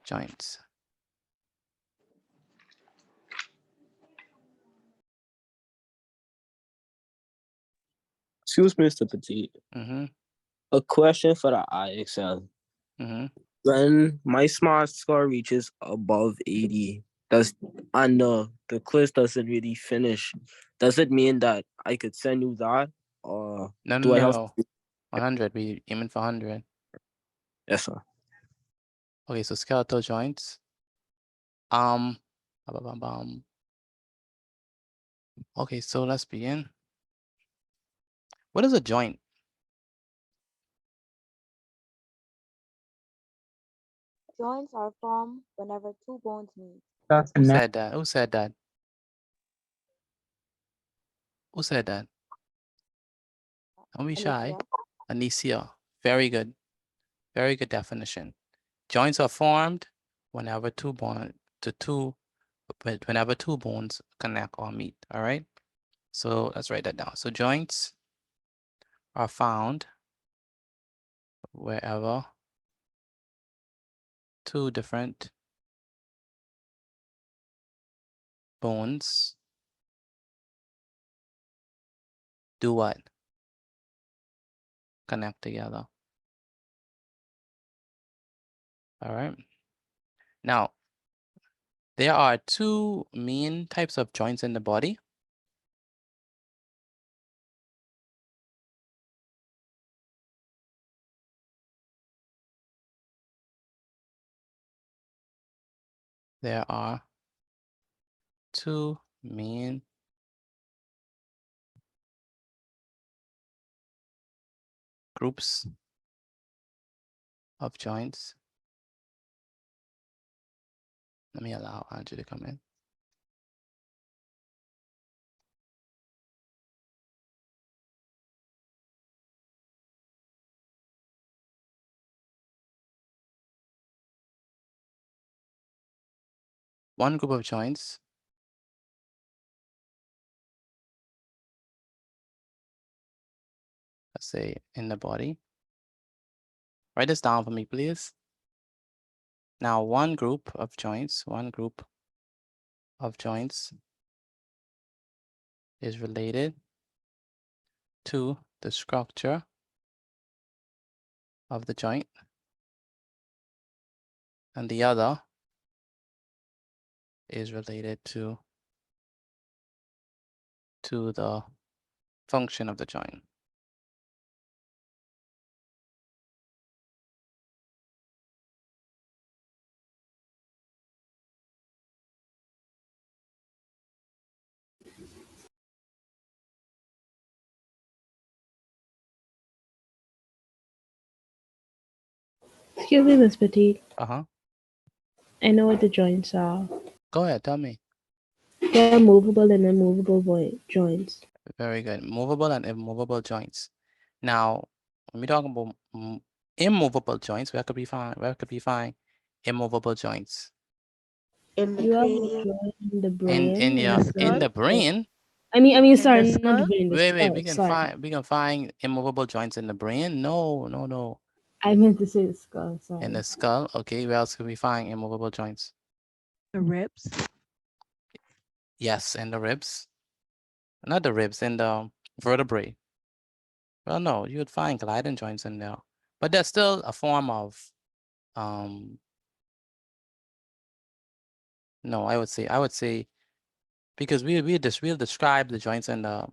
joints. Excuse me, Mr. Petit. A question for the IXL. When my smart score reaches above 80, and the quiz doesn't really finish, does it mean that I could send you that, or No, do I have no. 100. We aiming for 100. Yes, sir. Okay, so skeletal joints. Okay, so let's begin. What is a joint? Joints are formed whenever two bones meet. Who said that? Who said that? Who said that? Don't be shy. Anicia. Very good. Very good definition. Joints are formed whenever whenever two bones connect or meet. All right. So let's write that down. So joints are found wherever two different bones do what? Connect together. All right. Now, there are two main types of joints in the body. There are two main groups of joints. Let me allow Andrew to come in. One group of joints let's say in the body. Write this down for me, please. Now, one group of joints is related to the structure of the joint, and the other is related to the function of the joint. Excuse me, Miss Petit. Uh-huh. I know what the joints are. Go ahead, tell me. They're movable and immovable joints. Very good. Movable and immovable joints. Now, when we talk about immovable joints, where could we find immovable joints? In the You have cranium. in the brain. In the brain. I mean, In sorry, the not the skull? brain. The Wait, skull, we can find immovable joints in the brain. No. I meant to say the skull. Sorry. In the skull. Okay, where else can we find immovable joints? The ribs? Yes, in the ribs. Not the ribs, in the vertebrae. Well, no, you would find gliding joints in there, but that's still a form of no, I would say because we'll describe the joints in the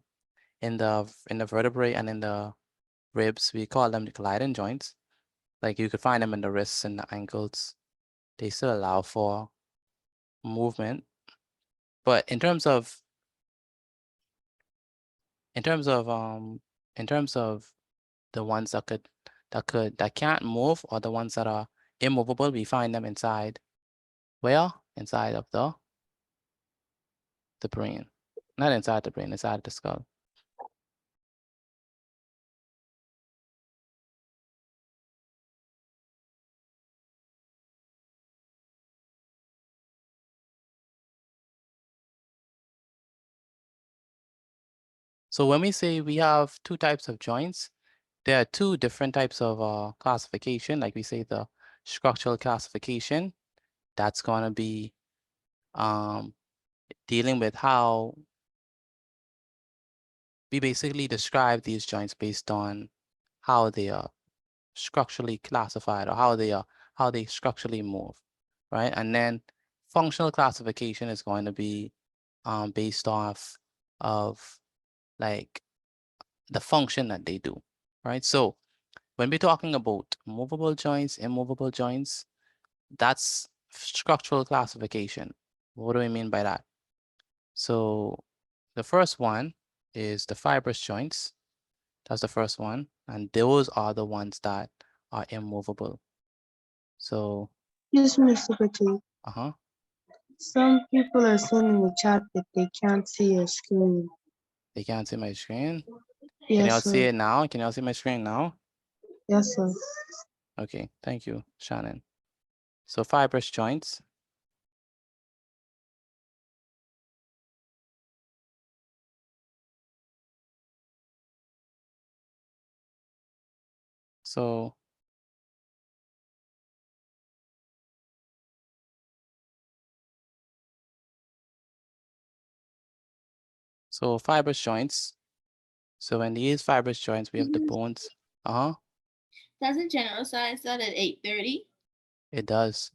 vertebrae and in the ribs. We call them the gliding joints. Like you could find them in the wrists and the ankles. They still allow for movement. But in terms of the ones that can't move, or the ones that are immovable, we find them inside. Where? Inside of the brain. Not inside the brain, inside the skull. So when we say we have two types of joints, there are two different types of classification. Like we say the structural classification, that's going to be dealing with how we basically describe these joints based on how they are structurally classified, or how they structurally move, right? And then functional classification is going to be based off of like the function that they do, right? So when we're talking about movable joints, immovable joints, that's structural classification. What do we mean by that? So the first one is the fibrous joints. That's the first one. And those are the ones that are immovable. So, Yes, Mr. Petit. uh-huh. Some people are saying in the chat that they can't see your screen. They can't see my screen? Yes, Can y'all sir. see it now? Can y'all see my screen now? Yes, sir. Okay, thank you, Shannon. So fibrous joints. So fibrous joints. So in these fibrous joints, we have the bones. Uh-huh. Doesn't general science start at 8:30? It does.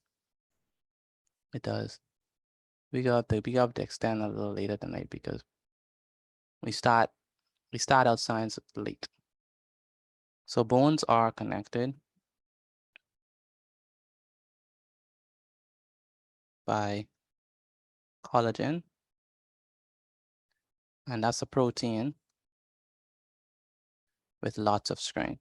It does. We got to extend a little later tonight because we start out science late. So bones are connected by collagen, and that's a protein with lots of strength.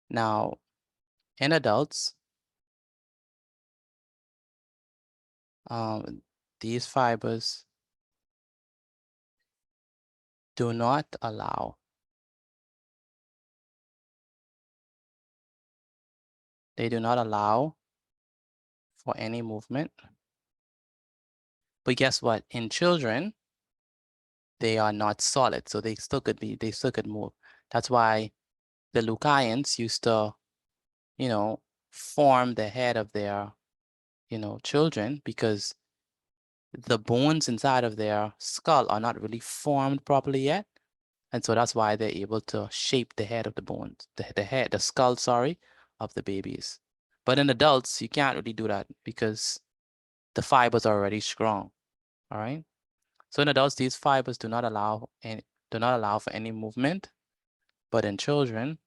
Now, in adults, these fibers do not allow for any movement. But guess what? In children, they are not solid, so they still could move. That's why the Lucayans used to, form the head of their, children, because the bones inside of their skull are not really formed properly yet. And so that's why they're able to shape the head of the bones, the skull, sorry, of the babies. But in adults, you can't really do that because the fibers are already strong. All right. So in adults, these fibers do not allow for any movement. But in children,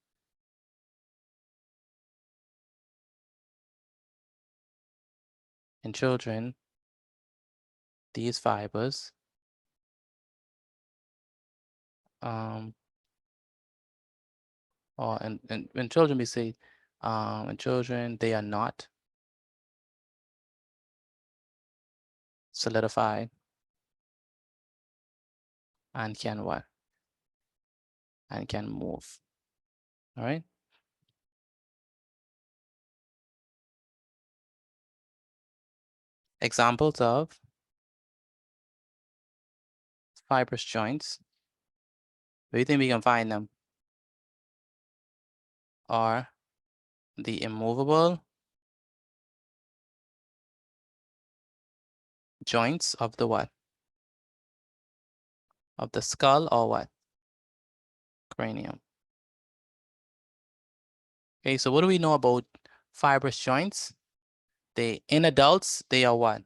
these fibers or in children, we say in children, they are not solidified and can what? And can move. All right. Examples of fibrous joints, where do you think we can find them? Are the immovable joints of the what? Of the skull or what? Cranium. Okay, so what do we know about fibrous joints? In adults, they are what?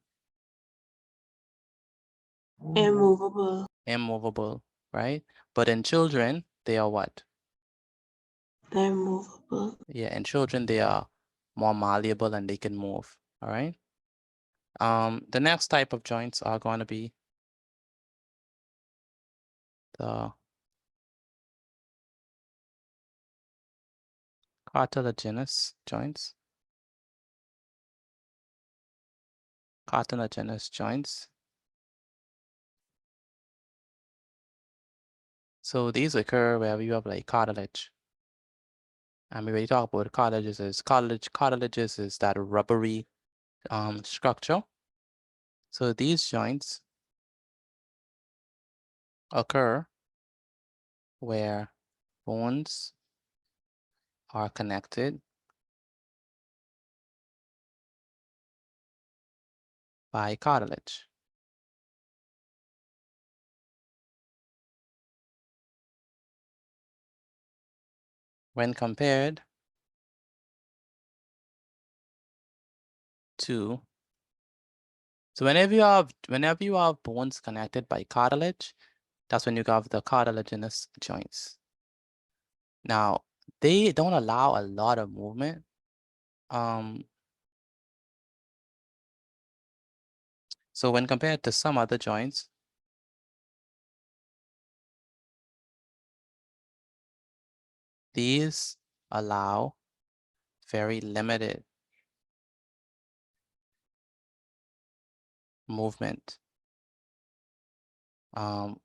Immovable. Immovable, right? But in children, they are what? They're movable. Yeah, in children, they are more malleable and they can move, all right? The next type of joints are going to be the cartilaginous joints. Cartilaginous joints. So these occur where you have like cartilage. And we already talked about cartilages is cartilages is that rubbery structure. So these joints occur where bones are connected by cartilage. When compared to, so whenever you have bones connected by cartilage, that's when you have the cartilaginous joints. Now, they don't allow a lot of movement. So when compared to some other joints, these allow very limited movement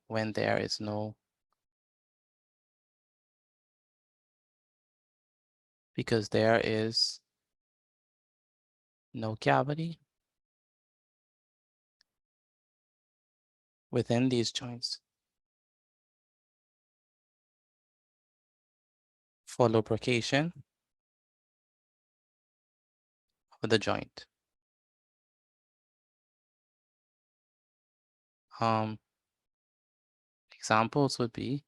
when there is no, because there is no cavity within these joints for lubrication of the joint. Examples would be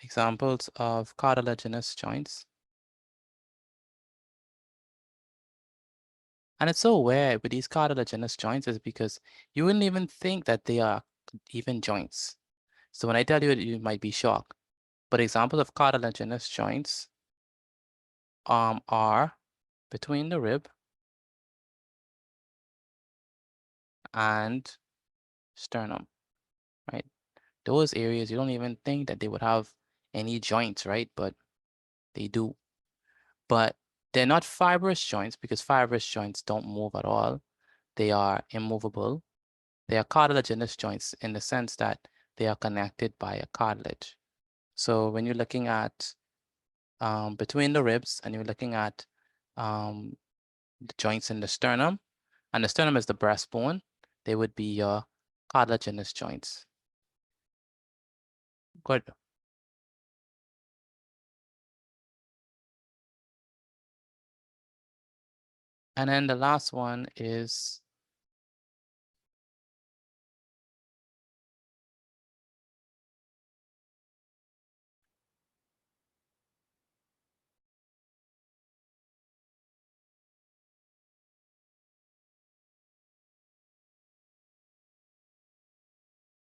examples of cartilaginous joints. And it's so weird with these cartilaginous joints is because you wouldn't even think that they are even joints. So when I tell you it, you might be shocked. But examples of cartilaginous joints are between the rib and sternum, right? Those areas you don't even think that they would have any joints, right? But they do. But they're not fibrous joints because fibrous joints don't move at all. They are immovable. They are cartilaginous joints in the sense that they are connected by a cartilage. So when you're looking at between the ribs and you're looking at the joints in the sternum, and the sternum is the breastbone, they would be your cartilaginous joints. Good. And then the last one is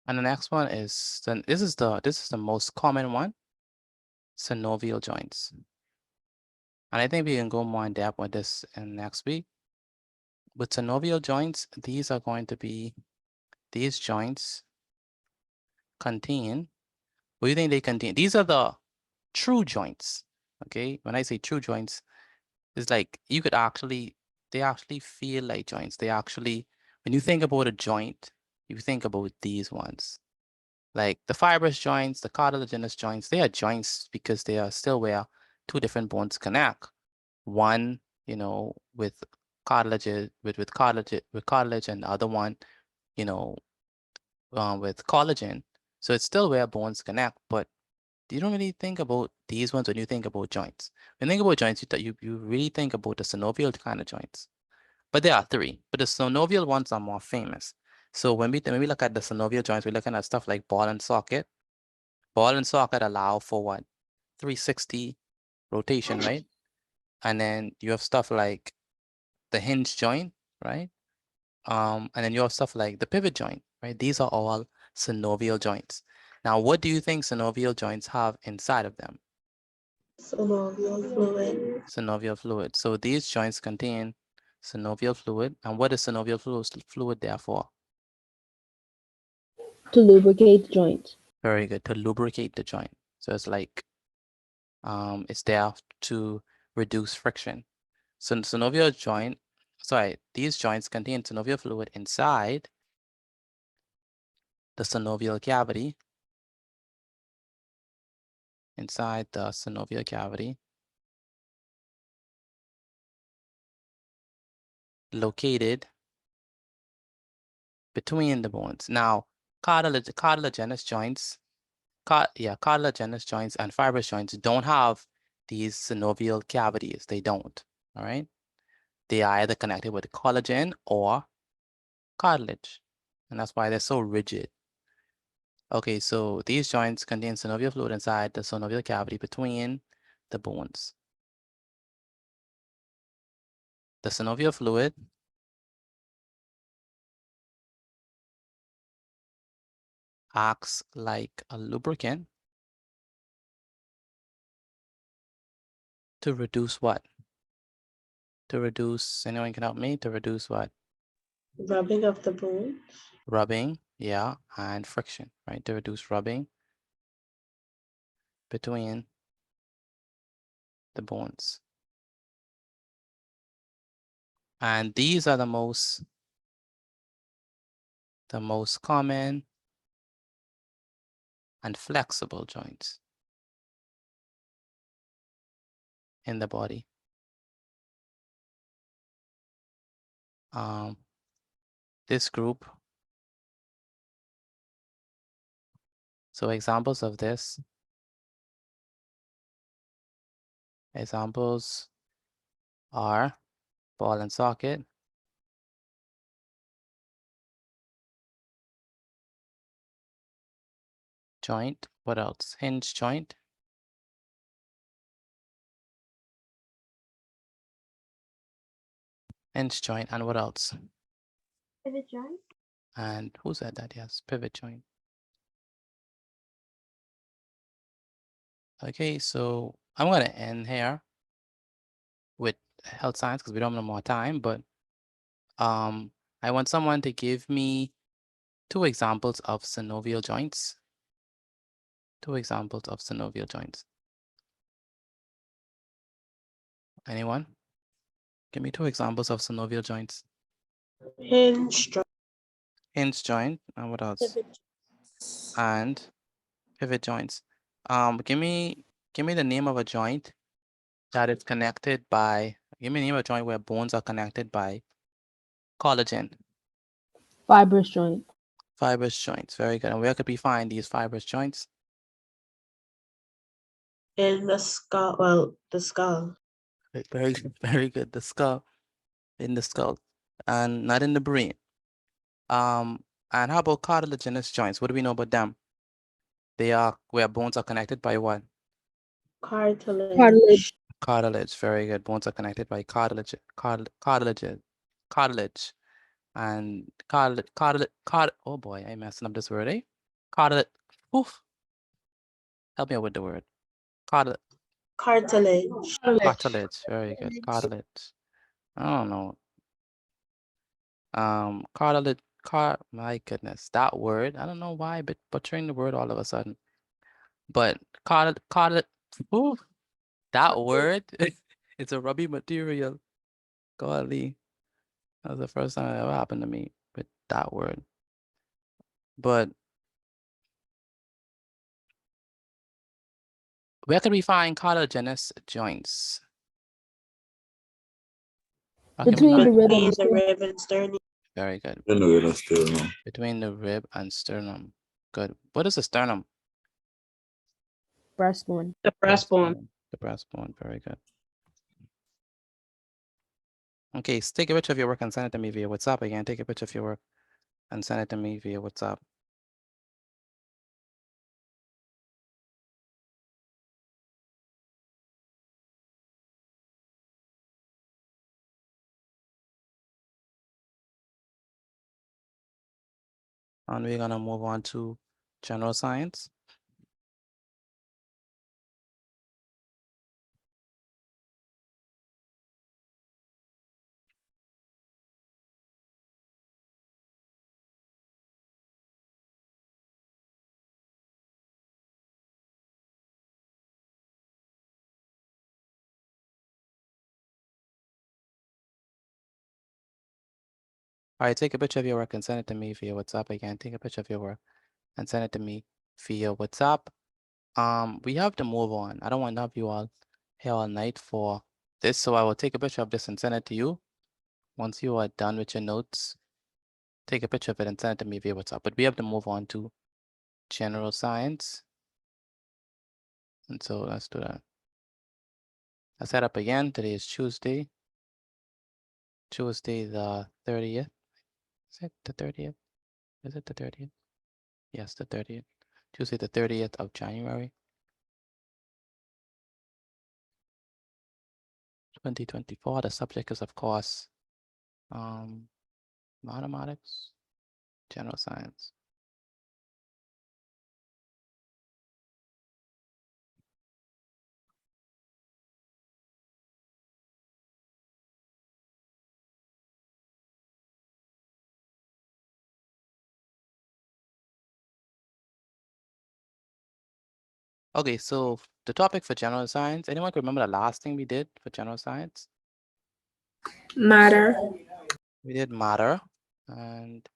and the next one is, then this is the most common one, synovial joints. And I think we can go more in depth with this in next week. With synovial joints, these are going to be, these joints contain, what do you think they contain? These are the true joints, okay? When I say true joints, it's like you could actually, they actually feel like joints. They actually, when you think about a joint, you think about these ones. Like the fibrous joints, the cartilaginous joints, they are joints because they are still where two different bones connect. One, you know, with cartilage, with cartilage, and the other one, you know, with collagen. So it's still where bones connect, but you don't really think about these ones when you think about joints. When you think about joints, you really think about the synovial kind of joints. But there are three, but the synovial ones are more famous. So when we look at the synovial joints, we're looking at stuff like ball and socket. Ball and socket allow for what? 360 rotation, right? And then you have stuff like the hinge joint, right? And then you have stuff like the pivot joint, right? These are all synovial joints. Now, what do you think synovial joints have inside of them? Synovial fluid. Synovial fluid. So these joints contain synovial fluid. And what is synovial fluid there for? To lubricate the joint. Very good. To lubricate the joint. So it's like, it's there to reduce friction. So synovial joint, these joints contain synovial fluid inside the synovial cavity. Inside the synovial cavity. Located between the bones. Now, cartilaginous joints, cartilaginous joints and fibrous joints don't have these synovial cavities. They don't, all right? They are either connected with collagen or cartilage, and that's why they're so rigid. Okay, so these joints contain synovial fluid inside the synovial cavity between the bones. The synovial fluid acts like a lubricant to reduce what? To reduce, anyone can help me? To reduce what? Rubbing of the bones. Rubbing, yeah, and friction, right? To reduce rubbing between the bones. And these are the most common and flexible joints in the body. This group, so examples of this, examples are ball and socket, joint, what else? Hinge joint, hinge joint, and what else? Pivot joint. And who said that? Yes, pivot joint. Okay, so I'm gonna end here with health science because we don't have more time, but I want someone to give me 2 examples of synovial joints. 2 examples of synovial joints. Anyone? Give me 2 examples of synovial joints. Hinge joint. Hinge joint, and what else? Pivot. And pivot joints. Give me the name of a joint that is connected by, give me the name of a joint where bones are connected by collagen. Fibrous joint. Fibrous joints, very good. And where could we find these fibrous joints? In the skull. Well, the skull. Very, very good. The skull, in the skull, and not in the brain. And how about cartilaginous joints? What do we know about them? They are where bones are connected by what? Cartilage. Cartilage, very good. Bones are connected by cartilage, and oh boy, I'm messing up this word, eh? Cartilage, oof. Help me out with the word. Cartilage. Cartilage, very good. Cartilage. I don't know. Cartilage, my goodness, that word. I don't know why, but butchering the word all of a sudden. But cartilage, ooh, that word, it's a rubby material. Golly, that was the first time it ever happened to me with that word. But where could we find cartilaginous joints? Between the rib and sternum. Very good. Between the rib and sternum. Between the rib and sternum. Good. What is a sternum? Breastbone. The breastbone. The breastbone. Very good. Okay, so take a picture of your work and send it to me via WhatsApp again. Take a picture of your work and send it to me via WhatsApp. And we're gonna move on to general science. All right, take a picture of your work and send it to me via WhatsApp again. Take a picture of your work and send it to me via WhatsApp. We have to move on. I don't want to have you all here all night for this, so I will take a picture of this and send it to you. Once you are done with your notes, take a picture of it and send it to me via WhatsApp. But we have to move on to general science. And so let's do that. I set up again. Today is Tuesday. Tuesday the 30th. Is it the 30th? Is it the 30th? Yes, the 30th. Tuesday the 30th of January. 2024. The subject is, of course, mathematics, general science. Okay, so the topic for general science, anyone can remember the last thing we did for general science? Matter. We did matter. And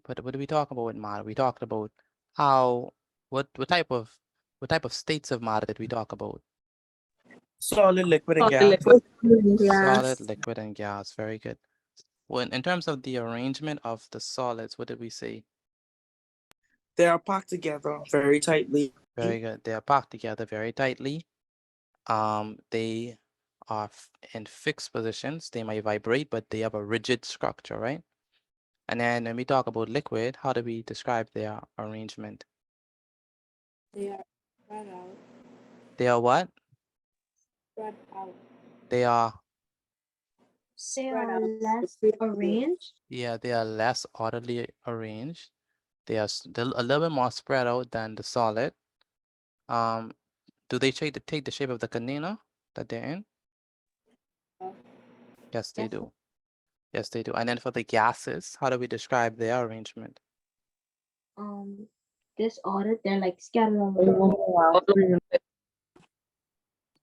what did we talk about with matter? We talked about how, what type of states of matter did we talk about? Solid, liquid, and Solid, gas. liquid, and gas. Solid, liquid, and gas. Very good. When in terms of the arrangement of the solids, what did we say? They are packed together very tightly. Very good. They are packed together very tightly. They are in fixed positions. They might vibrate, but they have a rigid structure, right? And then when we talk about liquid, how do we describe their arrangement? They are spread out. They are what? Spread out. They are, They are less arranged. yeah, they are less orderly arranged. They are a little bit more spread out than the solid. Do they take the shape of the container that they're in? Yes, they do. Yes, they do. And then for the gases, how do we describe their arrangement? Disordered. They're like scattered all around.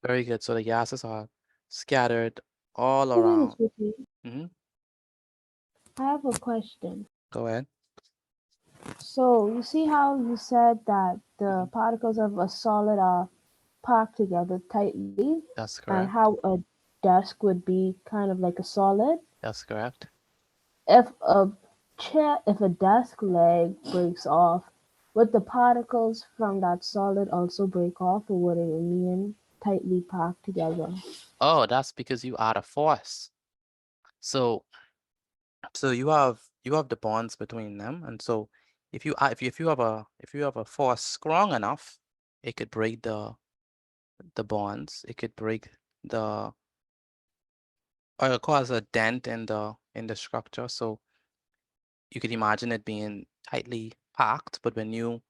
Very good. So the gases are scattered all Be honest around. with you. Mm-hmm. I have a question. Go ahead. So you see how you said that the particles of a solid are packed together tightly, That's and correct. how a desk would be kind of like a solid. That's correct. If a desk leg breaks off, would the particles from that solid also break off, or would it remain tightly packed together? Oh, that's because you add a force. So you have the bonds between them, and so if you have a force strong enough, it could break the bonds. It could break or cause a dent in the structure. So you could imagine it being tightly packed, but when you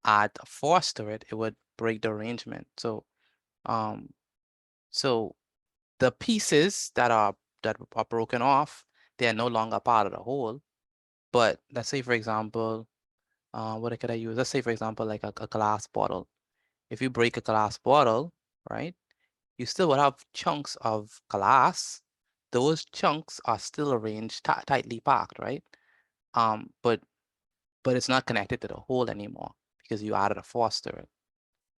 add a force to it, it would break the arrangement. So so the pieces that are broken off, they are no longer part of the whole. But let's say, for example, what could I use? Let's say, for example, like a glass bottle. If you break a glass bottle, right, you still would have chunks of glass. Those chunks are still arranged tightly packed, right? But it's not connected to the whole anymore because you added a force to it.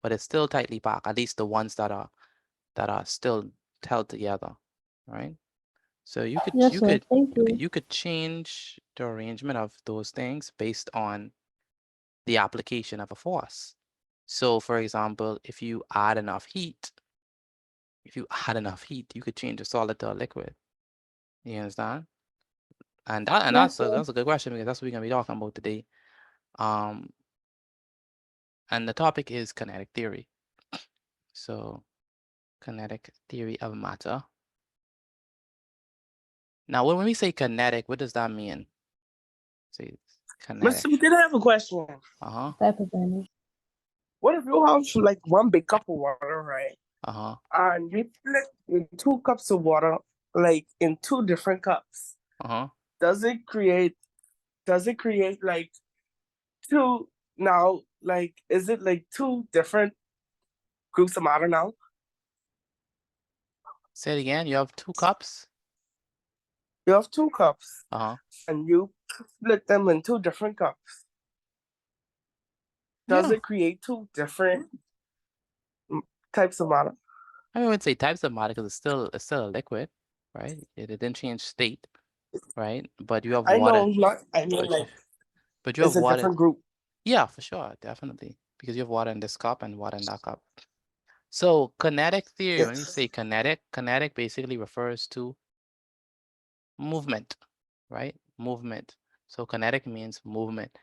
But it's still tightly packed, at least the ones that are still held together, right? So you could Yes, sir. Thank you. you could change the arrangement of those things based on the application of a force. So for example, if you add enough heat, you could change a solid to a liquid. You understand? And Yes, that's sir. a good question because that's what we're gonna be talking about today. And the topic is kinetic theory. So kinetic theory of matter. Now, when we say kinetic, what does that mean? See, Kinetic. Mr. Did I have a question? Type of energy. What if you have like one big cup of water, right? And you split in 2 cups of water, like in 2 different cups. Does it create like 2 now? Like, is it like 2 different groups of matter now? Say it again. You have 2 cups. You have 2 cups. And you split them in 2 different cups. Does it create 2 different types of matter? I wouldn't say types of matter because it's still a liquid, right? It didn't change state, right? But you have water. I mean, like, but you have it's a water. different group. Yeah, for sure, definitely, because you have water in this cup and water in that cup. So kinetic theory, when you say kinetic basically refers to movement, right? Movement. So kinetic means movement.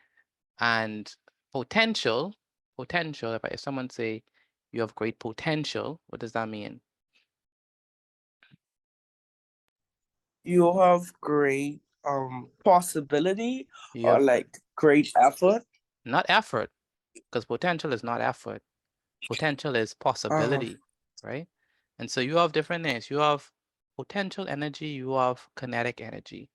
And potential, if someone say you have great potential, what does that mean? You have great possibility or like great effort? Not effort, because potential is not effort. Potential is possibility, right? And so you have different names. You have potential energy, you have kinetic energy.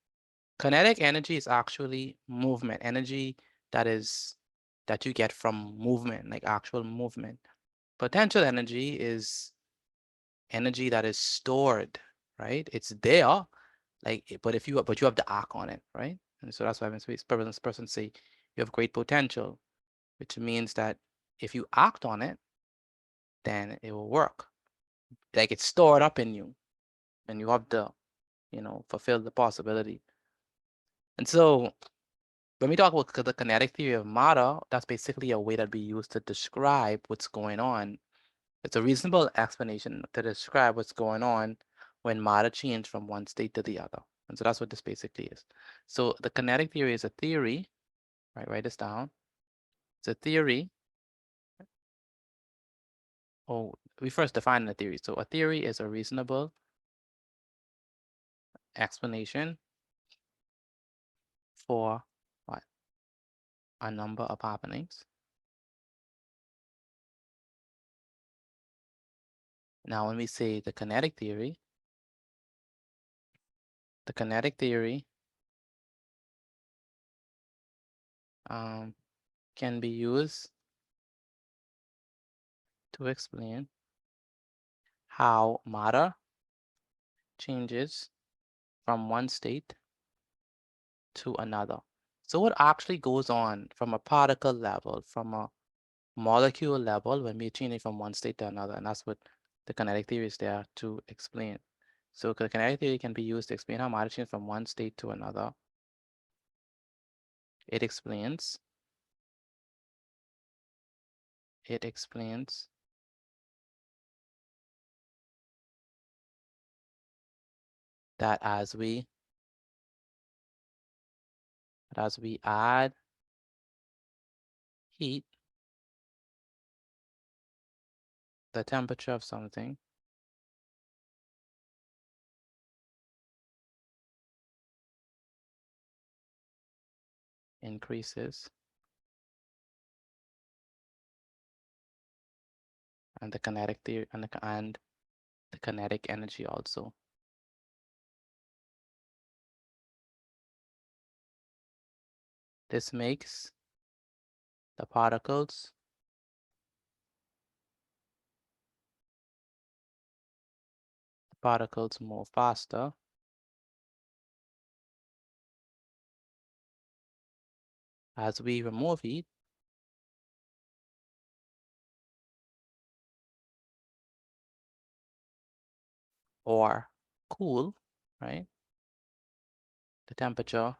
Kinetic energy is actually movement, energy that you get from movement, like actual movement. Potential energy is energy that is stored, right? It's there, but you have to act on it, right? And so that's why when this person say you have great potential, which means that if you act on it, then it will work. Like it's stored up in you, and you have to, fulfill the possibility. And so when we talk about the kinetic theory of matter, that's basically a way that we use to describe what's going on. It's a reasonable explanation to describe what's going on when matter changes from one state to the other. And so that's what this basically is. So the kinetic theory is a theory, right? Write this down. It's a theory. Oh, we first define the theory. So a theory is a reasonable explanation for what? A number of happenings. Now, when we say the kinetic theory can be used to explain how matter changes from one state to another. So what actually goes on from a particle level, from a molecule level, when we're changing from one state to another, and that's what the kinetic theory is there to explain. So the kinetic theory can be used to explain how matter changes from one state to another. It explains that as we add heat, the temperature of something increases, and the kinetic theory and the kinetic energy also. This makes the particles move faster as we remove heat, or cool, right? The temperature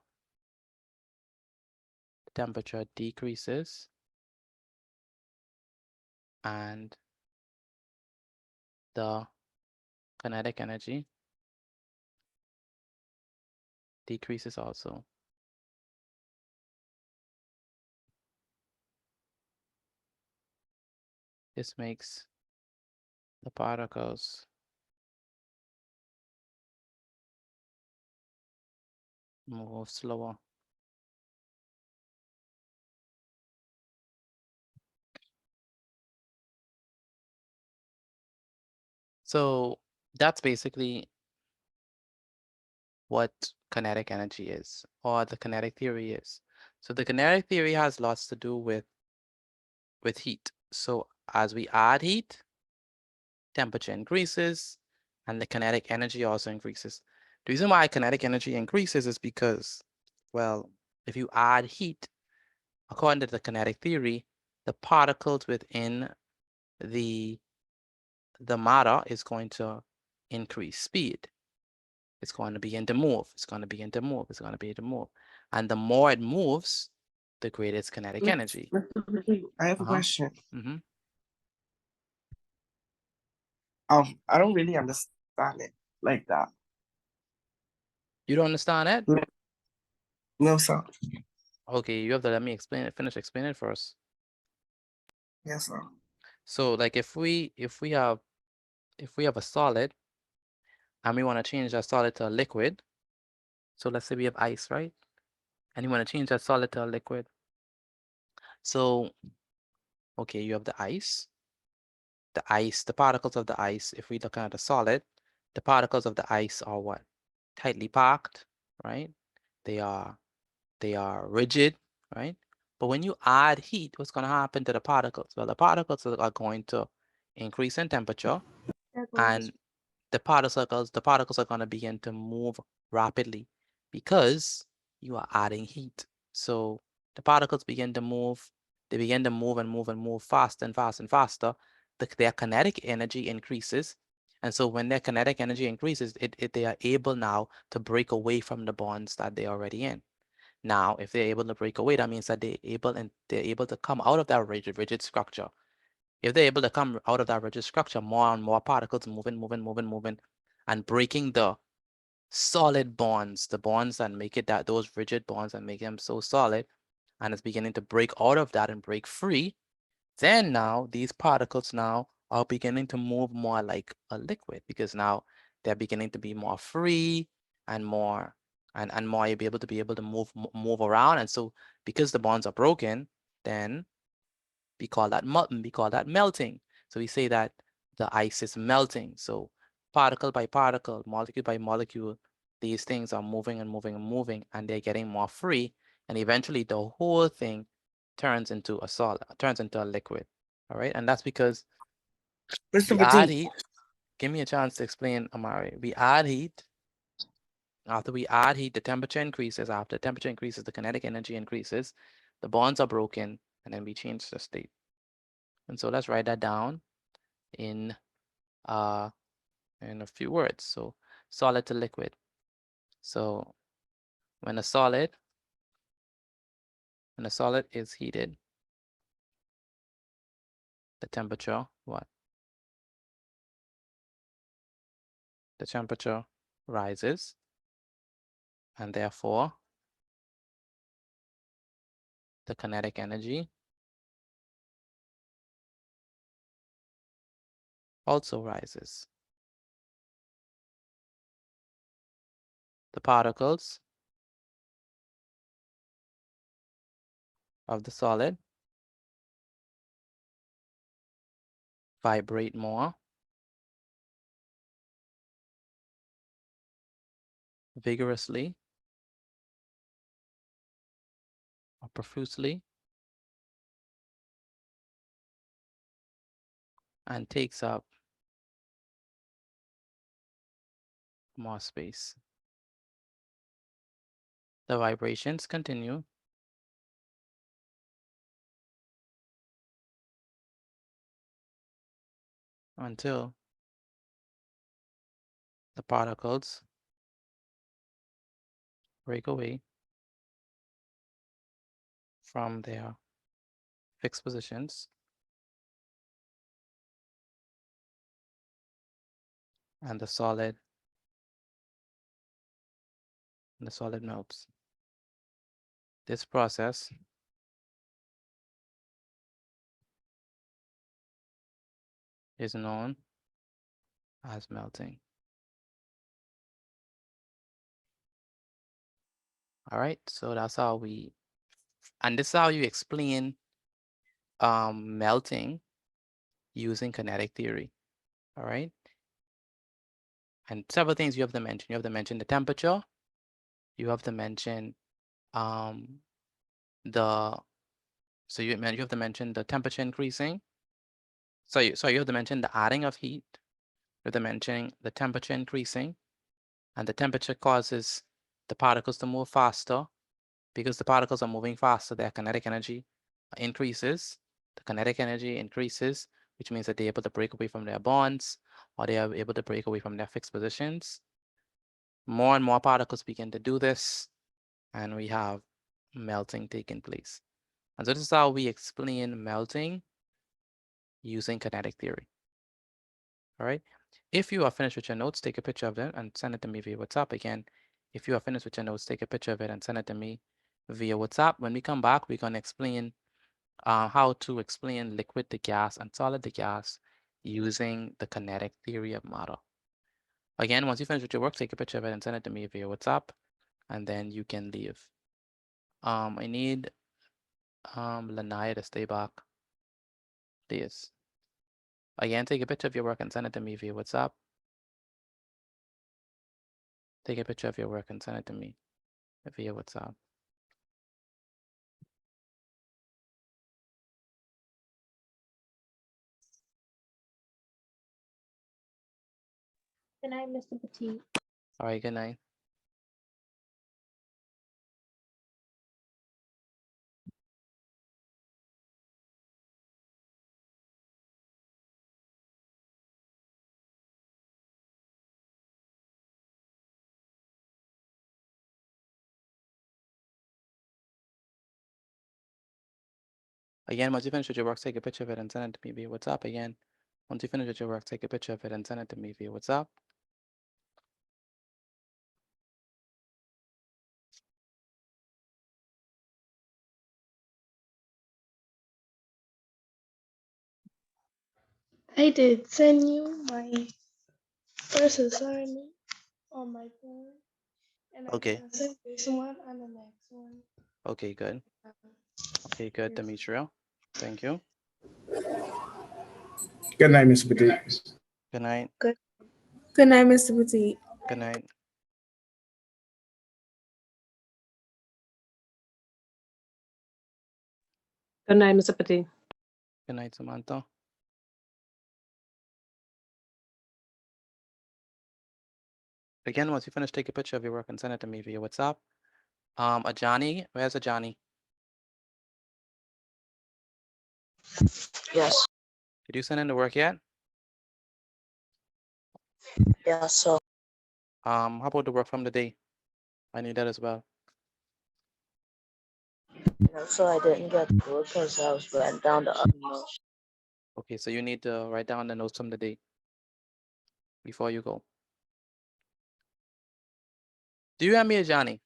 decreases, and the kinetic energy decreases also. This makes the particles move slower. So that's basically what kinetic energy is, or the kinetic theory is. So the kinetic theory has lots to do with heat. So as we add heat, temperature increases and the kinetic energy also increases. The reason why kinetic energy increases is because, well, if you add heat, according to the kinetic theory, the particles within the matter is going to increase speed. It's going to begin to move. It's going to begin to move. It's going to begin to move. And the more it moves, the greater its kinetic energy. I have a question. Mm-hmm. I don't really understand it like that. You don't understand it? No, sir. Okay, you have to let me explain it. Finish explaining it first. Yes, sir. So, like, if we have a solid and we want to change that solid to a liquid, so let's say we have ice, right? And you want to change that solid to a liquid. So, okay, you have the ice. The particles of the ice, if we look at the solid, the particles of the ice are what? Tightly packed, right? They are rigid, right? But when you add heat, what's going to happen to the particles? Well, the particles are going to increase in temperature, and the particles are going to begin to move rapidly because you are adding heat. So the particles begin to move. They begin to move and move and move faster and faster and faster. Their kinetic energy increases. And so when their kinetic energy increases, they are able now to break away from the bonds that they're already in. Now, if they're able to break away, that means that they're able to come out of that rigid structure. If they're able to come out of that rigid structure, more and more particles moving, and breaking the solid bonds, the bonds that make it those rigid bonds that make them so solid, and it's beginning to break out of that and break free, then now these particles now are beginning to move more like a liquid, because now they're beginning to be more free and more more able to move around. And so because the bonds are broken, then we call that melting. So we say that the ice is melting. So particle by particle, molecule by molecule, these things are moving and moving and moving, and they're getting more free. And eventually the whole thing turns into a solid, turns into a liquid. All right. And that's because Mr. we add Petit. heat. Give me a chance to explain, Amari. We add heat. After we add heat, the temperature increases. After the temperature increases, the kinetic energy increases. The bonds are broken, and then we change the state. And so let's write that down in a few words. So solid to liquid. So when a solid is heated, the temperature, what? The temperature rises, and therefore the kinetic energy also rises. The particles of the solid vibrate more vigorously or profusely and takes up more space. The vibrations continue until the particles break away from their fixed positions and the solid melts. This process is known as melting. All right, so that's how this is how you explain melting using kinetic theory. All right, And several things you have to mention. You have to mention the temperature. You have to mention you have to mention the temperature increasing. So you have to mention the adding of heat. You have to mention the temperature increasing, and the temperature causes the particles to move faster. Because the particles are moving faster, their kinetic energy increases. The kinetic energy increases, which means that they're able to break away from their bonds, or they are able to break away from their fixed positions. More and more particles begin to do this, and we have melting taking place. And so this is how we explain melting using kinetic theory. All right. If you are finished with your notes, take a picture of them and send it to me via WhatsApp. Again, if you are finished with your notes, take a picture of it and send it to me via WhatsApp. When we come back, we're going to explain how to explain liquid to gas and solid to gas using the kinetic theory of matter. Again, once you finish with your work, take a picture of it and send it to me via WhatsApp, and then you can leave. I need Lanaya to stay back, please. Again, take a picture of your work and send it to me via WhatsApp. Take a picture of your work and send it to me via WhatsApp. Good night, Mr. Petit. All right, good night. Again, once you finish with your work, take a picture of it and send it to me via WhatsApp. Again, once you finish with your work, take a picture of it and send it to me via WhatsApp. I did send you my first assignment on my phone, and I'm Okay. gonna send this one and the next one. Okay, good. Okay, good, Demetria. Thank you. Good night, Mr. Petit. Good night. Good night, Mr. Petit. Good night. Good night, Mr. Petit. Good night, Samantha. Again, once you finish, take a picture of your work and send it to me via WhatsApp. Ajani, where's Ajani? Yes. Did you send in the work yet? Yeah, so How about the work from the day? I need that as well. so I didn't get to it because I was writing down the other notes. Okay, so you need to write down the notes from the day before you go. Do you have me, Ajani?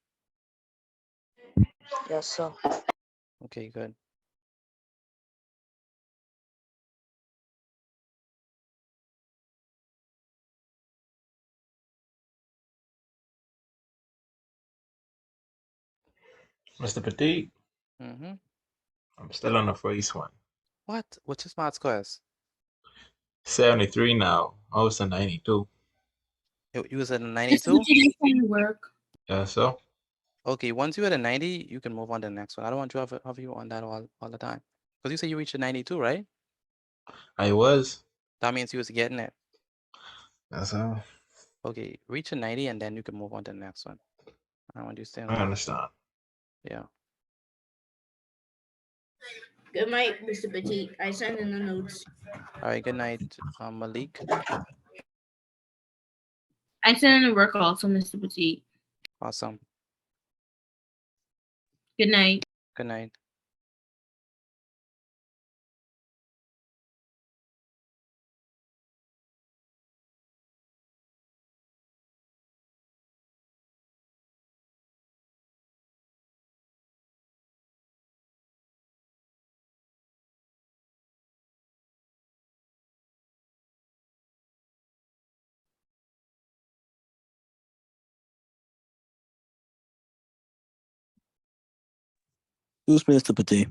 Yes, sir. Okay, good. Mr. Petit, Mm-hmm. I'm still on the first one. What? What's your smart scores? 73 now. I was a 92. You was at a 92? Work. Yeah, so? Okay, once you're at a 90, you can move on to the next one. I don't want you to have you on that all the time. Because you say you reached a 92, right? I was. That means you was getting it. That's all. Okay, reach a 90 and then you can move on to the next one. I want you to stay on I that. understand. Yeah. Good night, Mr. Petit. I sent in the notes. All right, good night, Malik. I sent in the work also, Mr. Petit. Awesome. Good night. Good night. Who's Mr. Petit?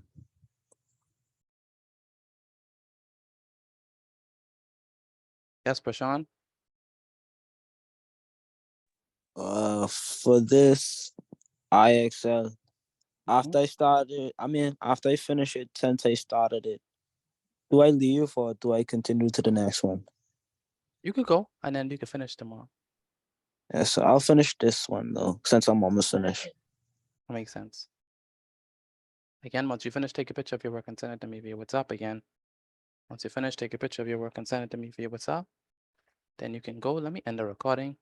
Yes, Prashant. For this IXL, after I finish it, since I started it, do I leave or do I continue to the next one? You could go and then you can finish tomorrow. Yeah, so I'll finish this one though, since I'm almost finished. That makes sense. Again, once you finish, take a picture of your work and send it to me via WhatsApp again. Once you finish, take a picture of your work and send it to me via WhatsApp. Then you can go. Let me end the recording.